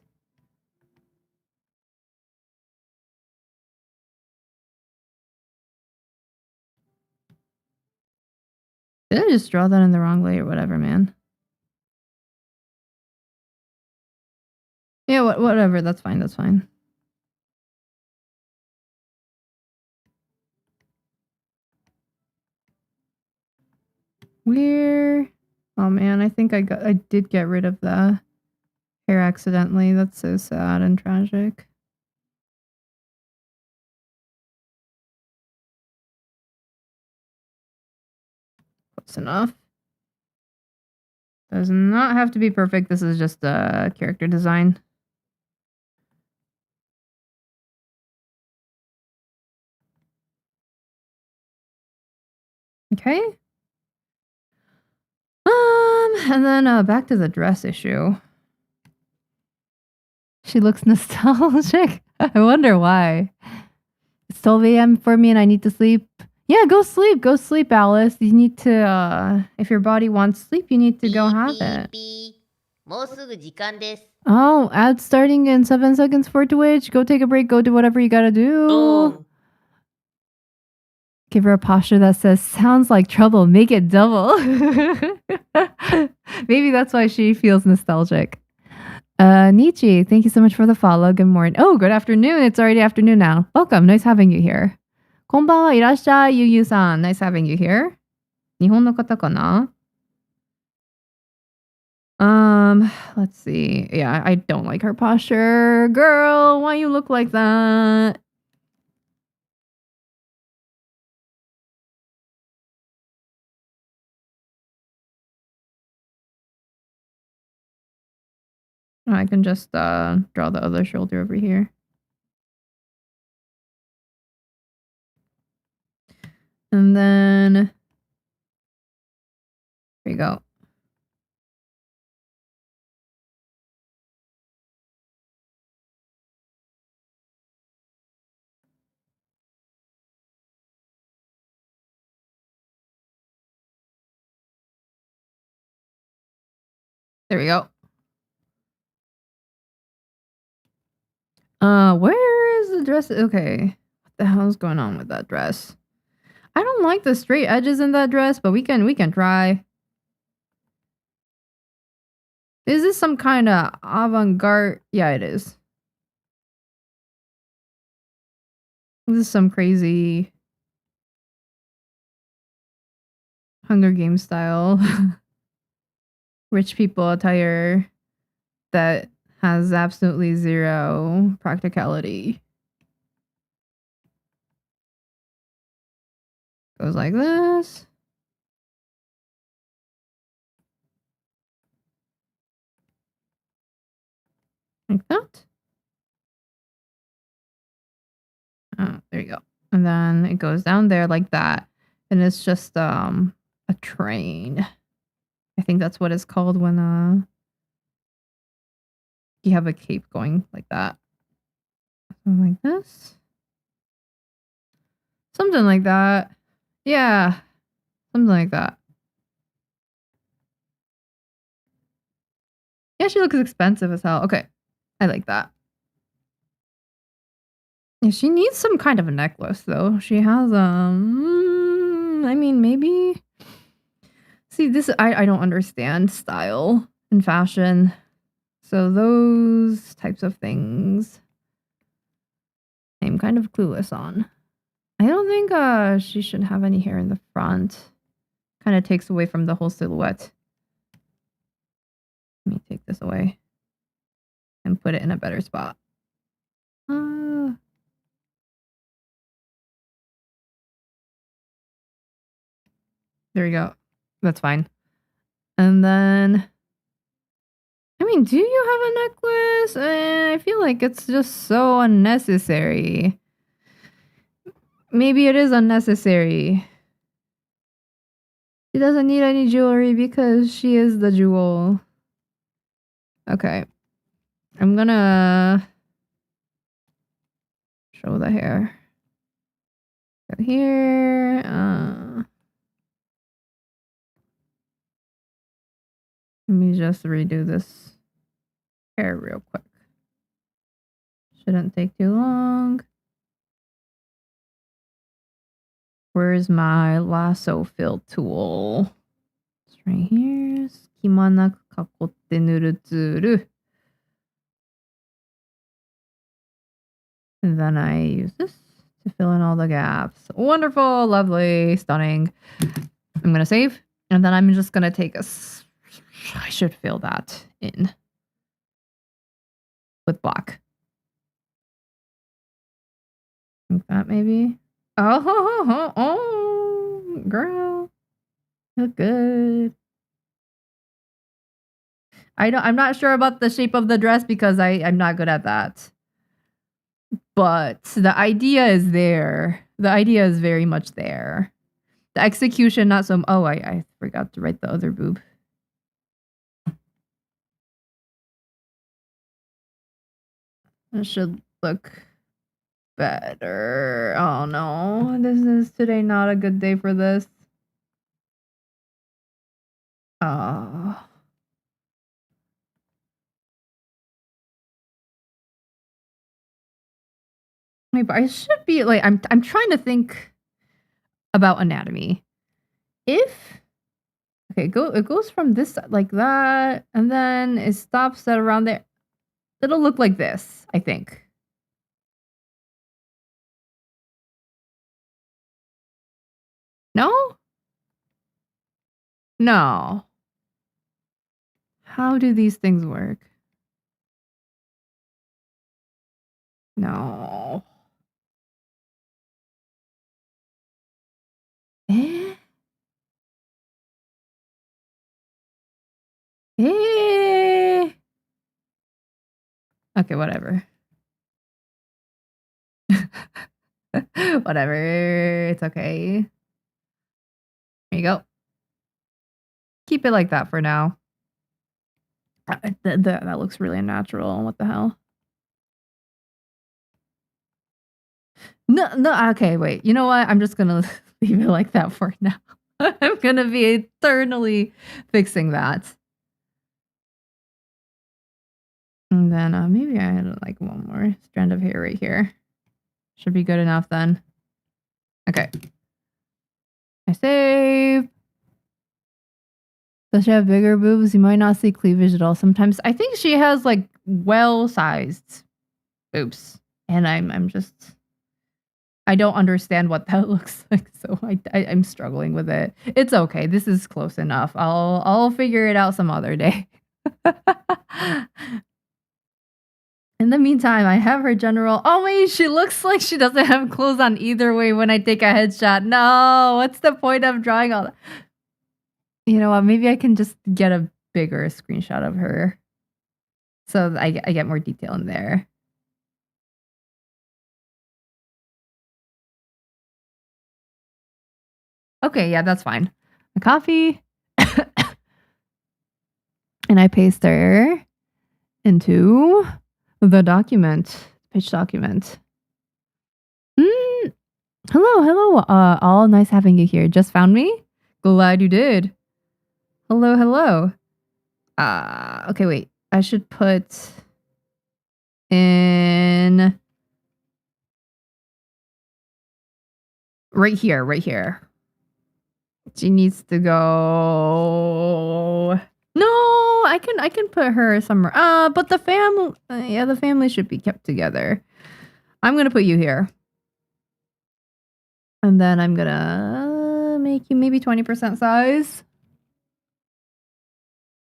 Did I just draw that in the wrong way or whatever, man? Yeah, whatever. That's fine. That's fine. Where? Oh man, I think I did get rid of the hair accidentally. That's so sad and tragic. Close enough. Does not have to be perfect. This is just a character design. Okay. And then back to the dress issue. She looks nostalgic. I wonder why. It's 12 a.m. for me and I need to sleep. Yeah, go sleep. Go sleep, Alice. You need to, if your body wants sleep, you need to go have it. もうすぐ時間です。 Oh, ad starting in 7 seconds for Twitch. Go take a break. Go do whatever you gotta do. ドン Give her a posture that says, sounds like trouble. Make it double. Maybe that's why she feels nostalgic. Nietzsche, thank you so much for the follow. Good morning. Oh, good afternoon. It's already afternoon now. Welcome. Nice having you here. こんばんは。いらっしゃい。ゆうゆうさん。Nice having you here. 日本の方かな? Let's see. Yeah, I don't like her posture. Girl, why you look like that? I can just draw the other shoulder over here. And then there you go. There we go. Where is the dress? Okay. What the hell's going on with that dress? I don't like the straight edges in that dress, but we can try. Is this some kind of avant-garde? Yeah, it is. This is some crazy Hunger Games style rich people attire that has absolutely zero practicality. Goes like this. Like that. Oh, there you go. And then it goes down there like that. And it's just a train. I think that's what it's called when you have a cape going like that. Something like this. Something like that. Yeah. Something like that. Yeah, she looks expensive as hell. Okay. I like that. Yeah, she needs some kind of a necklace though. She has I mean maybe. See, this I don't understand style and fashion. So those types of things I'm kind of clueless on. I don't think she should have any hair in the front. Kind of takes away from the whole silhouette. Let me take this away and put it in a better spot. There we go. That's fine. And then, I mean, do you have a necklace? I feel like it's just so unnecessary. Maybe it is unnecessary. She doesn't need any jewelry because she is the jewel. Okay. I'm gonna show the hair. Go here. Let me just redo this hair real quick. Shouldn't take too long. Where's my lasso fill tool? It's right here. 隙間なく囲って塗るツール. And then I use this to fill in all the gaps. Wonderful, lovely, stunning. I'm gonna save, and then I'm just gonna take I should fill that in with black. Like that, maybe. Oh, girl, look good. I'm not sure about the shape of the dress because I'm not good at that. But the idea is there. The idea is very much there. The execution, not so. Oh, I forgot to write the other boob. It should look better. Oh no, this is today not a good day for this. Oh. Wait, but I should be like I'm trying to think about anatomy. If it goes from this like that, and then it stops at around there. It'll look like this, I think. No? No. How do these things work? No. Eh? Eh? Okay, whatever. Whatever. It's okay. There you go. Keep it like that for now. That looks really unnatural. What the hell? No, okay, wait. You know what? I'm just gonna leave it like that for now. I'm gonna be eternally fixing that. And then maybe I had like one more strand of hair right here. Should be good enough then. Okay. I save. Does she have bigger boobs? You might not see cleavage at all sometimes. I think she has like well-sized boobs. And I'm just... I don't understand what that looks like, so I'm struggling with it. It's okay. This is close enough. I'll figure it out some other day. In the meantime, I have her general... Oh, wait, she looks like she doesn't have clothes on either way when I take a headshot. No, what's the point of drawing all that? You know what? Maybe I can just get a bigger screenshot of her. So I get more detail in there. Okay, yeah, that's fine. A coffee. And I paste her into the document, pitch document. Hello. All nice having you here. Just found me? Glad you did. Hello. Okay, wait. I should put in right here. She needs to go. No, I can put her somewhere. But the family, the family should be kept together. I'm gonna put you here, and then I'm gonna make you maybe 20% size.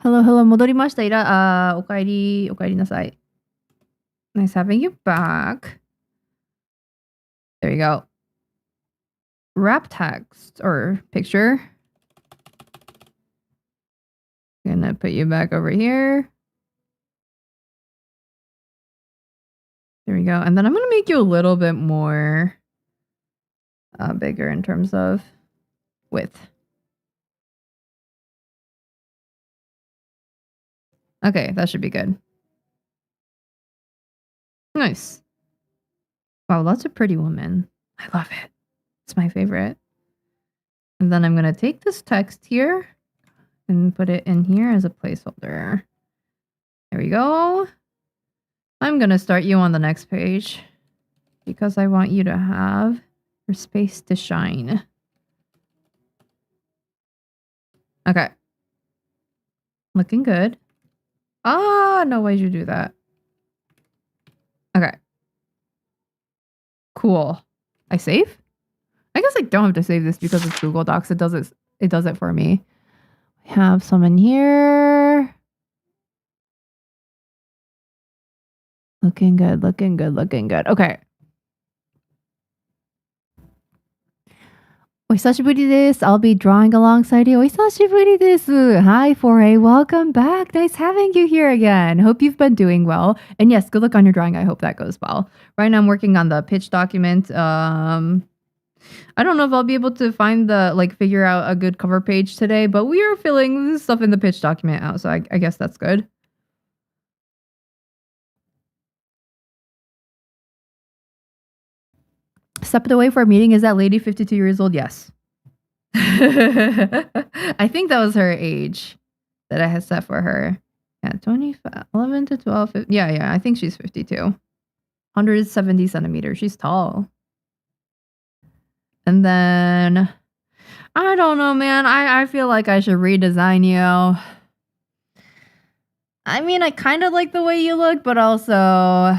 Hello, 戻りました。おかえりなさい. Nice having you back. There you go. Wrap text or picture. Gonna put you back over here. There we go. And then I'm gonna make you a little bit more bigger in terms of width. Okay, that should be good. Nice. Wow, that's a pretty woman. I love it. It's my favorite. And then I'm gonna take this text here and put it in here as a placeholder. There we go. I'm gonna start you on the next page because I want you to have your space to shine. Okay. Looking good. No, why'd you do that? Okay. Cool. I save? I guess I don't have to save this because it's Google Docs. It does it for me. We have some in here. Looking good. Okay. お久しぶりです。I'll be drawing alongside you. お久しぶりです。Hi, Foray. Welcome back. Nice having you here again. Hope you've been doing well. And yes, good luck on your drawing. I hope that goes well. Right now I'm working on the pitch document. I don't know if I'll be able to find figure out a good cover page today, but we are filling this stuff in the pitch document out, so I guess that's good. stepped away for a meeting. Is that lady 52 years old? Yes. I think that was her age that I had set for her. Yeah, 25, 11 to 12. Yeah, I think she's 52. 170 centimeters. She's tall. And then, I don't know, man. I feel like I should redesign you. I mean, I kind of like the way you look, but also...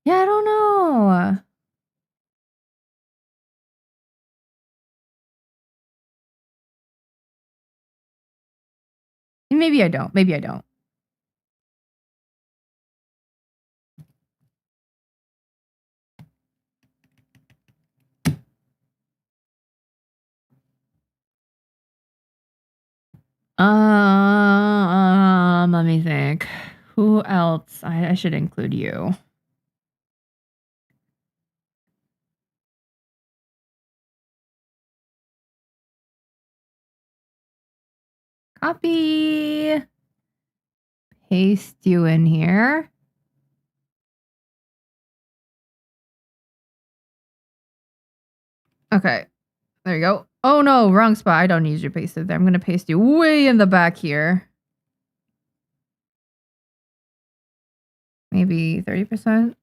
Yeah, I don't know. Maybe I don't. Maybe I don't. Let me think. Who else? I should include you. Copy. Paste you in here. Okay. There you go. Oh no, wrong spot. I don't need you pasted there. I'm going to paste you way in the back here. Maybe 30%.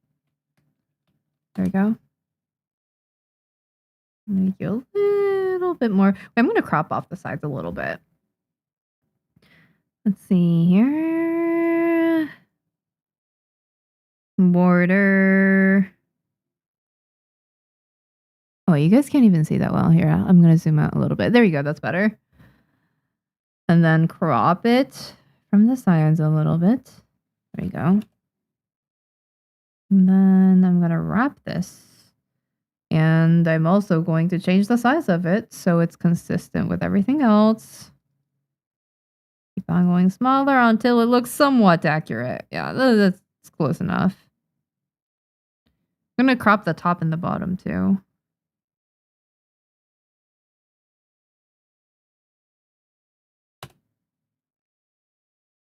There we go. Make you a little bit more. I'm going to crop off the sides a little bit. Let's see here. Border. Oh, you guys can't even see that well here. I'm going to zoom out a little bit. There you go. That's better. And then crop it from the sides a little bit. There you go. And then I'm going to wrap this. And I'm also going to change the size of it so it's consistent with everything else. Keep on going smaller until it looks somewhat accurate. Yeah, that's close enough. I'm going to crop the top and the bottom too.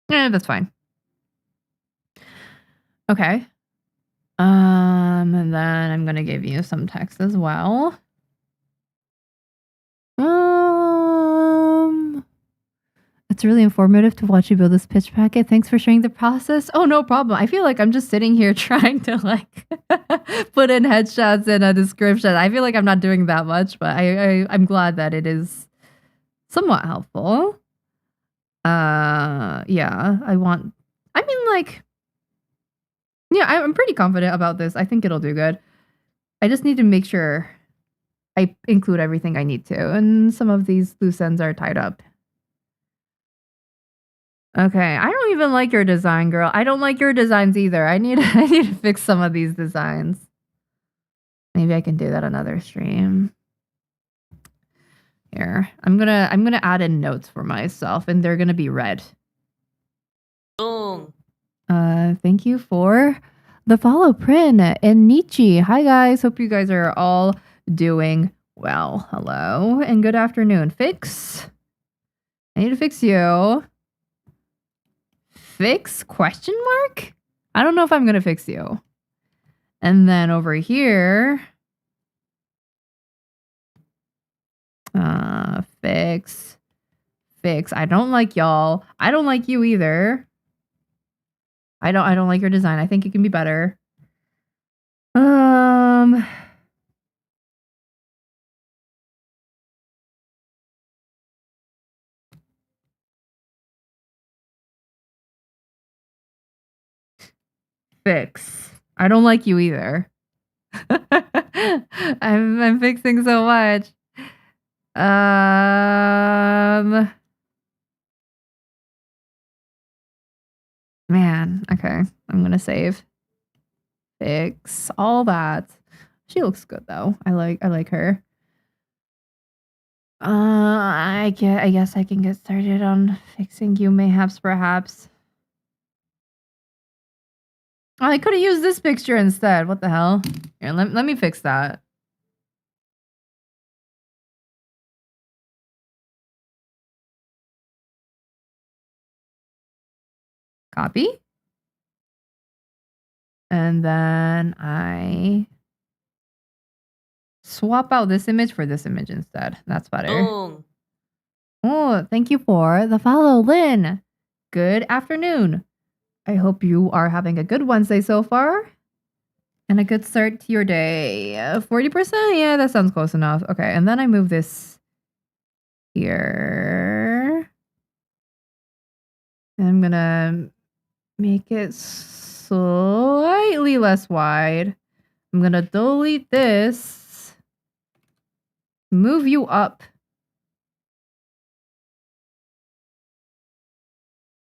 Yeah, that's fine. Okay. And then I'm going to give you some text as well. It's really informative to watch you build this pitch packet. Thanks for sharing the process. Oh, no problem. I feel like I'm just sitting here trying to like put in headshots and a description. I feel like I'm not doing that much, but I'm glad that it is somewhat helpful. Yeah, I'm pretty confident about this. I think it'll do good. I just need to make sure I include everything I need to, and some of these loose ends are tied up. Okay, I don't even like your design, girl. I don't like your designs either. I need to fix some of these designs. Maybe I can do that another stream. Here, I'm gonna add in notes for myself, and they're gonna be red. Thank you for the follow, Prin and Nietzsche. Hi guys, hope you guys are all doing well. Hello and good afternoon. Fix. I need to fix you. Fix ? I don't know if I'm gonna fix you. And then over here, fix. I don't like y'all. I don't like you either. I don't like your design. I think it can be better. Fix. I don't like you either. I'm fixing so much. Man, okay. I'm gonna save. Fix all that. She looks good though. I like her. I guess I can get started on fixing you, perhaps. I could have used this picture instead. What the hell? Here, let me fix that. Copy. And then I swap out this image for this image instead. That's better. Oh, thank you for the follow, Lynn. Good afternoon. I hope you are having a good Wednesday so far. And a good start to your day. 40%? Yeah, that sounds close enough. Okay, and then I move this here. And I'm gonna make it slightly less wide. I'm gonna delete this. Move you up.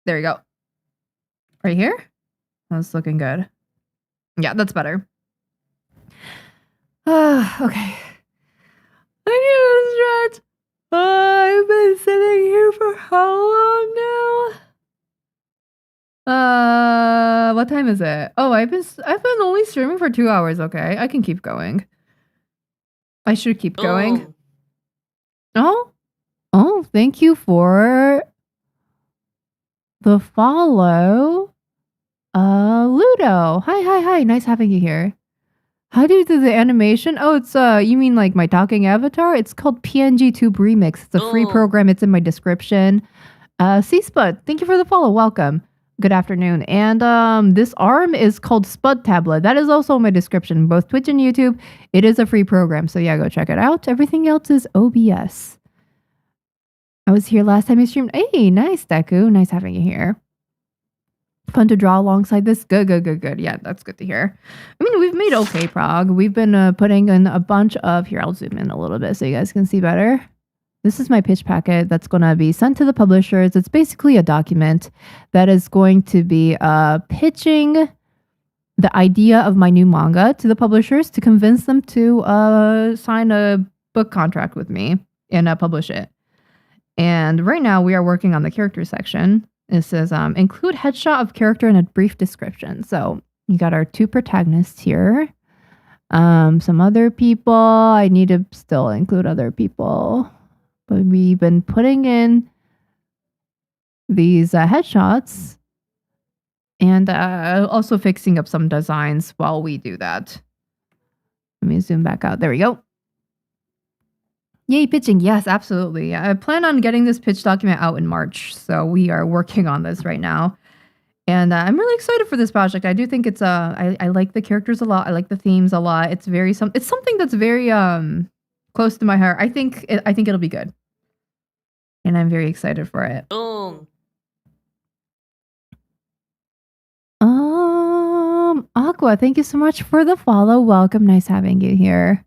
There you go. Right here? That's looking good. Yeah, that's better. Okay. I need to stretch. I've been sitting here for how long now? What time is it? Oh, I've been only streaming for 2 hours. Okay, I can keep going. I should keep going. Oh, thank you for the follow. Ludo. Hi. Nice having you here. How do you do the animation? Oh, it's you mean like my talking avatar? It's called PNG Tube Remix. It's a free program. It's in my description. C-Spud, thank you for the follow. Welcome. Good afternoon. And this arm is called Spud Tablet. That is also in my description, both Twitch and YouTube. It is a free program, so yeah, go check it out. Everything else is OBS. I was here last time you streamed. Hey, nice, Deku. Nice having you here. Fun to draw alongside this. Good. Yeah, that's good to hear. I mean, we've made okay prog. We've been putting in a bunch of... Here, I'll zoom in a little bit so you guys can see better. This is my pitch packet that's going to be sent to the publishers. It's basically a document that is going to be pitching the idea of my new manga to the publishers to convince them to sign a book contract with me and publish it. And right now we are working on the character section. It says, include headshot of character and a brief description. So you got our 2 protagonists here. Some other people. I need to still include other people. But we've been putting in these headshots and also fixing up some designs while we do that. Let me zoom back out. There we go. Yay, pitching. Yes, absolutely. I plan on getting this pitch document out in March. So we are working on this right now. And I'm really excited for this project. I do think it's I like the characters a lot. I like the themes a lot. It's something that's very close to my heart. I think it'll be good. And I'm very excited for it. Aqua, thank you so much for the follow. Welcome. Nice having you here.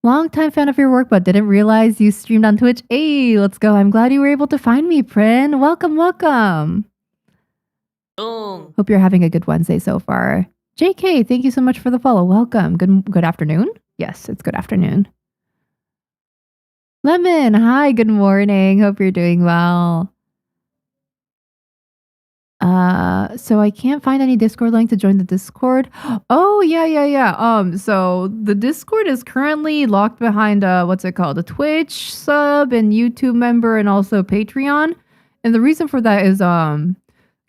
Longtime fan of your work, but didn't realize you streamed on Twitch. Hey, let's go. I'm glad you were able to find me, Prin. Welcome. Hope you're having a good Wednesday so far. JK, thank you so much for the follow. Welcome. Good afternoon. Yes, it's good afternoon. Lemon, hi, good morning. Hope you're doing well. So I can't find any Discord link to join the Discord. Oh, yeah. So the Discord is currently locked behind what's it called? A Twitch sub and YouTube member and also Patreon. And the reason for that is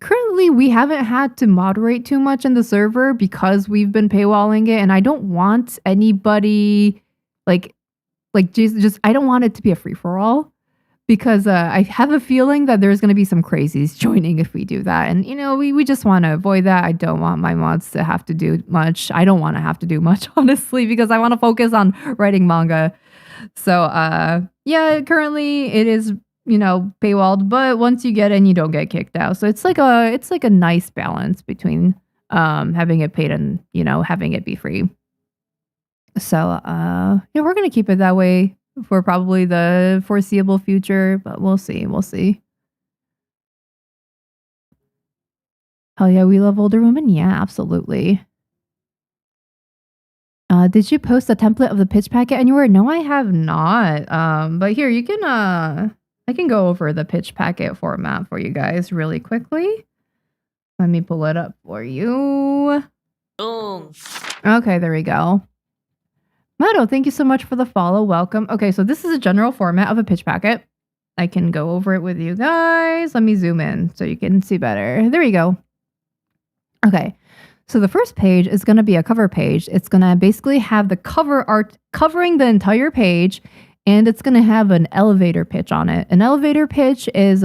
currently we haven't had to moderate too much in the server because we've been paywalling it, and I don't want anybody like just I don't want it to be a free for all. Because I have a feeling that there's going to be some crazies joining if we do that. And, we just want to avoid that. I don't want my mods to have to do much. I don't want to have to do much, honestly, because I want to focus on writing manga. So, yeah, currently it is, paywalled. But once you get in, you don't get kicked out. So it's like a nice balance between having it paid and, having it be free. So, yeah, we're going to keep it that way for probably the foreseeable future, but we'll see. Hell yeah, we love older women. Yeah, absolutely. Did you post a template of the pitch packet anywhere? No, I have not. But here you can I can go over the pitch packet format for you guys really quickly. Let me pull it up for you. Boom. Okay, there we go. Mado, thank you so much for the follow. Welcome. Okay, so this is a general format of a pitch packet. I can go over it with you guys. Let me zoom in so you can see better. There we go. Okay, so the first page is going to be a cover page. It's going to basically have the cover art covering the entire page, and it's going to have an elevator pitch on it. An elevator pitch is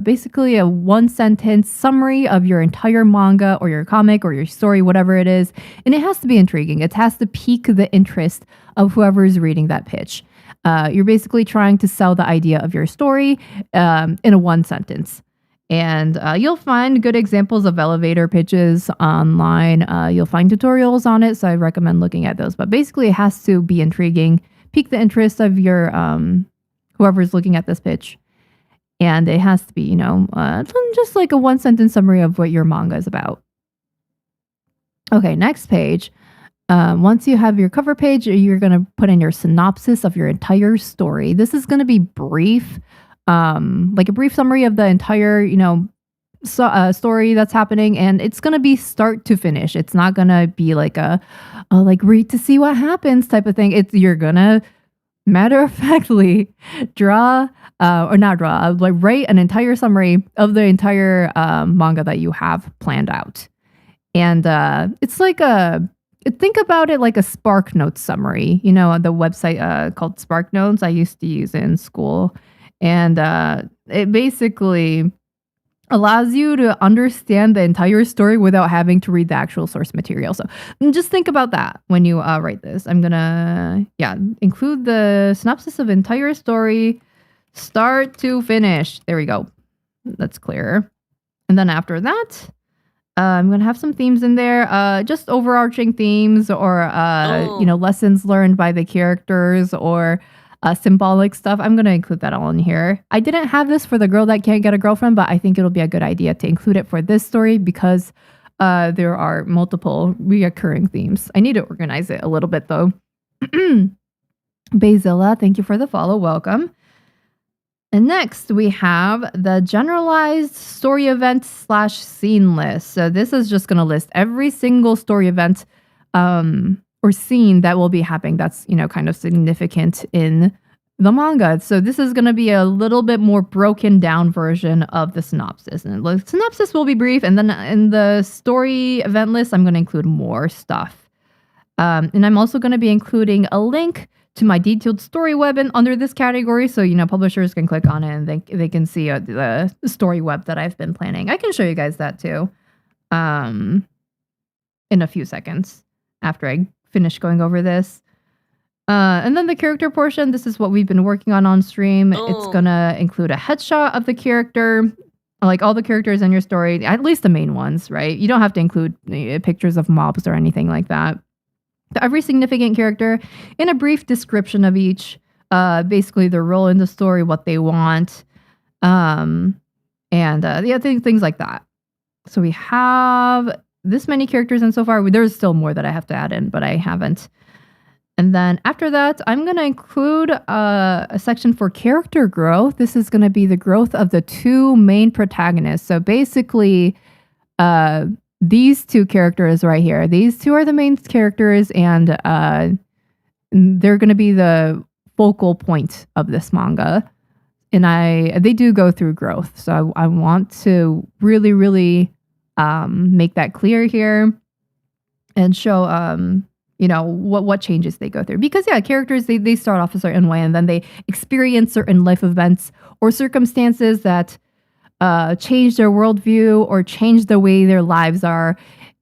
basically a one-sentence summary of your entire manga or your comic or your story, whatever it is. And it has to be intriguing. It has to pique the interest of whoever is reading that pitch. You're basically trying to sell the idea of your story in a one sentence. And you'll find good examples of elevator pitches online. You'll find tutorials on it, so I recommend looking at those. But basically, it has to be intriguing, pique the interest of your whoever's looking at this pitch. And it has to be, just like a one-sentence summary of what your manga is about. Okay, next page. Once you have your cover page, you're going to put in your synopsis of your entire story. This is going to be brief, like a brief summary of the entire, story that's happening, and it's going to be start to finish. It's not going to be like like read to see what happens type of thing. You're going to matter-of-factly write an entire summary of the entire manga that you have planned out. And it's like think about it like a Spark Notes summary. The website called Spark Notes I used to use in school. And it basically allows you to understand the entire story without having to read the actual source material. So just think about that when you write this. I'm going to, include the synopsis of entire story, start to finish. There we go. That's clearer. And then after that, I'm going to have some themes in there, just overarching themes or, lessons learned by the characters or symbolic stuff. I'm going to include that all in here. I didn't have this for The Girl That Can't Get a Girlfriend, but I think it'll be a good idea to include it for this story because there are multiple reoccurring themes. I need to organize it a little bit though. Bazilla, thank you for the follow. Welcome. And next we have the generalized story event / scene list. So this is just going to list every single story event or scene that will be happening that's, kind of significant in the manga. So this is going to be a little bit more broken down version of the synopsis. And the synopsis will be brief. And then in the story event list, I'm going to include more stuff. And I'm also going to be including a link to my detailed story web under this category. So, publishers can click on it and they can see the story web that I've been planning. I can show you guys that too in a few seconds after I finish going over this. And then the character portion, this is what we've been working on stream. Oh. It's going to include a headshot of the character, like all the characters in your story, at least the main ones, right? You don't have to include pictures of mobs or anything like that. Every significant character in a brief description of each, basically their role in the story, what they want, and things like that. So we have this many characters, and so far there's still more that I have to add in, but I haven't. And then after that, I'm going to include a section for character growth. This is going to be the growth of the two main protagonists. So basically, these two characters right here, these two are the main characters, and they're going to be the focal point of this manga. And they do go through growth. So I want to really, really make that clear here and show, what changes they go through. Because, characters, they start off a certain way and then they experience certain life events or circumstances that change their worldview or change the way their lives are,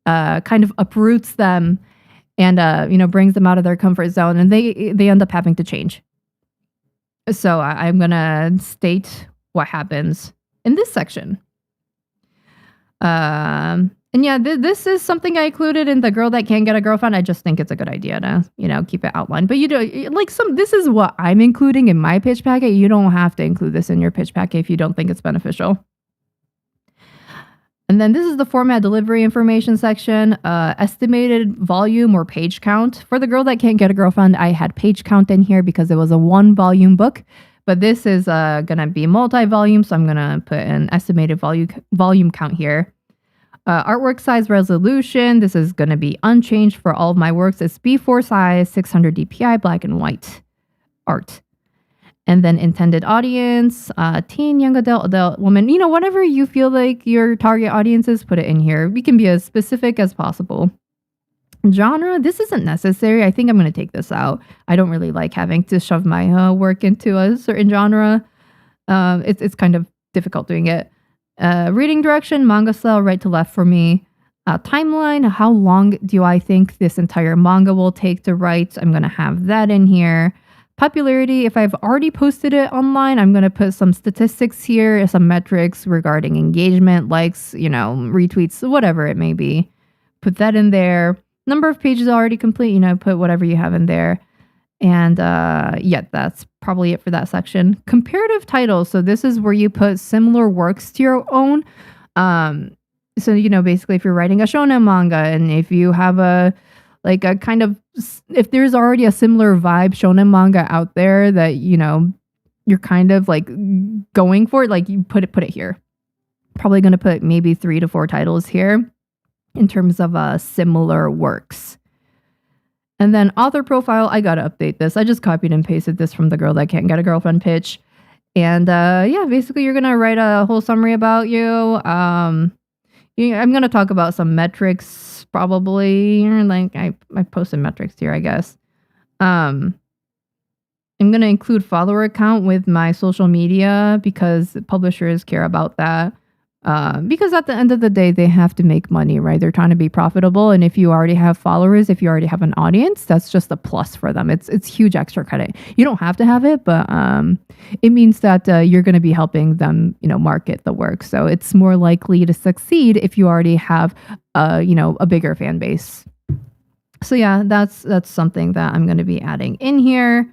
kind of uproots them and, brings them out of their comfort zone, and they end up having to change. So I'm going to state what happens in this section. This is something I included in The Girl That Can't Get a Girlfriend. I just think it's a good idea to, keep it outlined. But this is what I'm including in my pitch packet. You don't have to include this in your pitch packet if you don't think it's beneficial. And then this is the format delivery information section, estimated volume or page count. For The Girl That Can't Get a Girlfriend, I had page count in here because it was a 1-volume book. But this is going to be multi-volume, so I'm going to put an estimated volume count here. Artwork size resolution. This is going to be unchanged for all of my works. It's B4 size, 600 DPI, black and white art. And then intended audience, teen, young adult, woman. Whatever you feel like your target audience is, put it in here. We can be as specific as possible. Genre, this isn't necessary. I think I'm going to take this out. I don't really like having to shove my work into a certain genre. It's kind of difficult doing it. Reading direction, manga style, right to left for me. Timeline, how long do I think this entire manga will take to write? I'm going to have that in here. Popularity, if I've already posted it online, I'm going to put some statistics here, some metrics regarding engagement, likes, retweets, whatever it may be. Put that in there. Number of pages already complete, put whatever you have in there. And that's probably it for that section. Comparative titles. So this is where you put similar works to your own. So, basically if you're writing a shonen manga and if you have if there's already a similar vibe shonen manga out there that, you're kind of like going for it, like you put it here. Probably going to put maybe 3 to 4 titles here in terms of similar works. And then author profile, I got to update this. I just copied and pasted this from the Girl That Can't Get a Girlfriend pitch. And basically you're going to write a whole summary about you. I'm going to talk about some metrics probably. Like I posted metrics here, I guess. I'm going to include follower count with my social media because publishers care about that. Because at the end of the day, they have to make money, right? They're trying to be profitable. And if you already have followers, if you already have an audience, that's just a plus for them. It's huge extra credit. You don't have to have it, but it means that you're going to be helping them, market the work. So it's more likely to succeed if you already have, a bigger fan base. So yeah, that's something that I'm going to be adding in here.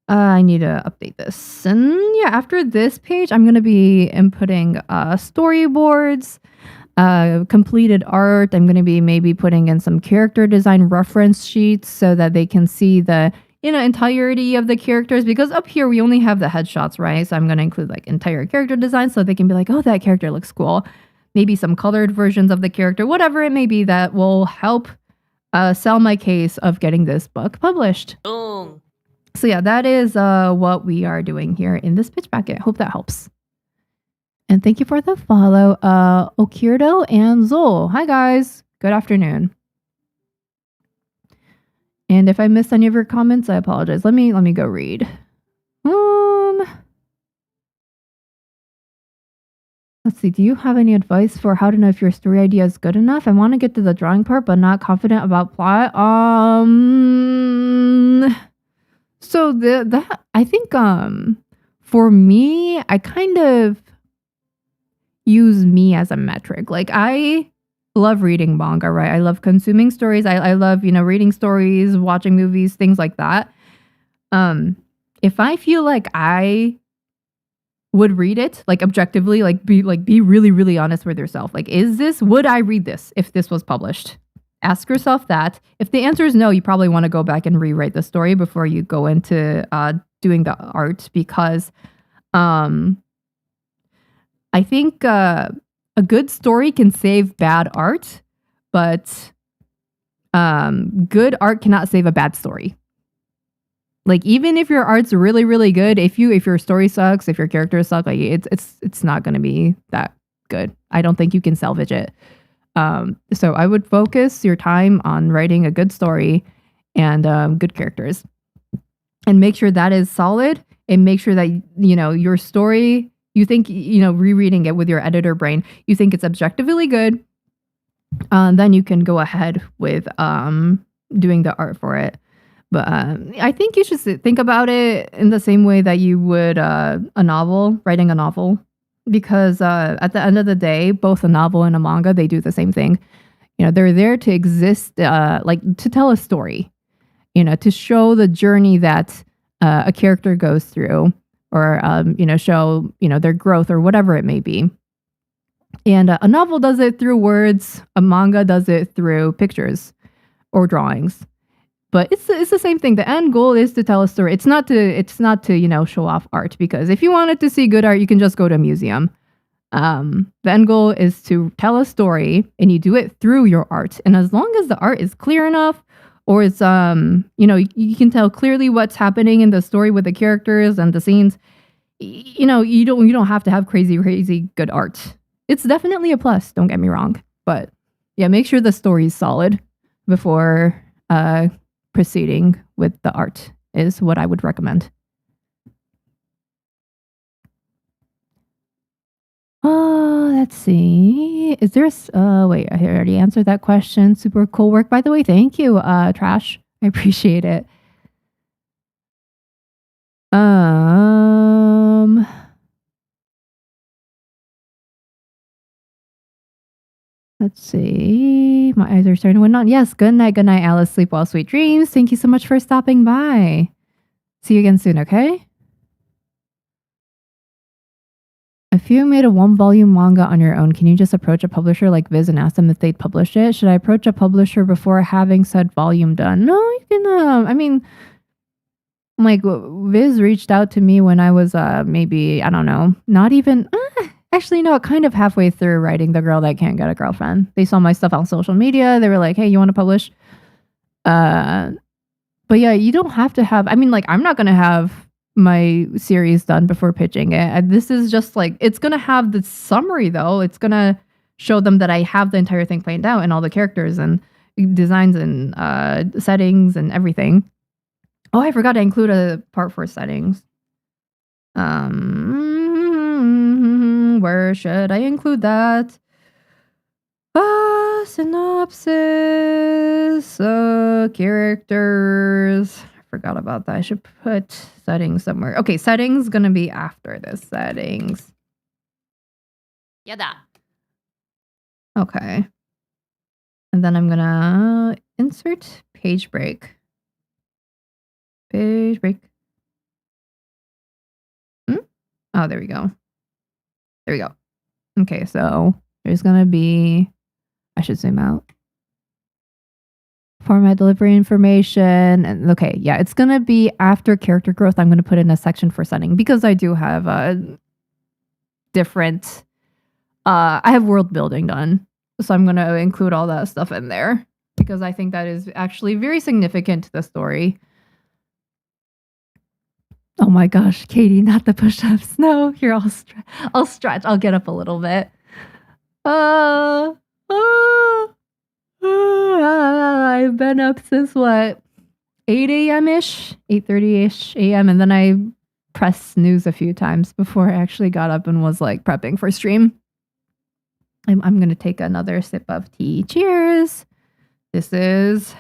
I need to update this. And yeah, after this page, I'm going to be inputting storyboards, completed art. I'm going to be maybe putting in some character design reference sheets so that they can see the entirety of the characters. Because up here, we only have the headshots, right? So I'm going to include like entire character design so they can be like, oh, that character looks cool. Maybe some colored versions of the character, whatever it may be that will help sell my case of getting this book published. Boom. So yeah, that is what we are doing here in this pitch packet. Hope that helps. And thank you for the follow, Okirdo and Zol. Hi guys, good afternoon. And if I missed any of your comments, I apologize. Let me go read. Let's see. Do you have any advice for how to know if your story idea is good enough? I want to get to the drawing part, but not confident about plot. So that I think for me, I kind of use me as a metric. Like I love reading manga, right? I love consuming stories. I love, reading stories, watching movies, things like that. If I feel like I would read it, like objectively, be really, really honest with yourself. Like, would I read this if this was published? Ask yourself that. If the answer is no, you probably want to go back and rewrite the story before you go into doing the art, because I think a good story can save bad art, but good art cannot save a bad story. Like even if your art's really, really good, if your story sucks, if your characters suck, like it's not going to be that good. I don't think you can salvage it. So I would focus your time on writing a good story and good characters, and make sure that is solid, and make sure that your story, you think rereading it with your editor brain, you think it's objectively good. Then you can go ahead with doing the art for it. But I think you should think about it in the same way that you would writing a novel. Because at the end of the day, both a novel and a manga, they do the same thing. They're there to exist, to tell a story, to show the journey that a character goes through, or, show, their growth or whatever it may be. And a novel does it through words. A manga does it through pictures or drawings. But it's the same thing. The end goal is to tell a story. It's not to show off art, because if you wanted to see good art, you can just go to a museum. The end goal is to tell a story, and you do it through your art. And as long as the art is clear enough, or it's you can tell clearly what's happening in the story with the characters and the scenes, you don't have to have crazy good art. It's definitely a plus, don't get me wrong, but yeah, make sure the story is solid before proceeding with the art is what I would recommend. Let's see. Is there wait, I already answered that question. Super cool work, by the way. Thank you, Trash. I appreciate it. Let's see. My eyes are starting to win on. Yes, good night, Alice. Sleep well, sweet dreams. Thank you so much for stopping by. See you again soon, okay? If you made a 1-volume manga on your own, can you just approach a publisher like Viz and ask them if they'd publish it? Should I approach a publisher before having said volume done? No, you can, Viz reached out to me when I was maybe, I don't know, not even, actually, no, kind of halfway through writing The Girl That Can't Get a Girlfriend. They saw my stuff on social media. They were like, hey, you want to publish? But yeah, you don't have to have, I'm not going to have my series done before pitching it. This is just it's going to have the summary though. It's going to show them that I have the entire thing planned out and all the characters and designs and settings and everything. Oh, I forgot to include a part for settings. Where should I include that? Synopsis, characters. Forgot about that. I should put settings somewhere. Okay, settings gonna be after this. Settings. Yada. Okay. And then I'm gonna insert page break. Page break. Oh, there we go. There we go. Okay, so there's gonna be, I should zoom out. Format, delivery information, and okay, yeah, it's gonna be after character growth. I'm gonna put in a section for setting because I do have different. I have world building done, so I'm gonna include all that stuff in there because I think that is actually very significant to the story. Oh my gosh, Katie, not the push-ups. No, here I'll stretch. I'll get up a little bit. I've been up since what? 8 a.m.-ish? 8:30-ish a.m. And then I pressed snooze a few times before I actually got up and was prepping for stream. I'm going to take another sip of tea. Cheers! This is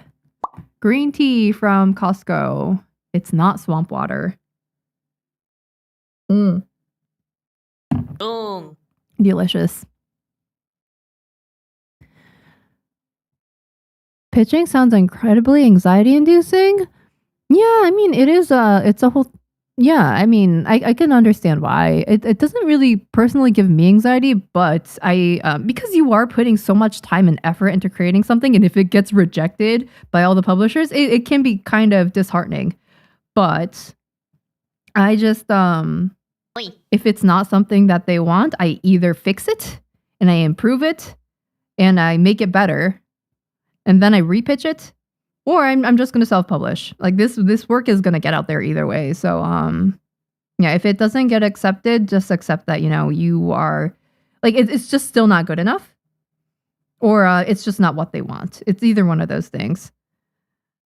green tea from Costco. It's not swamp water. Boom. Delicious. Pitching sounds incredibly anxiety-inducing. Yeah, it is. It's a whole. Yeah, I can understand why. It doesn't really personally give me anxiety, but because you are putting so much time and effort into creating something, and if it gets rejected by all the publishers, it can be kind of disheartening. But I just if it's not something that they want, I either fix it and I improve it and I make it better. And then I repitch it, or I'm just gonna self-publish. This work is gonna get out there either way. So yeah, if it doesn't get accepted, just accept that you are it's just still not good enough, or it's just not what they want. It's either one of those things,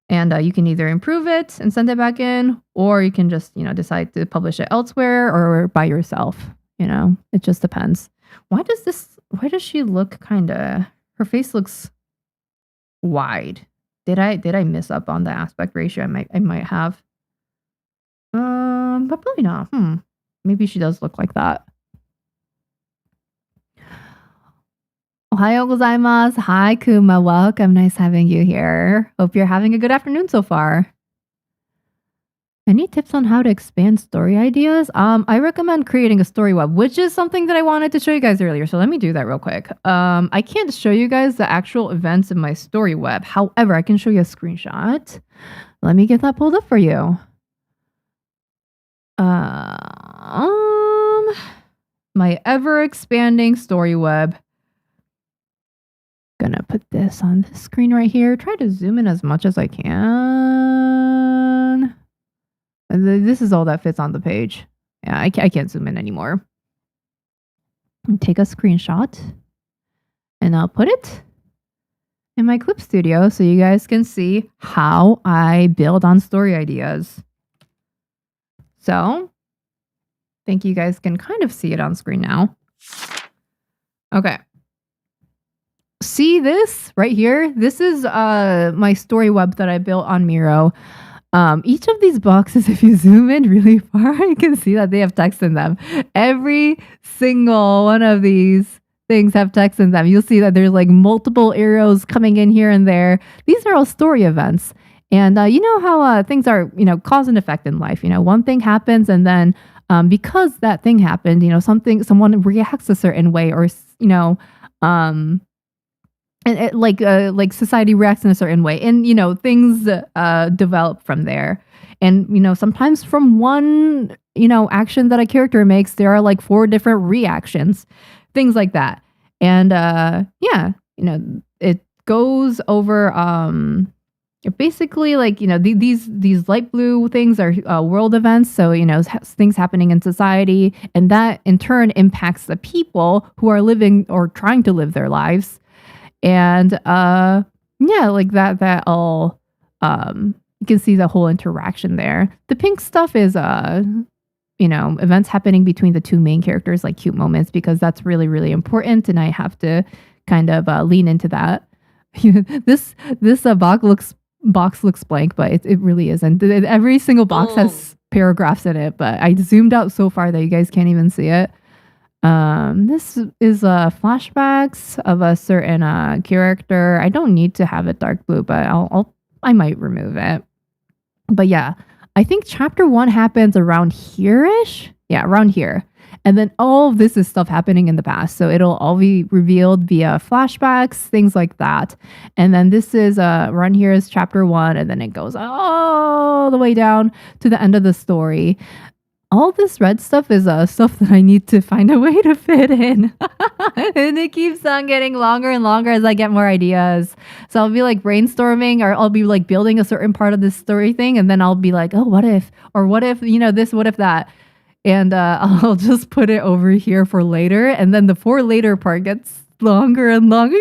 and you can either improve it and send it back in, or you can just decide to publish it elsewhere or by yourself. It just depends. Why does she look her face looks wide? Did I miss up on the aspect ratio? I might have. But probably not. Maybe she does look like that. Ohayou gozaimasu. Hi Kuma, welcome. Nice having you here. Hope you're having a good afternoon so far. Any tips on how to expand story ideas? I recommend creating a story web, which is something that I wanted to show you guys earlier. So let me do that real quick. I can't show you guys the actual events in my story web. However, I can show you a screenshot. Let me get that pulled up for you. My my ever expanding story web. Gonna put this on the screen right here. Try to zoom in as much as I can. This is all that fits on the page. Yeah, I can't zoom in anymore. Take a screenshot and I'll put it in my clip studio so you guys can see how I build on story ideas. So, I think you guys can kind of see it on screen now. Okay. See this right here? This is my story web that I built on Miro. Each of these boxes, if you zoom in really far, you can see that they have text in them. Every single one of these things have text in them. You'll see that there's like multiple arrows coming in here and there. These are all story events. And you know how things are, cause and effect in life. One thing happens and then because that thing happened, someone reacts a certain way or, and like society reacts in a certain way and things develop from there. And sometimes from one action that a character makes there are like 4 different reactions, things like that. And it goes over basically like these light blue things are world events, so things happening in society, and that in turn impacts the people who are living or trying to live their lives. And like that all you can see the whole interaction there. The pink stuff is events happening between the 2 main characters, like cute moments, because that's really, really important, and I have to kind of lean into that. This box looks blank, but it really isn't. Every single box has paragraphs in it, but I zoomed out so far that you guys can't even see it. This is flashbacks of a certain character. I don't need to have it dark blue, but I might remove it. But yeah, I think chapter 1 happens around here-ish. Yeah, around here. And then all of this is stuff happening in the past. So it'll all be revealed via flashbacks, things like that. And then this is around here is chapter 1, and then it goes all the way down to the end of the story. All this red stuff is stuff that I need to find a way to fit in. And it keeps on getting longer and longer as I get more ideas. So I'll be like brainstorming, or I'll be like building a certain part of this story thing, and then I'll be like, oh, what if? Or what if, this, what if that? And I'll just put it over here for later. And then the for later part gets longer and longer.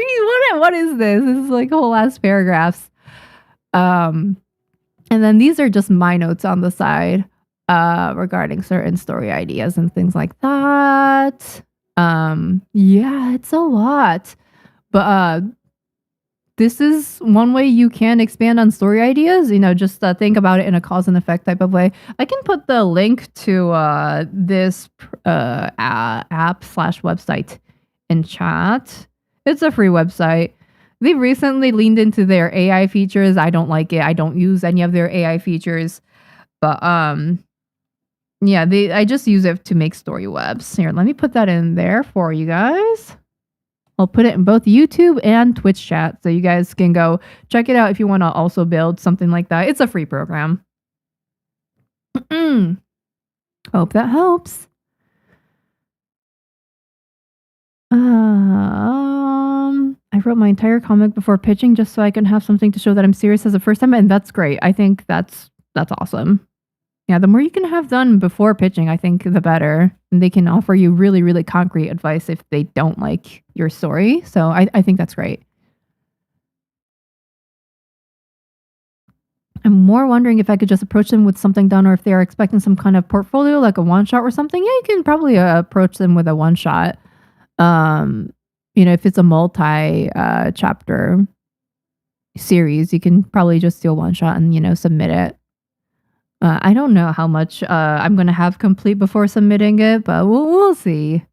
What is this? This is like whole ass paragraphs. And then these are just my notes on the side. Regarding certain story ideas and things like that. Yeah, it's a lot. But this is one way you can expand on story ideas. Just think about it in a cause and effect type of way. I can put the link to this app/website in chat. It's a free website. They've recently leaned into their AI features. I don't like it. I don't use any of their AI features. But yeah, I just use it to make story webs. Here, let me put that in there for you guys. I'll put it in both YouTube and Twitch chat, so you guys can go check it out if you want to also build something like that. It's a free program. Hope that helps. I wrote my entire comic before pitching just so I can have something to show that I'm serious as a first time, and that's great. I think that's awesome. Yeah, the more you can have done before pitching, I think the better. And they can offer you really, really concrete advice if they don't like your story. So I think that's great. I'm more wondering if I could just approach them with something done, or if they're expecting some kind of portfolio, like a one-shot or something. Yeah, you can probably approach them with a one-shot. If it's a multi-chapter series, you can probably just do a one-shot and, submit it. I don't know how much I'm going to have complete before submitting it, but we'll see.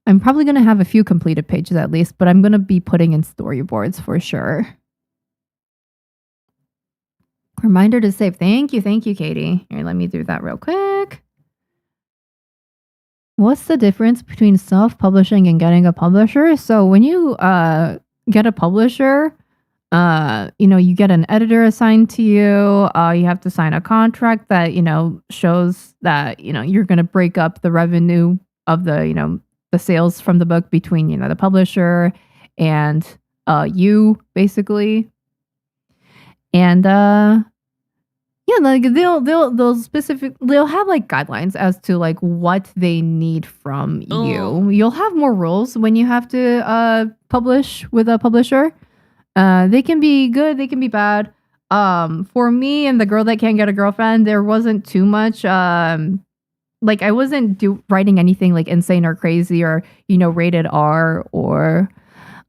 I'm probably going to have a few completed pages at least, but I'm going to be putting in storyboards for sure. Reminder to save. Thank you, Katie. Here, let me do that real quick. What's the difference between self-publishing and getting a publisher? So when you get a publisher, you get an editor assigned to you. You have to sign a contract that, shows that, you're going to break up the revenue the the sales from the book between the publisher and you basically. And yeah, like they'll have like guidelines as to like what they need from you. You'll have more rules when you have to publish with a publisher. They can be good, they can be bad. For me and the girl that can't get a girlfriend, there wasn't too much like I wasn't writing anything like insane or crazy or rated R or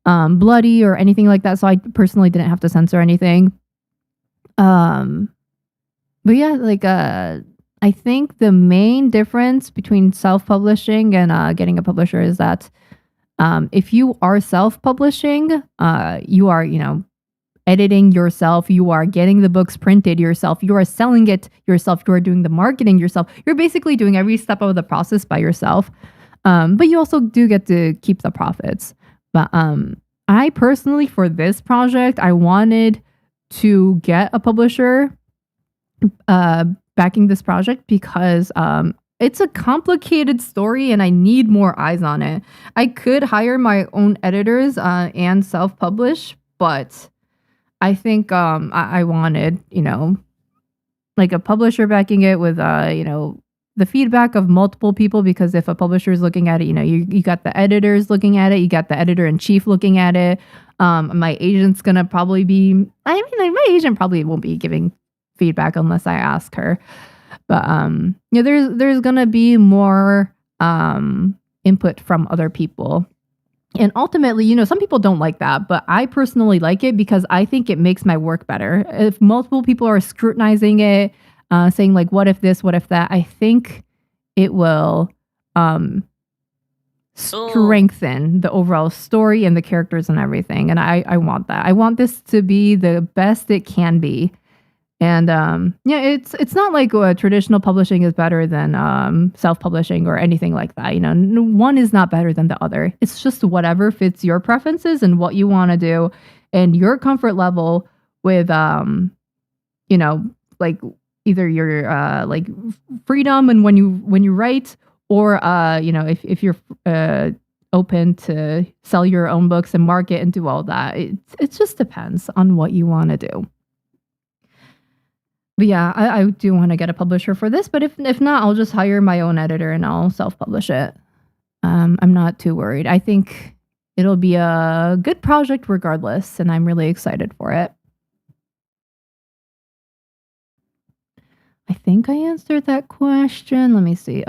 bloody or anything like that, so I personally didn't have to censor anything. But yeah, like I think the main difference between self-publishing and getting a publisher is that if you are self-publishing, you are, editing yourself, you are getting the books printed yourself, you are selling it yourself, you are doing the marketing yourself. You're basically doing every step of the process by yourself. But you also do get to keep the profits. But I personally, for this project, I wanted to get a publisher backing this project because it's a complicated story and I need more eyes on it. I could hire my own editors and self-publish, but I think I wanted, like a publisher backing it with, the feedback of multiple people, because if a publisher is looking at it, you got the editors looking at it, you got the editor-in-chief looking at it. My agent's going to probably be, my agent probably won't be giving feedback unless I ask her. But there's gonna be more input from other people. And ultimately, some people don't like that, but I personally like it because I think it makes my work better. If multiple people are scrutinizing it, saying like, what if this, what if that, I think it will strengthen the overall story and the characters and everything. And I want that. I want this to be the best it can be. And yeah, it's not like traditional publishing is better than self-publishing or anything like that. One is not better than the other. It's just whatever fits your preferences and what you want to do and your comfort level with, like either your like freedom and when you write, or if you're open to sell your own books and market and do all that. It just depends on what you want to do. But yeah, I do want to get a publisher for this, but if not, I'll just hire my own editor and I'll self-publish it. I'm not too worried. I think it'll be a good project regardless, and I'm really excited for it. I think I answered that question. Let me see.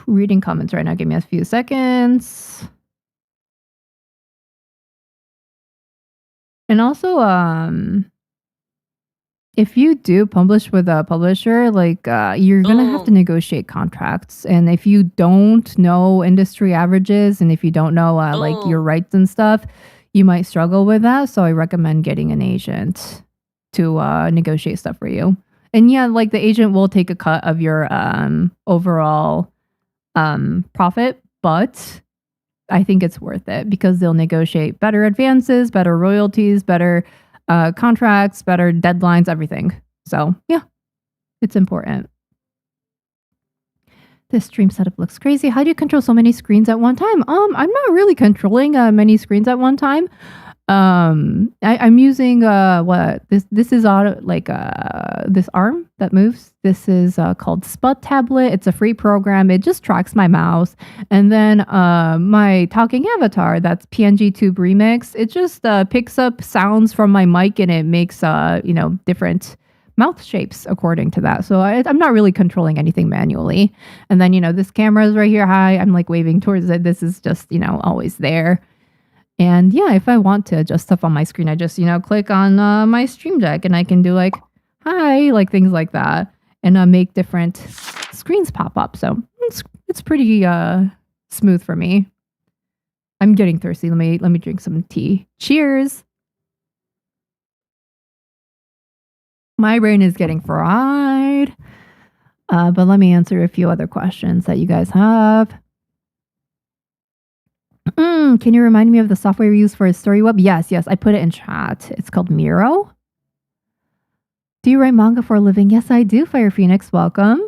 Reading comments right now. Give me a few seconds. And also, if you do publish with a publisher, like you're gonna have to negotiate contracts. And if you don't know industry averages, and if you don't know like your rights and stuff, you might struggle with that. So I recommend getting an agent to negotiate stuff for you. And yeah, like the agent will take a cut of your overall profit, but I think it's worth it because they'll negotiate better advances, better royalties, better contracts, better deadlines, everything. So yeah, it's important. This stream setup looks crazy. How do you control so many screens at one time? I'm not really controlling many screens at one time. I'm using what this is like this arm that moves. This is called Spud Tablet. It's a free program. It just tracks my mouse, and then my talking avatar, that's PNG Tube Remix. It just picks up sounds from my mic and it makes different mouth shapes according to that. So I'm not really controlling anything manually. And then this camera is right here. Hi, I'm like waving towards it. This is just always there. And yeah, if I want to adjust stuff on my screen, I just, click on my Stream Deck and I can do like, hi, like things like that, and make different screens pop up. So it's pretty smooth for me. I'm getting thirsty. Let me drink some tea. Cheers. My brain is getting fried. But let me answer a few other questions that you guys have. Can you remind me of the software you use for a story web? Yes. I put it in chat. It's called Miro. Do you write manga for a living? Yes, I do, Fire Phoenix. Welcome.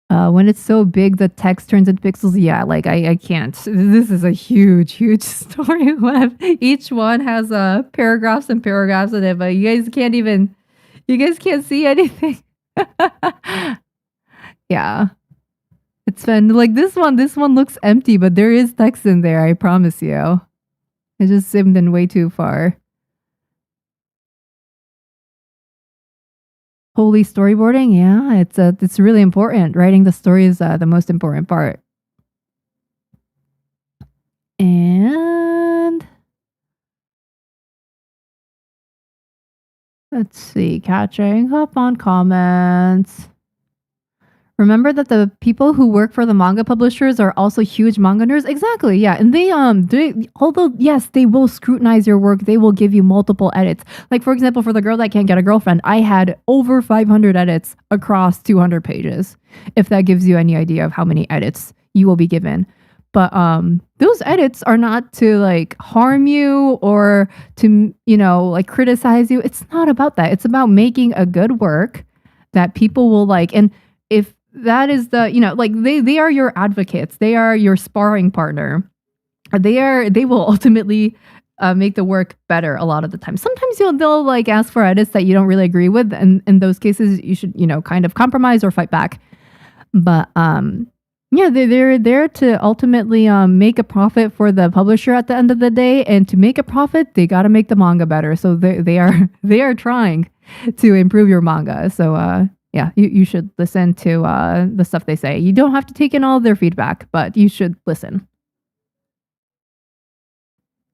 When it's so big, the text turns into pixels. Yeah, like I can't. This is a huge, huge story web. Each one has paragraphs and paragraphs in it, but you guys can't see anything. Yeah. It's been like this one looks empty, but there is text in there, I promise you. I just zoomed in way too far. Holy storyboarding, yeah, it's really important. Writing the story is the most important part. And let's see, catching up on comments. Remember that the people who work for the manga publishers are also huge manga nerds. Exactly, yeah. And they although yes, they will scrutinize your work, they will give you multiple edits. Like for example, for The Girl That Can't Get a Girlfriend, I had over 500 edits across 200 pages. If that gives you any idea of how many edits you will be given. But those edits are not to like harm you or to, like criticize you. It's not about that. It's about making a good work that people will like. And if that is the, like they are your advocates. They are your sparring partner. They will ultimately make the work better a lot of the time. Sometimes they'll like ask for edits that you don't really agree with. And in those cases, you should, kind of compromise or fight back. But yeah, they're there to ultimately make a profit for the publisher at the end of the day. And to make a profit, they got to make the manga better. So they are trying to improve your manga. So yeah, you should listen to the stuff they say. You don't have to take in all of their feedback, but you should listen.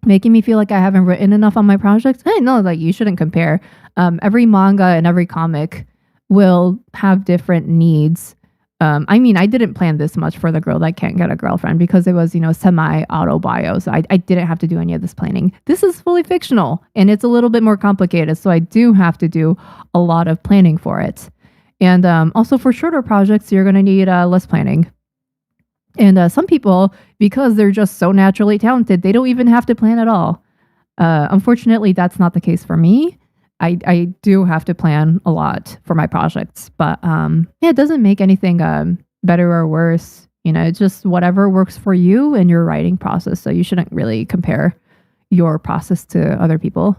Making me feel like I haven't written enough on my projects? Hey, no, like you shouldn't compare. Every manga and every comic will have different needs. I mean, I didn't plan this much for The Girl That Can't Get a Girlfriend because it was, semi-auto-bio, so I didn't have to do any of this planning. This is fully fictional, and it's a little bit more complicated, so I do have to do a lot of planning for it. And also for shorter projects, you're going to need less planning. And some people, because they're just so naturally talented, they don't even have to plan at all. Unfortunately, that's not the case for me. I do have to plan a lot for my projects. But yeah, it doesn't make anything better or worse. It's just whatever works for you and your writing process. So you shouldn't really compare your process to other people.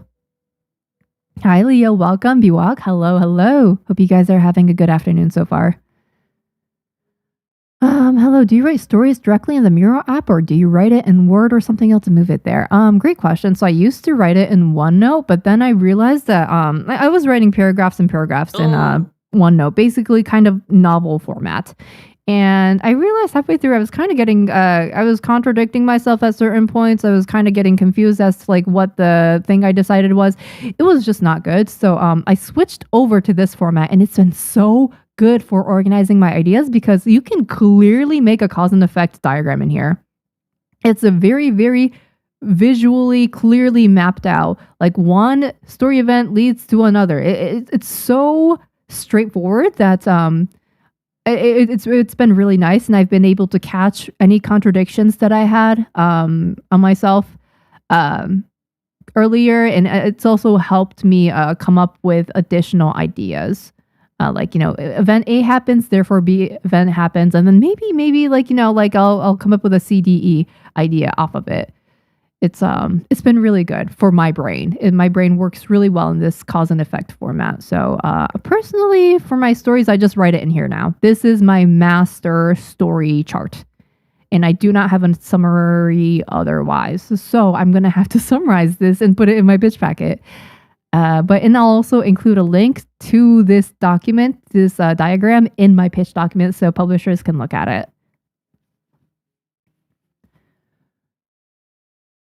Hi, Leo. Welcome. Biwak. Hello. Hope you guys are having a good afternoon so far. Hello. Do you write stories directly in the Miro app or do you write it in Word or something else to move it there? Great question. So I used to write it in OneNote, but then I realized that I was writing paragraphs in OneNote, basically kind of novel format. And I realized halfway through, I was kind of getting, I was contradicting myself at certain points. I was kind of getting confused as to like what the thing I decided was. It was just not good. So I switched over to this format and it's been so good for organizing my ideas because you can clearly make a cause and effect diagram in here. It's a very, very visually clearly mapped out. Like one story event leads to another. It's so straightforward that it's been really nice, and I've been able to catch any contradictions that I had on myself earlier, and it's also helped me come up with additional ideas. Like event A happens, therefore B event happens, and then maybe like I'll come up with a CDE idea off of it. It's been really good for my brain. And my brain works really well in this cause and effect format. So personally, for my stories, I just write it in here now. This is my master story chart. And I do not have a summary otherwise. So I'm going to have to summarize this and put it in my pitch packet. And I'll also include a link to this document, this diagram in my pitch document so publishers can look at it.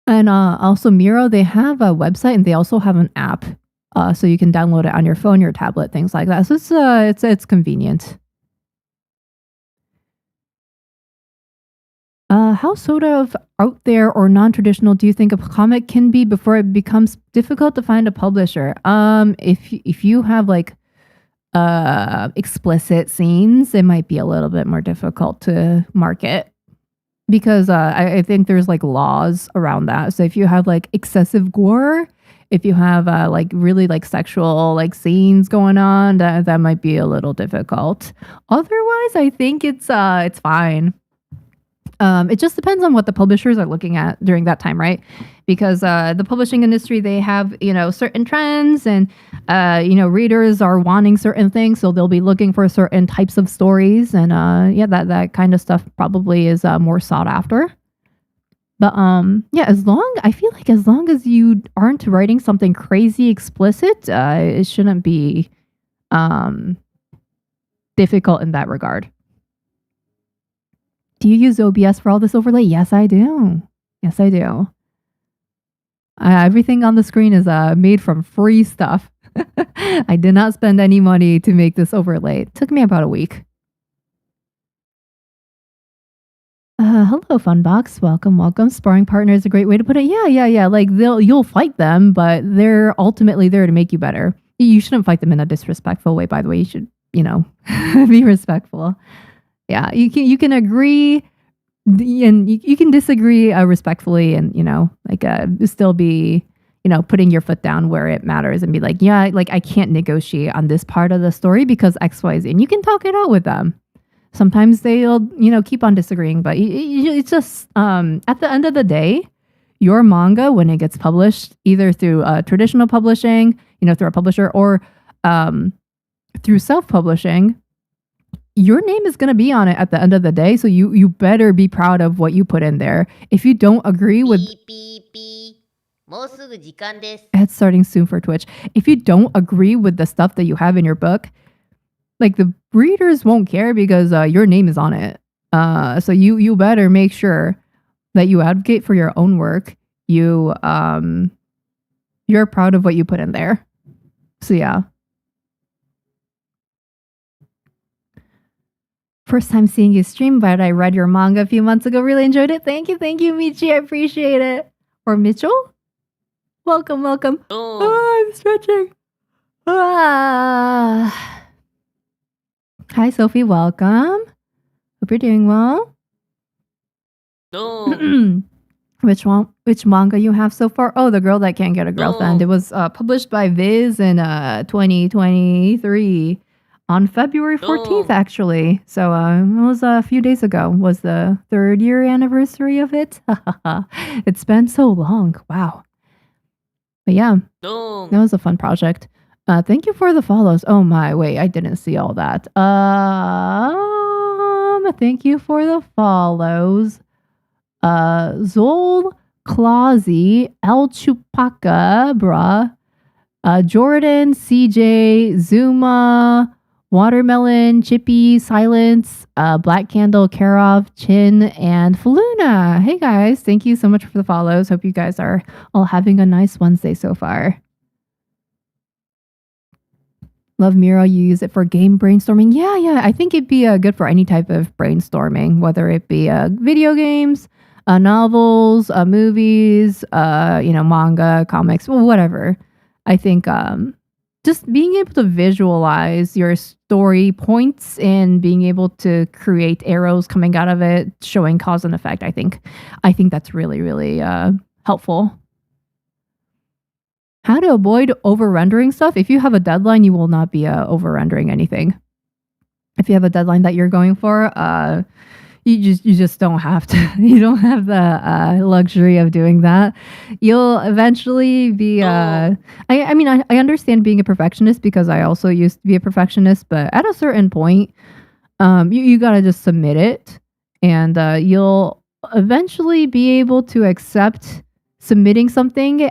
And also Miro, they have a website and they also have an app. So you can download it on your phone, your tablet, things like that. So it's convenient. How sort of out there or non-traditional do you think a comic can be before it becomes difficult to find a publisher? If you have like explicit scenes, it might be a little bit more difficult to market. because I think there's like laws around that. So if you have like excessive gore, if you have like really like sexual like scenes going on, that might be a little difficult. Otherwise, I think it's fine. It just depends on what the publishers are looking at during that time, right? Because the publishing industry, they have, certain trends and, readers are wanting certain things. So they'll be looking for certain types of stories. And that kind of stuff probably is more sought after. But I feel like as long as you aren't writing something crazy explicit, it shouldn't be difficult in that regard. Do you use OBS for all this overlay? Yes, I do. Everything on the screen is made from free stuff. I did not spend any money to make this overlay. It took me about a week. Hello, Funbox. Welcome. Sparring partner is a great way to put it. Yeah. Like you'll fight them, but they're ultimately there to make you better. You shouldn't fight them in a disrespectful way, by the way. You should, be respectful. Yeah, you can agree and you can disagree respectfully and, still be, putting your foot down where it matters and be like, yeah, like I can't negotiate on this part of the story because X, Y, Z. And you can talk it out with them. Sometimes they'll, keep on disagreeing, but it's just at the end of the day, your manga, when it gets published, either through traditional publishing, through a publisher or through self-publishing, your name is going to be on it at the end of the day. So you better be proud of what you put in there. If you don't agree with... It's starting soon for Twitch. If you don't agree with the stuff that you have in your book, like the readers won't care because your name is on it. So you better make sure that you advocate for your own work. You're proud of what you put in there. So yeah. First time seeing you stream, but I read your manga a few months ago. Really enjoyed it. Thank you, Michi. I appreciate it. Or Mitchell? Welcome. Oh, I'm stretching. Hi, Sophie. Welcome. Hope you're doing well. Which manga you have so far? Oh, The Girl That Can't Get a Girlfriend. It was published by Viz in 2023. On February 14th, actually. So it was a few days ago. Was the 3rd year anniversary of it. It's been so long. Wow. But yeah, that was a fun project. Thank you for the follows. Oh my, wait, I didn't see all that. Thank you for the follows. Zol, Clausy, El Chupaca, bruh. Jordan, CJ, Zuma, Watermelon, Chippy, Silence, Black Candle, Karov, Chin, and Faluna. Hey guys, thank you so much for the follows. Hope you guys are all having a nice Wednesday so far. Love Miro, you use it for game brainstorming. Yeah, I think it'd be good for any type of brainstorming, whether it be video games, novels, movies, manga, comics, whatever. I think just being able to visualize your story points and being able to create arrows coming out of it, showing cause and effect, I think that's really, really helpful. How to avoid over-rendering stuff. If you have a deadline, you will not be over-rendering anything. If you have a deadline that you're going for, you just don't have to. You don't have the luxury of doing that. You'll eventually be. I understand being a perfectionist because I also used to be a perfectionist. But at a certain point, you gotta just submit it, and you'll eventually be able to accept submitting something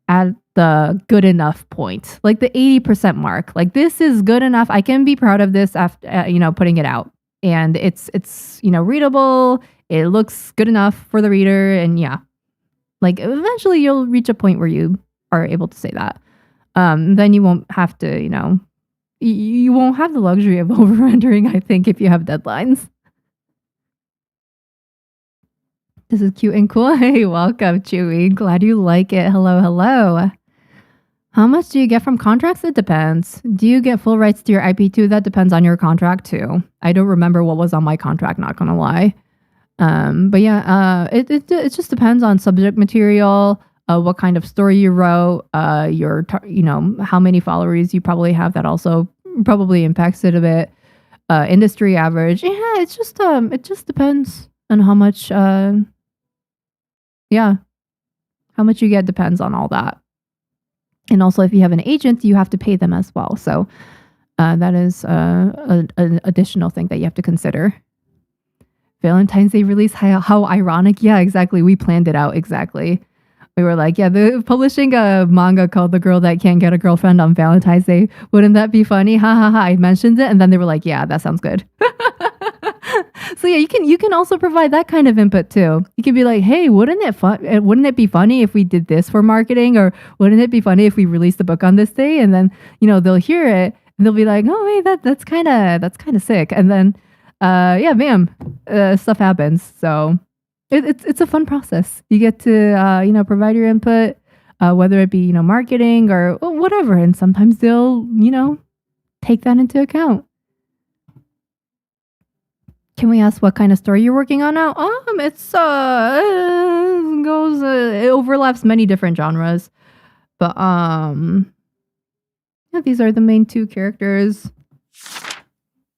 at the good enough point, like the 80% mark. Like, this is good enough. I can be proud of this after putting it out. And it's readable. It looks good enough for the reader, and yeah, like eventually you'll reach a point where you are able to say that. Then you won't have to, you won't have the luxury of over-rendering. I think if you have deadlines. This is cute and cool. Hey, welcome, Chewy. Glad you like it. Hello. How much do you get from contracts? It depends. Do you get full rights to your IP too? That depends on your contract too. I don't remember what was on my contract, not gonna lie. But yeah, it just depends on subject material, what kind of story you wrote, how many followers you probably have. That also probably impacts it a bit. Industry average, yeah, it just depends on how much, how much you get depends on all that. And also, if you have an agent, you have to pay them as well. So that is an additional thing that you have to consider. Valentine's Day release, how ironic. Yeah, exactly. We planned it out. Exactly. We were like, yeah, they're publishing a manga called The Girl That Can't Get a Girlfriend on Valentine's Day. Wouldn't that be funny? Ha ha ha. I mentioned it. And then they were like, yeah, that sounds good. So yeah, you can also provide that kind of input too. You can be like, hey, wouldn't it be funny if we did this for marketing? Or wouldn't it be funny if we released the book on this day? And then, they'll hear it and they'll be like, oh, hey, that's kind of sick. And then, bam, stuff happens. So it's a fun process. You get to, provide your input, whether it be, marketing or whatever. And sometimes they'll, take that into account. Can we ask what kind of story you're working on now? It overlaps many different genres. But, these are the main two characters.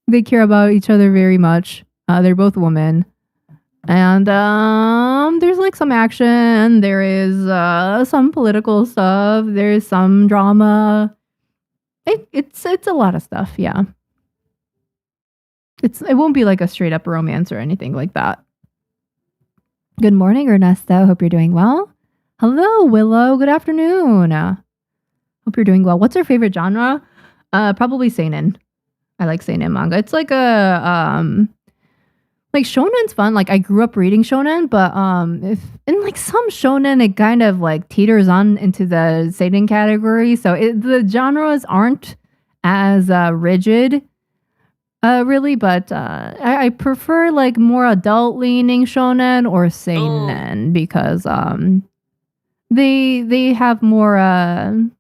They care about each other very much. They're both women. And there's like some action. There is some political stuff. There's some drama. It's a lot of stuff, yeah. It won't be like a straight up romance or anything like that. Good morning, Ernesto. Hope you're doing well. Hello, Willow. Good afternoon. Hope you're doing well. What's your favorite genre? Probably seinen. I like seinen manga. It's like like shonen's fun. Like I grew up reading shonen, but if in like some shonen it kind of like teeters on into the seinen category. So the genres aren't as rigid, really. But I prefer like more adult leaning shonen or seinen because they have more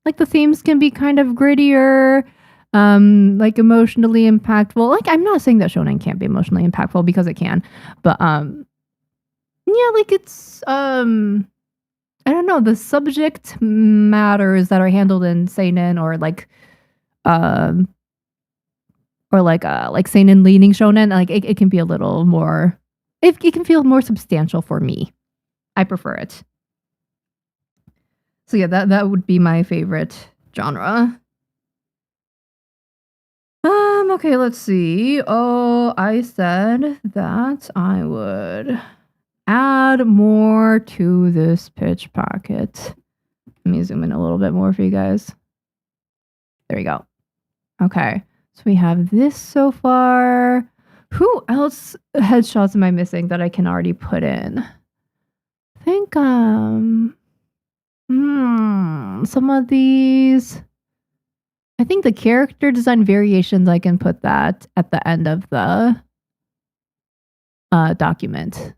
like the themes can be kind of grittier. Like emotionally impactful. Like I'm not saying that shonen can't be emotionally impactful because it can, but yeah, like it's I don't know, the subject matters that are handled in seinen or like seinen leaning shonen, like it can be a little more, it can feel more substantial for me. I prefer it. So yeah, that would be my favorite genre. Okay, let's see. Oh, I said that I would add more to this pitch pocket. Let me zoom in a little bit more for you guys. There we go. Okay, so we have this so far. Who else headshots am I missing that I can already put in? I think, some of these... I think the character design variations, I can put that at the end of the document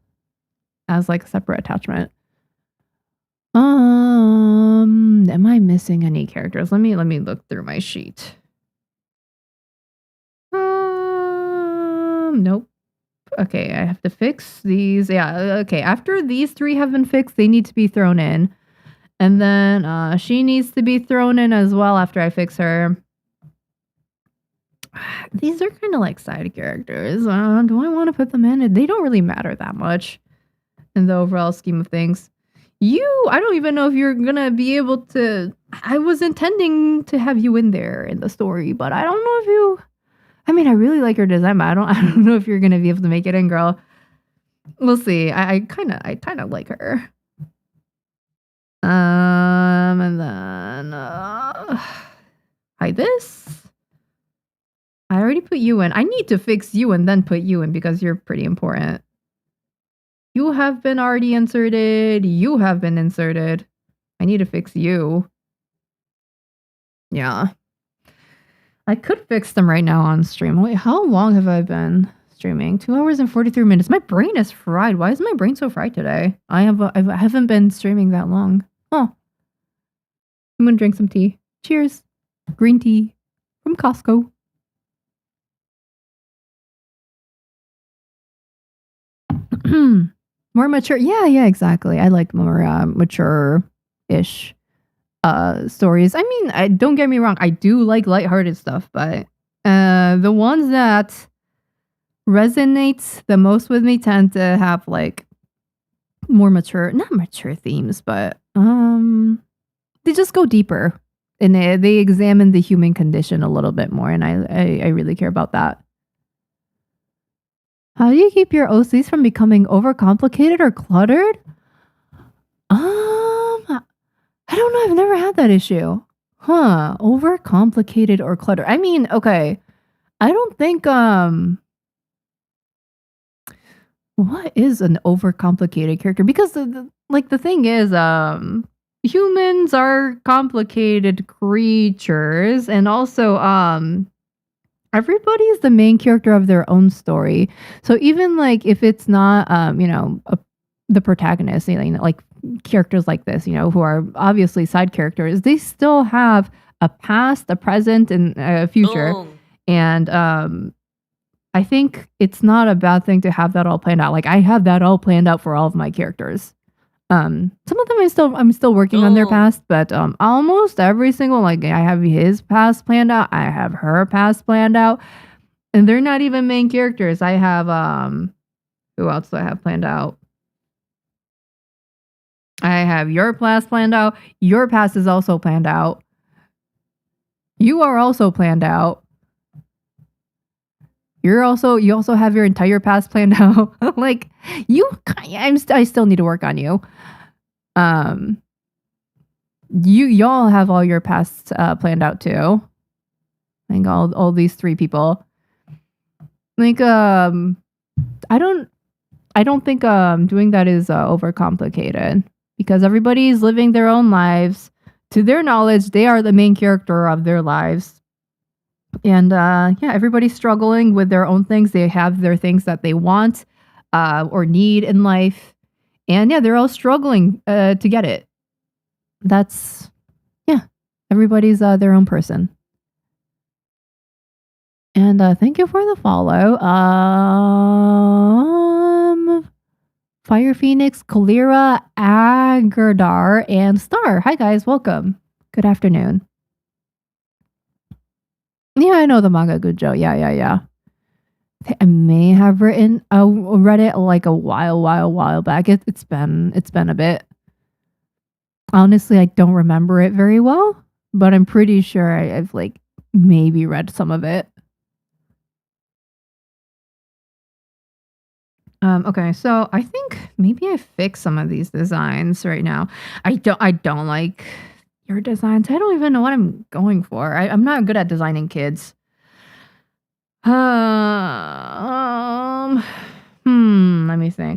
as like a separate attachment. Am I missing any characters? Let me look through my sheet. Nope. Okay, I have to fix these. Yeah, okay. After these three have been fixed, they need to be thrown in. And then she needs to be thrown in as well after I fix her. These are kind of like side characters. Do I want to put them in? They don't really matter that much in the overall scheme of things. I don't even know if you're going to be able to... I was intending to have you in there in the story, but I don't know if you... I mean, I really like your design, but I don't know if you're going to be able to make it in, girl. We'll see. I kind of like her. And then hide this. I already put you in. I need to fix you and then put you in because you're pretty important. You have been already inserted. You have been inserted. I need to fix you. Yeah. I could fix them right now on stream. Wait, how long have I been streaming? 2 hours and 43 minutes. My brain is fried. Why is my brain so fried today? I haven't been streaming that long. Oh, I'm gonna drink some tea. Cheers. Green tea from Costco. More mature. Yeah, exactly. I like more mature-ish stories. I mean, don't get me wrong, I do like lighthearted stuff, but the ones that resonates the most with me tend to have like more not mature themes, but they just go deeper and they examine the human condition a little bit more, and I really care about that. How do you keep your OCs from becoming overcomplicated or cluttered? I don't know. I've never had that issue. Overcomplicated or cluttered. I mean, okay. I don't think what is an overcomplicated character? Because the thing is humans are complicated creatures, and also everybody is the main character of their own story. So even like if it's not the protagonist, like characters like this, who are obviously side characters, they still have a past, a present, and a future. Boom. And I think it's not a bad thing to have that all planned out. Like I have that all planned out for all of my characters. Some of them I'm still working on their past, but almost every single, like I have his past planned out, I have her past planned out, and they're not even main characters. I have who else do I have planned out? I have your past planned out. Your past is also planned out. You are also planned out. You also have your entire past planned out. Like I still need to work on you. Y'all have all your pasts planned out too. Like all these three people. Like I don't think doing that is overcomplicated, because everybody's living their own lives. To their knowledge, they are the main character of their lives. And everybody's struggling with their own things. They have their things that they want or need in life. And they're all struggling to get it. That's, everybody's their own person. And thank you for the follow. Fire Phoenix, Kalira, Agardar, and Star. Hi guys, welcome. Good afternoon. Yeah, I know the manga Gujo. Yeah. I may have read it like a while back. It's been a bit. Honestly, I don't remember it very well, but I'm pretty sure I've like maybe read some of it. Okay, so I think maybe I fixed some of these designs right now. I don't like your designs. I don't even know what I'm going for. I'm not good at designing kids.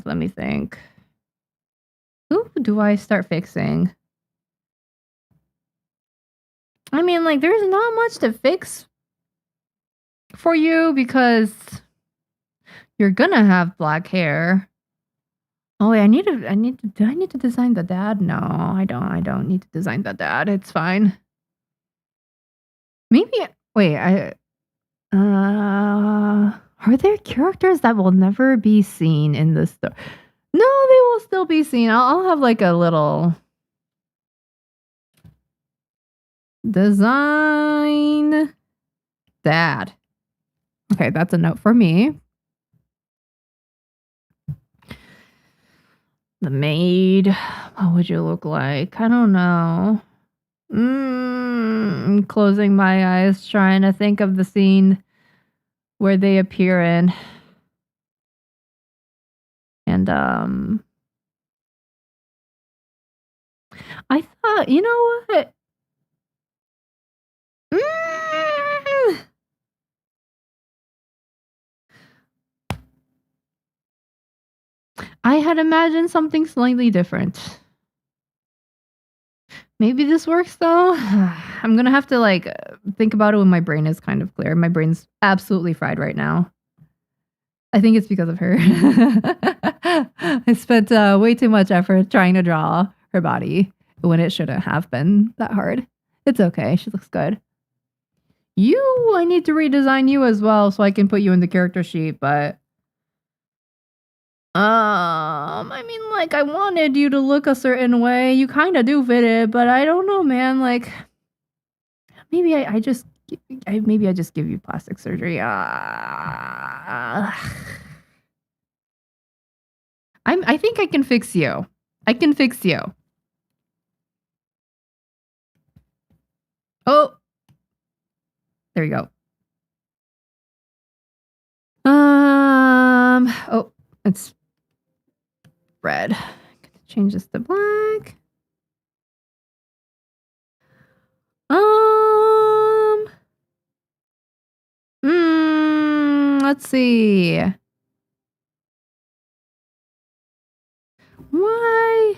Let me think. Who do I start fixing? I mean, like, there's not much to fix for you because you're gonna have black hair. Oh wait, do I need to design the dad? No, I don't need to design the dad. It's fine. Maybe are there characters that will never be seen in this story? No, they will still be seen. I'll have like a little design dad. Okay, that's a note for me. The maid. What would you look like? I don't know. I'm closing my eyes, trying to think of the scene where they appear in. And I thought, you know what? I had imagined something slightly different. Maybe this works though. I'm gonna have to like think about it when my brain is kind of clear. My brain's absolutely fried right now. I think it's because of her. I spent way too much effort trying to draw her body when it shouldn't have been that hard. It's okay. She looks good. I need to redesign you as well so I can put you in the character sheet, but I mean, like, I wanted you to look a certain way. You kind of do fit it, but I don't know, man. Like, maybe I just give you plastic surgery. I think I can fix you. I can fix you. Oh, there you go. Oh, it's red. I'm gonna change this to black. Let's see. Why?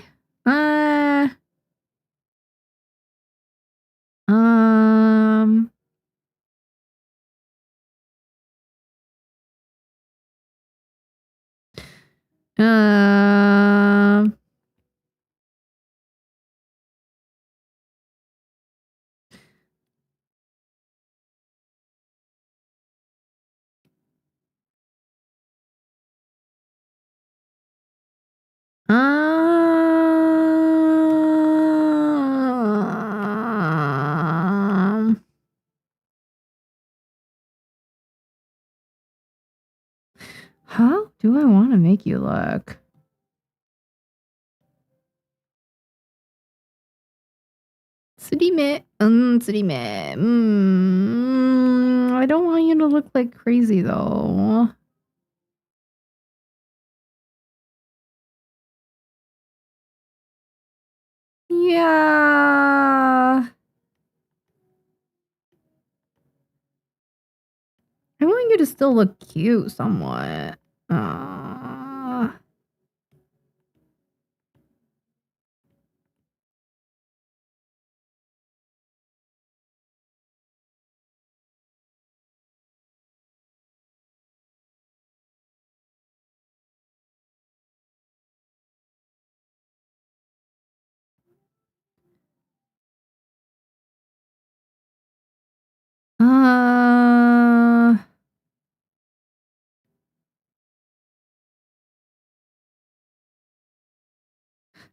How do I want to make you look? Tsurime. I don't want you to look like crazy though. Yeah. I want you to still look cute somewhat.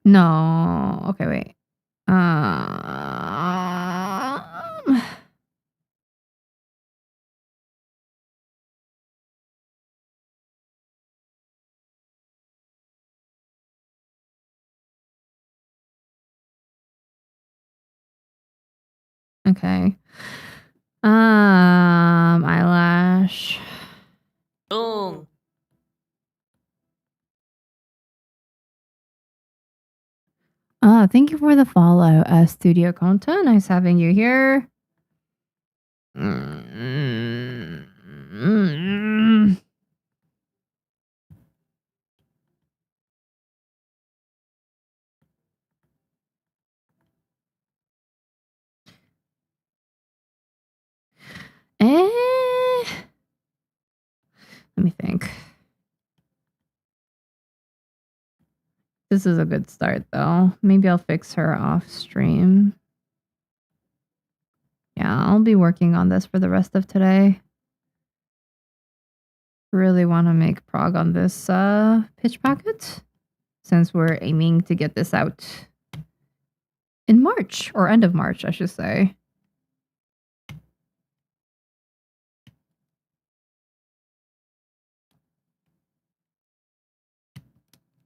No. Okay, wait. Okay. Eyelash. Boom. Thank you for the follow, Studio Content. Nice having you here. Let me think. This is a good start, though. Maybe I'll fix her off stream. Yeah, I'll be working on this for the rest of today. Really want to make prog on this pitch packet, since we're aiming to get this out in March, or end of March, I should say.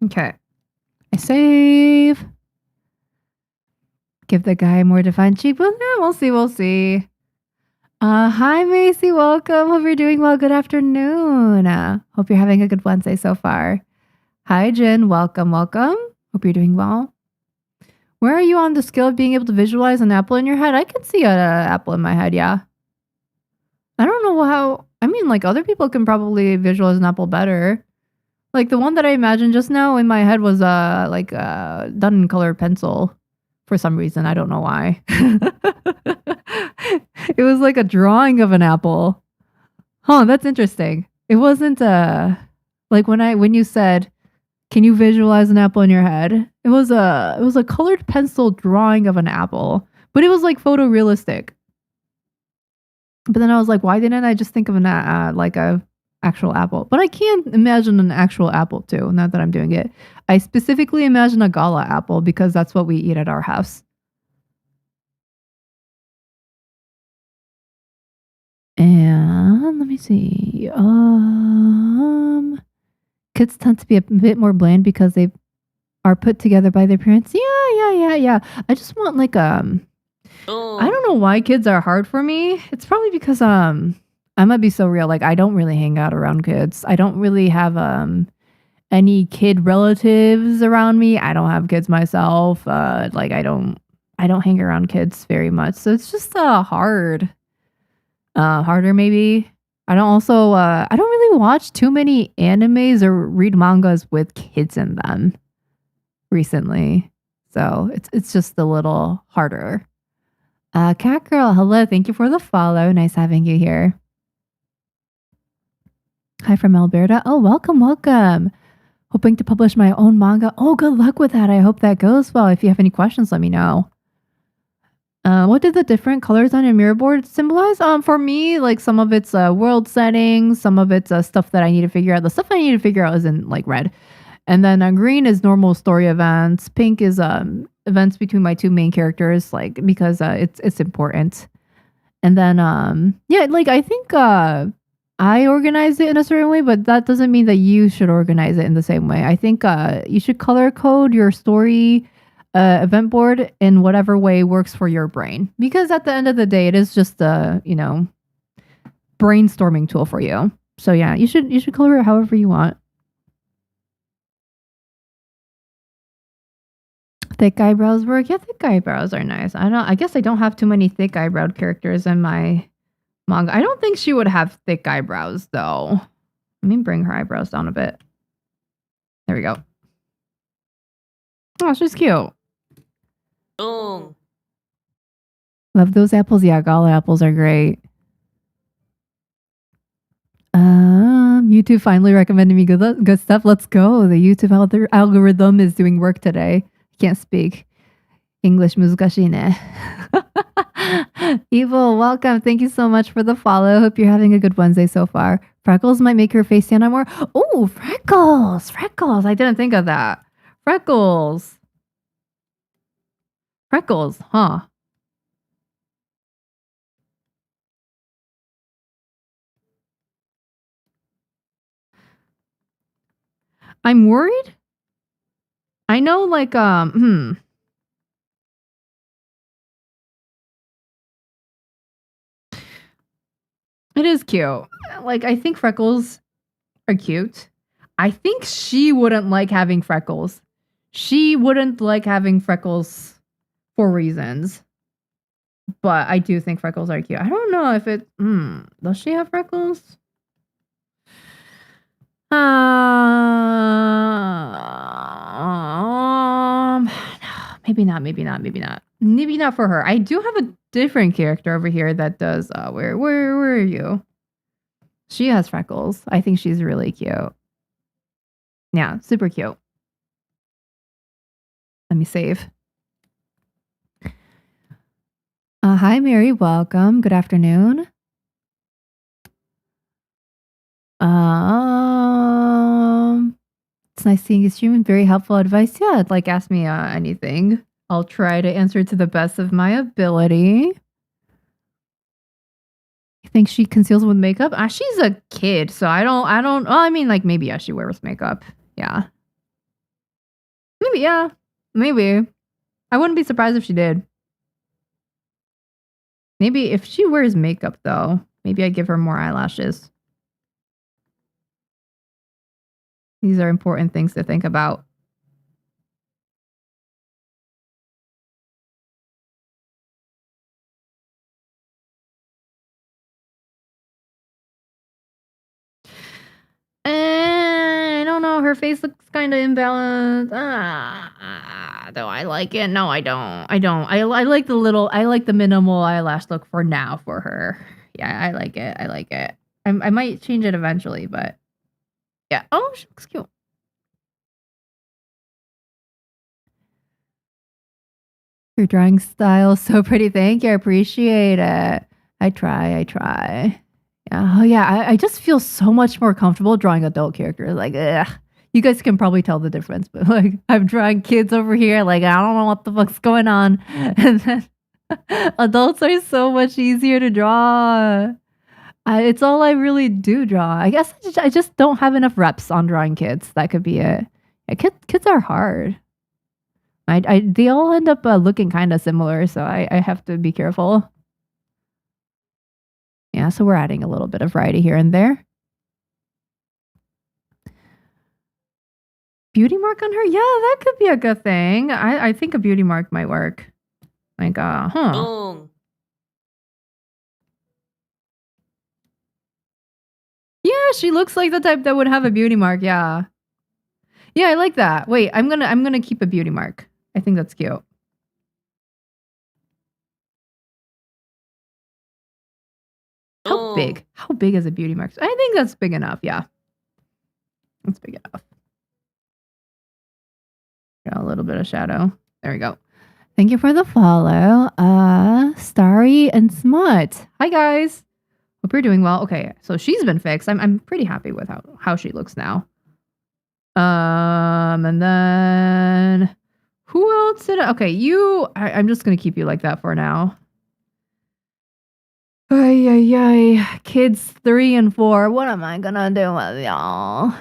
Okay. I save. Give the guy a more defined cheek. Well, no, we'll see. Hi, Macy. Welcome. Hope you're doing well. Good afternoon. Hope you're having a good Wednesday so far. Hi, Jen. Welcome. Hope you're doing well. Where are you on the scale of being able to visualize an apple in your head? I can see an apple in my head, yeah. I don't know how... I mean, like, other people can probably visualize an apple better. Like, the one that I imagined just now in my head was, done in colored pencil. For some reason, I don't know why. It was like a drawing of an apple. Huh, that's interesting. It wasn't, like, when you said... Can you visualize an apple in your head? It was a colored pencil drawing of an apple, but it was like photorealistic. But then I was like, why didn't I just think of an actual apple. But I can imagine an actual apple too, now that I'm doing it. I specifically imagine a gala apple because that's what we eat at our house. And let me see. Kids tend to be a bit more bland because they are put together by their parents. Yeah. I just want like I don't know why kids are hard for me. It's probably because I'm gonna be so real. Like I don't really hang out around kids. I don't really have any kid relatives around me. I don't have kids myself. Like I don't hang around kids very much. So it's just harder maybe. I don't really watch too many animes or read mangas with kids in them recently. So it's just a little harder. Cat Girl, hello. Thank you for the follow. Nice having you here. Hi from Alberta. Oh, welcome. Hoping to publish my own manga. Oh, good luck with that. I hope that goes well. If you have any questions, let me know. What did the different colors on your mirror board symbolize? For me, like some of it's world settings, some of it's stuff that I need to figure out. The stuff I need to figure out is in like red. And then green is normal story events. Pink is events between my two main characters, like because it's important. And then like I think I organize it in a certain way, but that doesn't mean that you should organize it in the same way. I think you should color code your story event board in whatever way works for your brain, because at the end of the day, it is just a brainstorming tool for you. So yeah, you should color it however you want. Thick eyebrows work. Yeah, thick eyebrows are nice. I guess I don't have too many thick eyebrowed characters in my manga. I don't think she would have thick eyebrows though. Let me bring her eyebrows down a bit. There we go. Oh, she's cute. Love those apples. Yeah, gala apples are great. YouTube finally recommended me good stuff. Let's go. The YouTube algorithm is doing work today. Can't speak English. 難しいね. Evil, welcome. Thank you so much for the follow. Hope you're having a good Wednesday so far. Freckles might make your face stand out more. Oh, freckles. I didn't think of that. Freckles, huh? I'm worried. I know, like, It is cute. Like, I think freckles are cute. I think she wouldn't like having freckles. She wouldn't like having freckles for reasons. But I do think freckles are cute. I don't know if it... does she have freckles? Maybe not. Maybe not for her. I do have a different character over here that does... where are you? She has freckles. I think she's really cute. Yeah, super cute. Let me save. Hi, Mary. Welcome. Good afternoon. It's nice seeing you streaming. Very helpful advice. Yeah, like ask me anything. I'll try to answer to the best of my ability. You think she conceals with makeup? She's a kid, so I don't. Well, I mean, like maybe she wears makeup. Yeah. Maybe, yeah. Maybe. I wouldn't be surprised if she did. Maybe if she wears makeup, though, maybe I give her more eyelashes. These are important things to think about. I don't know. Her face looks kind of imbalanced. Do I like it? No, I don't. I like the minimal eyelash look for now for her. Yeah, I like it. I might change it eventually, but yeah. Oh, she looks cute. Your drawing style is so pretty. Thank you. I appreciate it. I try. Yeah, oh yeah, I just feel so much more comfortable drawing adult characters. Like, ugh. You guys can probably tell the difference, but like I'm drawing kids over here, like I don't know what the fuck's going on. And then adults are so much easier to draw. It's all I really do draw. I guess I just don't have enough reps on drawing kids. That could be it. Yeah, kids are hard. They all end up looking kind of similar, so I have to be careful. Yeah, so we're adding a little bit of variety here and there. Beauty mark on her? Yeah, that could be a good thing. I think a beauty mark might work. Like, Yeah, she looks like the type that would have a beauty mark. Yeah. Yeah, I like that. Wait, I'm gonna keep a beauty mark. I think that's cute. How big? How big is a beauty mark? I think that's big enough. Yeah. That's big enough. Got a little bit of shadow. There we go. Thank you for the follow. Starry and Smut. Hi guys. Hope you're doing well. Okay, so she's been fixed. I'm pretty happy with how she looks now. And then who else did I? Okay, I'm just gonna keep you like that for now. Ay. Kids 3 and 4. What am I gonna do with y'all?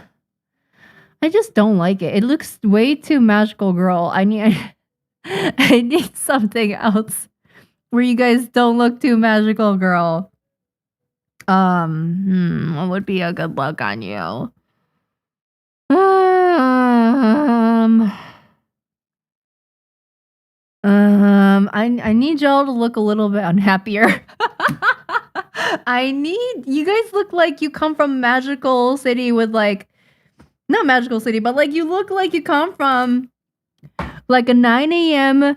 I just don't like it. It looks way too magical girl. I need something else where you guys don't look too magical girl. What would be a good look on you? I need y'all to look a little bit unhappier. You guys look like you come from magical city with like, not magical city, but like you look like you come from like a 9 a.m.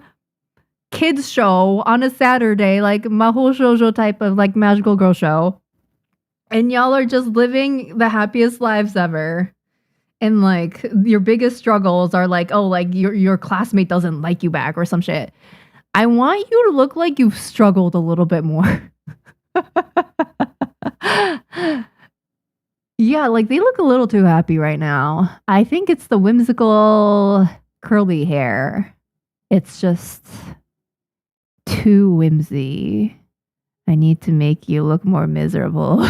kids show on a Saturday, like Mahou Shoujo type of like magical girl show. And y'all are just living the happiest lives ever. And like your biggest struggles are like, oh, like your classmate doesn't like you back or some shit. I want you to look like you've struggled a little bit more. Yeah, like they look a little too happy right now. I think it's the whimsical curly hair. It's just too whimsy. I need to make you look more miserable.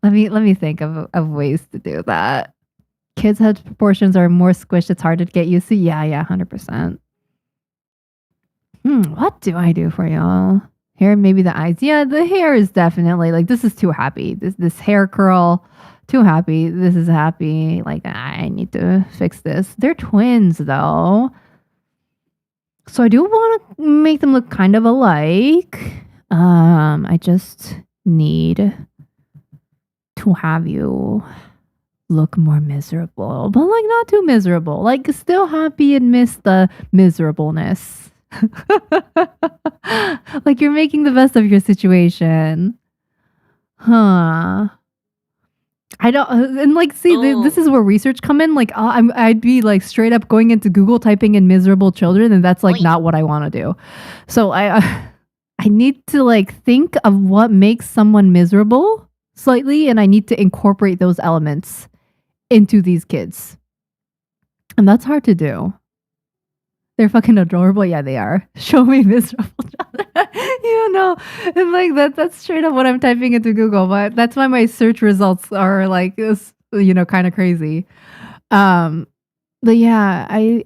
Let me think of ways to do that. Kids' head proportions are more squished. It's hard to get used to. Yeah, 100%. What do I do for y'all? Hair, maybe the eyes. Yeah, the hair is definitely like this is too happy. This hair curl, too happy. This is happy. Like I need to fix this. They're twins though. So I do want to make them look kind of alike. I just need to have you look more miserable, but like not too miserable. Like still happy and miss the miserableness. Like you're making the best of your situation. Huh. I don't, and like, see, this is where research come in. Like, I'd be like straight up going into Google, typing in miserable children, and that's like not what I want to do. So I need to like think of what makes someone miserable slightly, and I need to incorporate those elements into these kids, and that's hard to do. They're fucking adorable. Yeah, they are. Show me miserable children. You know, and like that's straight up what I'm typing into Google. But that's why my search results are like, kind of crazy. But yeah, I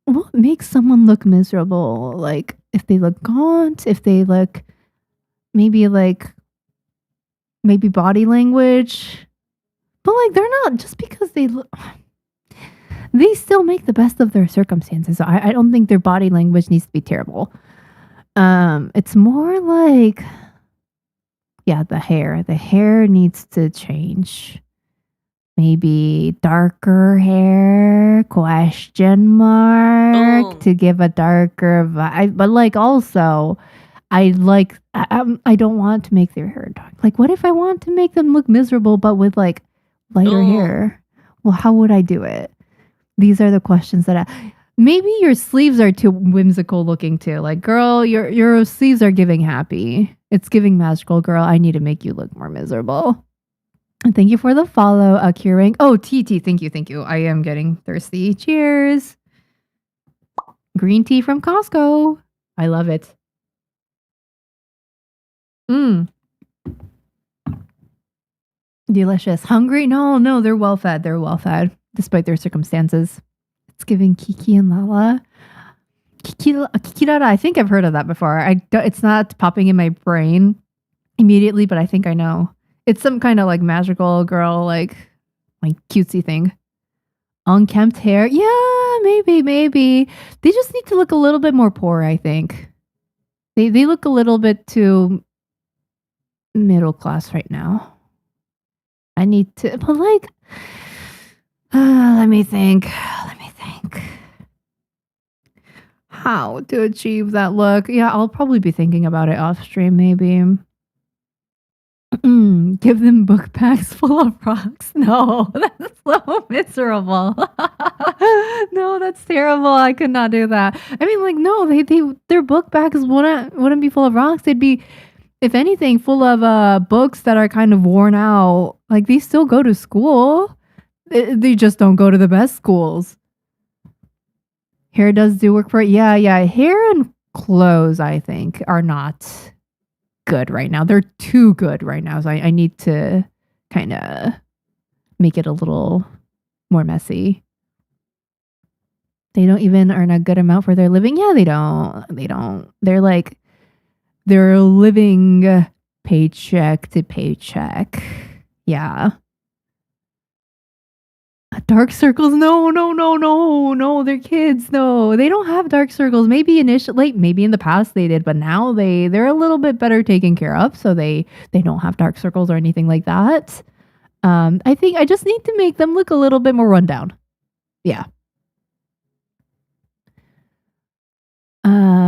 what makes someone look miserable? Like if they look gaunt, if they look maybe body language, but like they're not just because they look. They still make the best of their circumstances. So I don't think their body language needs to be terrible. It's more like, yeah, the hair. The hair needs to change. Maybe darker hair, question mark, to give a darker vibe. But like also, I don't want to make their hair dark. Like what if I want to make them look miserable but with like lighter hair? Well, how would I do it? These are the questions that maybe your sleeves are too whimsical looking too. Like, girl, your sleeves are giving happy. It's giving magical girl. I need to make you look more miserable. And thank you for the follow, Curing. Oh, TT, thank you. I am getting thirsty. Cheers. Green tea from Costco. I love it. Delicious. Hungry? No, they're well fed. They're well fed, despite their circumstances. It's giving Kiki and Lala. Kikirara, I think I've heard of that before. It's not popping in my brain immediately, but I think I know. It's some kind of like magical girl, like cutesy thing. Unkempt hair. Yeah, maybe. They just need to look a little bit more poor, I think. They look a little bit too middle class right now. I need to, but like, let me think. How to achieve that look? Yeah, I'll probably be thinking about it off stream, maybe. Give them book bags full of rocks. No, that's so miserable. No, that's terrible. I could not do that. I mean, like, no, their book bags wouldn't be full of rocks. They'd be, if anything, full of books that are kind of worn out. Like, they still go to school. They just don't go to the best schools. Hair does do work for it. Yeah. Hair and clothes, I think, are not good right now. They're too good right now. So I need to kind of make it a little more messy. They don't even earn a good amount for their living. Yeah, they don't. They're living paycheck to paycheck. Yeah. Dark circles? No. They're kids. No, they don't have dark circles. Maybe initially, maybe in the past they did, but now they're a little bit better taken care of, so they don't have dark circles or anything like that. I think I just need to make them look a little bit more rundown. Yeah.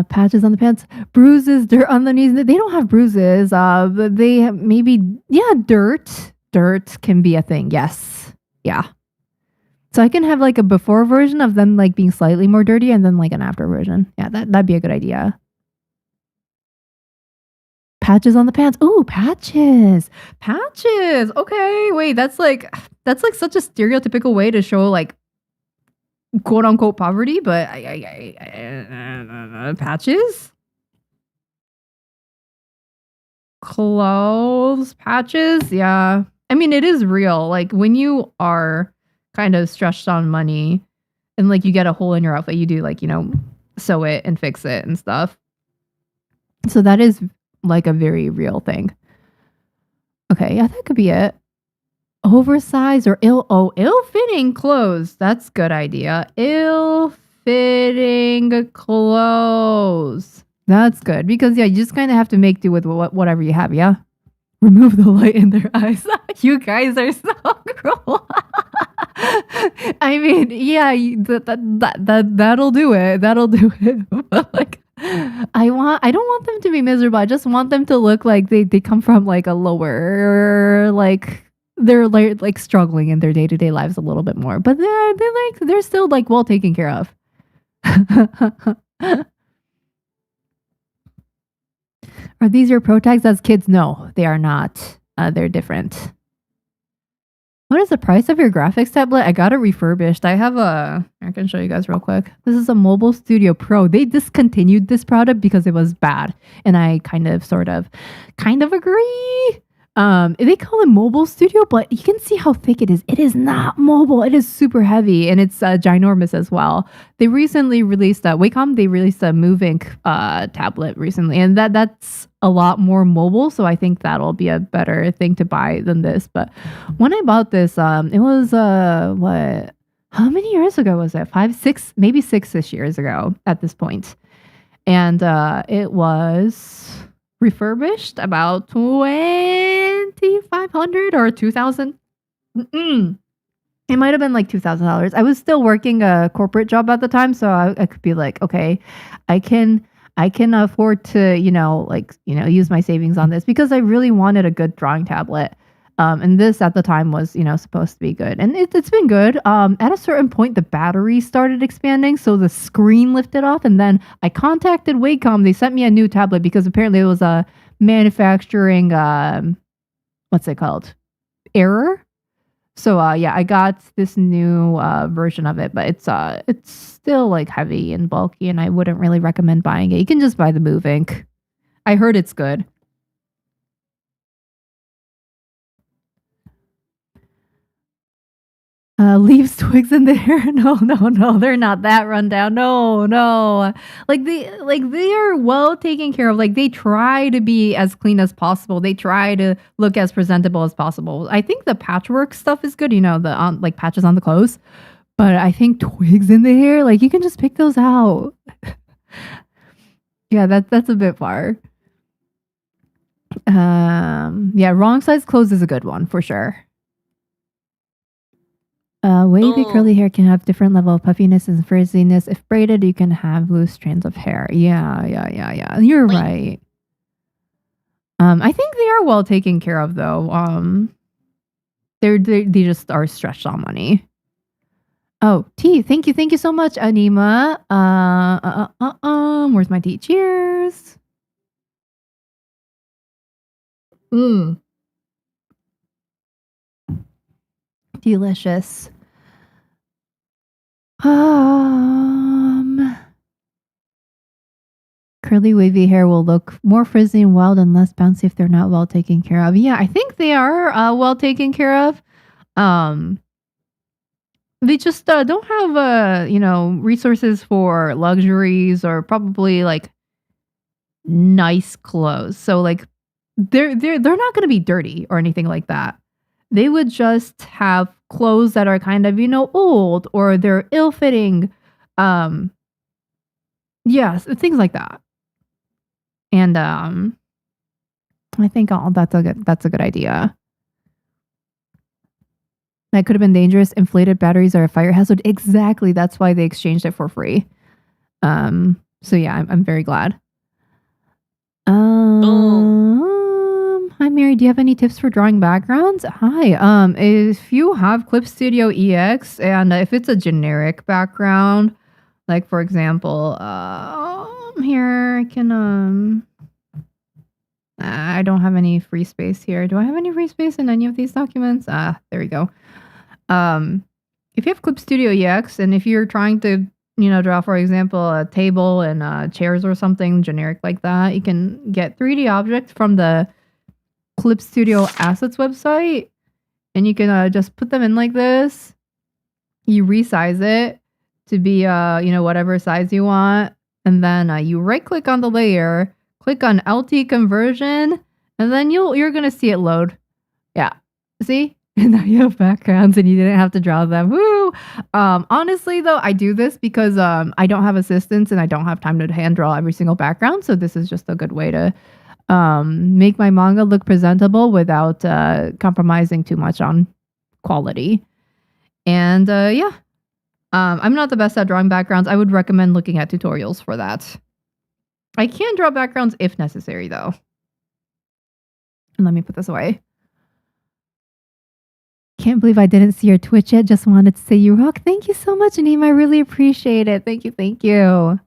Patches on the pants, bruises, dirt on the knees. They don't have bruises. They maybe, yeah, dirt can be a thing. Yes. Yeah. So I can have like a before version of them like being slightly more dirty and then like an after version. Yeah, that'd be a good idea. Patches on the pants. Ooh, patches. Okay, wait, that's like such a stereotypical way to show like quote unquote poverty, but patches? Clothes, patches, yeah. I mean, it is real. Like when you are kind of stretched on money and like you get a hole in your outfit, you do like, sew it and fix it and stuff. So that is like a very real thing. Okay, yeah, that could be it. Oversized or ill-fitting clothes. That's a good idea. Ill-fitting clothes. That's good because yeah, you just kind of have to make do with whatever you have, yeah? Remove the light in their eyes. You guys are so cruel. I mean, yeah, that'll do it. But like, I don't want them to be miserable. I just want them to look like they come from like a lower, like they're like struggling in their day-to-day lives a little bit more. But they're still like well taken care of. Are these your pro tags as kids? No, they are not. They're different. What is the price of your graphics tablet? I got it refurbished. I can show you guys real quick. This is a Mobile Studio Pro. They discontinued this product because it was bad. And I kind of agree. They call it Mobile Studio, but you can see how thick it is. It is not mobile. It is super heavy and it's ginormous as well. They recently released Wacom. They released a Move Ink tablet recently, and that's a lot more mobile. So I think that'll be a better thing to buy than this. But when I bought this, it was what? How many years ago was it? 5, 6, maybe 6-ish years ago at this point, and it was refurbished about 2,500 or 2,000. It might have been like $2,000. I was still working a corporate job at the time, so I could be like, okay, I can afford to use my savings on this because I really wanted a good drawing tablet. And this at the time was, supposed to be good. And it's been good. At a certain point, the battery started expanding. So the screen lifted off. And then I contacted Wacom. They sent me a new tablet because apparently it was a manufacturing, what's it called? Error. So I got this new version of it. But it's still like heavy and bulky. And I wouldn't really recommend buying it. You can just buy the Move Ink. I heard it's good. Leaves twigs in the hair. No, they're not that rundown. No. Like they are well taken care of. Like they try to be as clean as possible. They try to look as presentable as possible. I think the patchwork stuff is good, the like patches on the clothes. But I think twigs in the hair, like you can just pick those out. Yeah, that's a bit far. Wrong size clothes is a good one for sure. Wavy curly hair can have different level of puffiness and frizziness. If braided, you can have loose strands of hair. Yeah. You're right. I think they are well taken care of though. They just are stretched on money. Oh, tea. Thank you so much, Anima. Where's my tea? Cheers. Delicious. Curly wavy hair will look more frizzy and wild and less bouncy if they're not well taken care of. Yeah, I think they are well taken care of. They just don't have resources for luxuries or probably like nice clothes. So like they're not going to be dirty or anything like that. They would just have clothes that are kind of, old or they're ill-fitting. Yes, things like that. And I think that's a good idea. That could have been dangerous. Inflated batteries are a fire hazard. Exactly. That's why they exchanged it for free. So yeah, I'm very glad. Hi Mary, do you have any tips for drawing backgrounds? Hi. If you have Clip Studio EX and if it's a generic background, like for example, here I can I don't have any free space here. Do I have any free space in any of these documents? There we go. If you have Clip Studio EX and if you're trying to draw, for example, a table and chairs or something generic like that, you can get 3D objects from the Clip Studio Assets website, and you can just put them in like this. You resize it to be whatever size you want, and then you right click on the layer, click on LT conversion, and then you're gonna see it load. Yeah, see? And now you have backgrounds and you didn't have to draw them. Woo! Honestly though, I do this because I don't have assistants and I don't have time to hand draw every single background, so this is just a good way to make my manga look presentable without compromising too much on quality. And I'm not the best at drawing backgrounds. I would recommend looking at tutorials for that. I can draw backgrounds if necessary though. And let me put this away. Can't believe I didn't see your Twitch yet. Just wanted to say you rock. Thank you so much, Anima. I really appreciate it. Thank you.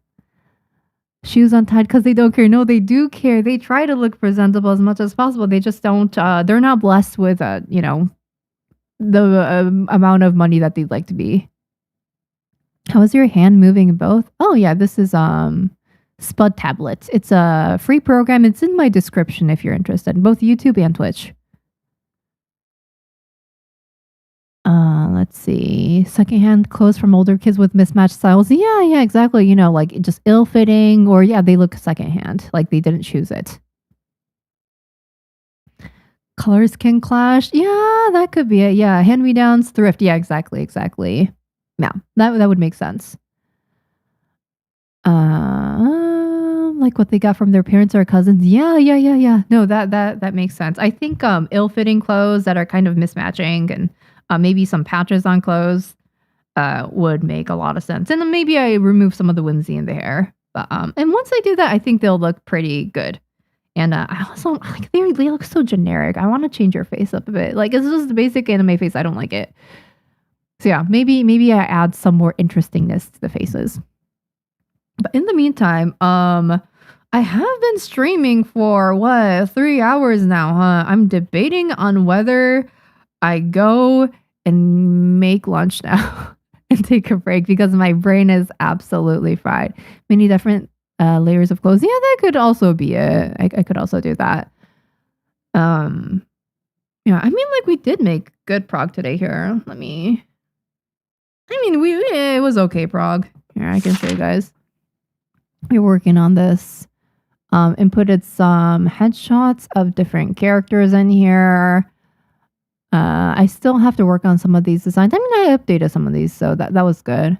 Shoes untied because they don't care. No, they do care. They try to look presentable as much as possible. They just don't. They're not blessed with, the amount of money that they'd like to be. How is your hand moving in both? Oh yeah, this is Spud Tablet. It's a free program. It's in my description if you're interested. Both YouTube and Twitch. Let's see. Secondhand clothes from older kids with mismatched styles. Yeah, exactly. Like just ill-fitting or they look secondhand. Like they didn't choose it. Colors can clash. Yeah, that could be it. Yeah, hand-me-downs, thrift. Yeah, exactly. Yeah, that would make sense. Like what they got from their parents or cousins. Yeah. No, that makes sense. I think ill-fitting clothes that are kind of mismatching and maybe some patches on clothes would make a lot of sense. And then maybe I remove some of the whimsy in the hair. But and once I do that, I think they'll look pretty good. And I also like they look so generic. I want to change your face up a bit. Like it's just the basic anime face. I don't like it. So yeah, maybe I add some more interestingness to the faces. But in the meantime, I have been streaming for 3 hours now, huh? I'm debating on whether I go and make lunch now and take a break because my brain is absolutely fried. Many different layers of clothes. Yeah, that could also be it. I could also do that. Yeah, I mean, like we did make good prog today here. It was okay prog. Here, I can show you guys. We're working on this. Inputted some headshots of different characters in here. I still have to work on some of these designs. I mean, I updated some of these, so that was good.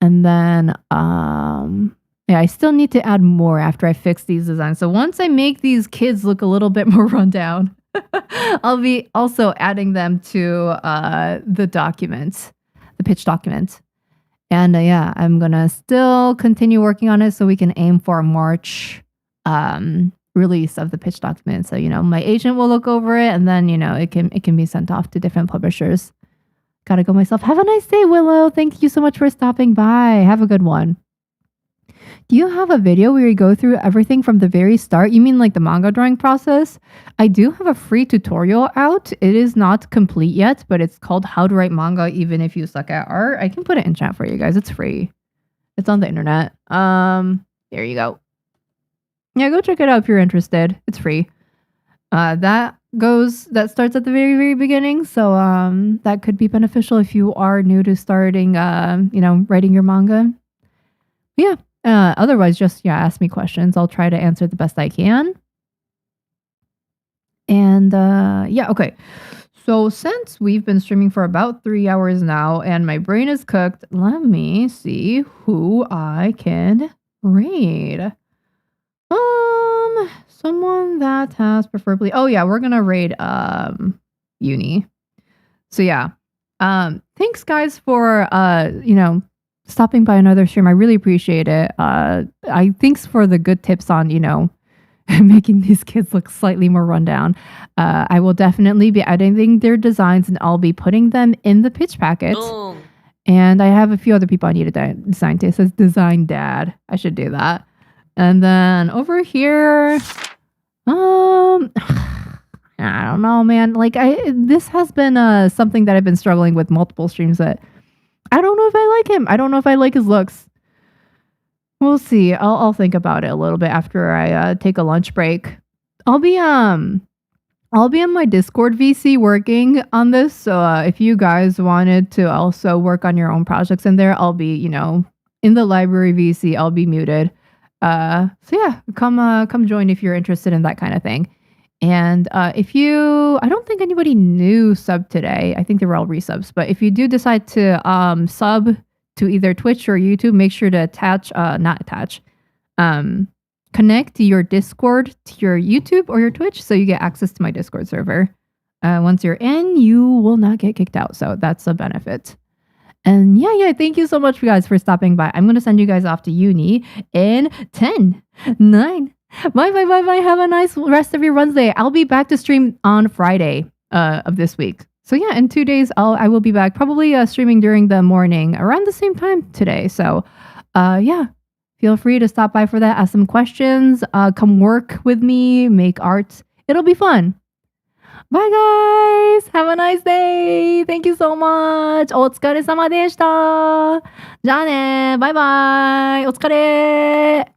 And then, yeah, I still need to add more after I fix these designs. So once I make these kids look a little bit more rundown, I'll be also adding them to the document, the pitch document. And yeah, I'm going to still continue working on it so we can aim for a March release of the pitch document. So, my agent will look over it and then, it can be sent off to different publishers. Gotta go myself. Have a nice day, Willow. Thank you so much for stopping by. Have a good one. Do you have a video where you go through everything from the very start? You mean like the manga drawing process? I do have a free tutorial out. It is not complete yet, but it's called How to Write Manga Even If You Suck at Art. I can put it in chat for you guys. It's free. It's on the internet. There you go. Yeah, go check it out if you're interested. It's free. That starts at the very, very beginning. So that could be beneficial if you are new to starting, writing your manga. Yeah. Otherwise, just ask me questions. I'll try to answer the best I can. And okay. So since we've been streaming for about 3 hours now and my brain is cooked, let me see who I can raid. Someone that has preferably. Oh yeah, we're gonna raid Uni. So yeah. Thanks guys for stopping by another stream. I really appreciate it. Thanks for the good tips on, making these kids look slightly more rundown. I will definitely be editing their designs and I'll be putting them in the pitch packet. And I have a few other people I need to design to. It says Design Dad. I should do that. And then over here, I don't know, man. Like this has been something that I've been struggling with multiple streams that I don't know if I like him. I don't know if I like his looks. We'll see. I'll think about it a little bit after I take a lunch break. I'll be in my Discord VC working on this. So if you guys wanted to also work on your own projects in there, I'll be, in the library VC. I'll be muted. So yeah, come join if you're interested in that kind of thing. And I don't think anybody new sub today. I think they were all resubs. But if you do decide to sub to either Twitch or YouTube, make sure to connect your Discord to your YouTube or your Twitch so you get access to my Discord server. Once you're in, you will not get kicked out. So that's a benefit. And yeah, thank you so much, you guys, for stopping by. I'm going to send you guys off to Uni in 10, 9. Bye. Have a nice rest of your Wednesday. I'll be back to stream on Friday of this week. So yeah, in 2 days, I will be back, probably streaming during the morning around the same time today. So yeah, feel free to stop by for that. Ask some questions. Come work with me. Make art. It'll be fun. Bye guys! Have a nice day! Thank you so much! お疲れ様でした！じゃあね！バイバイ！お疲れ！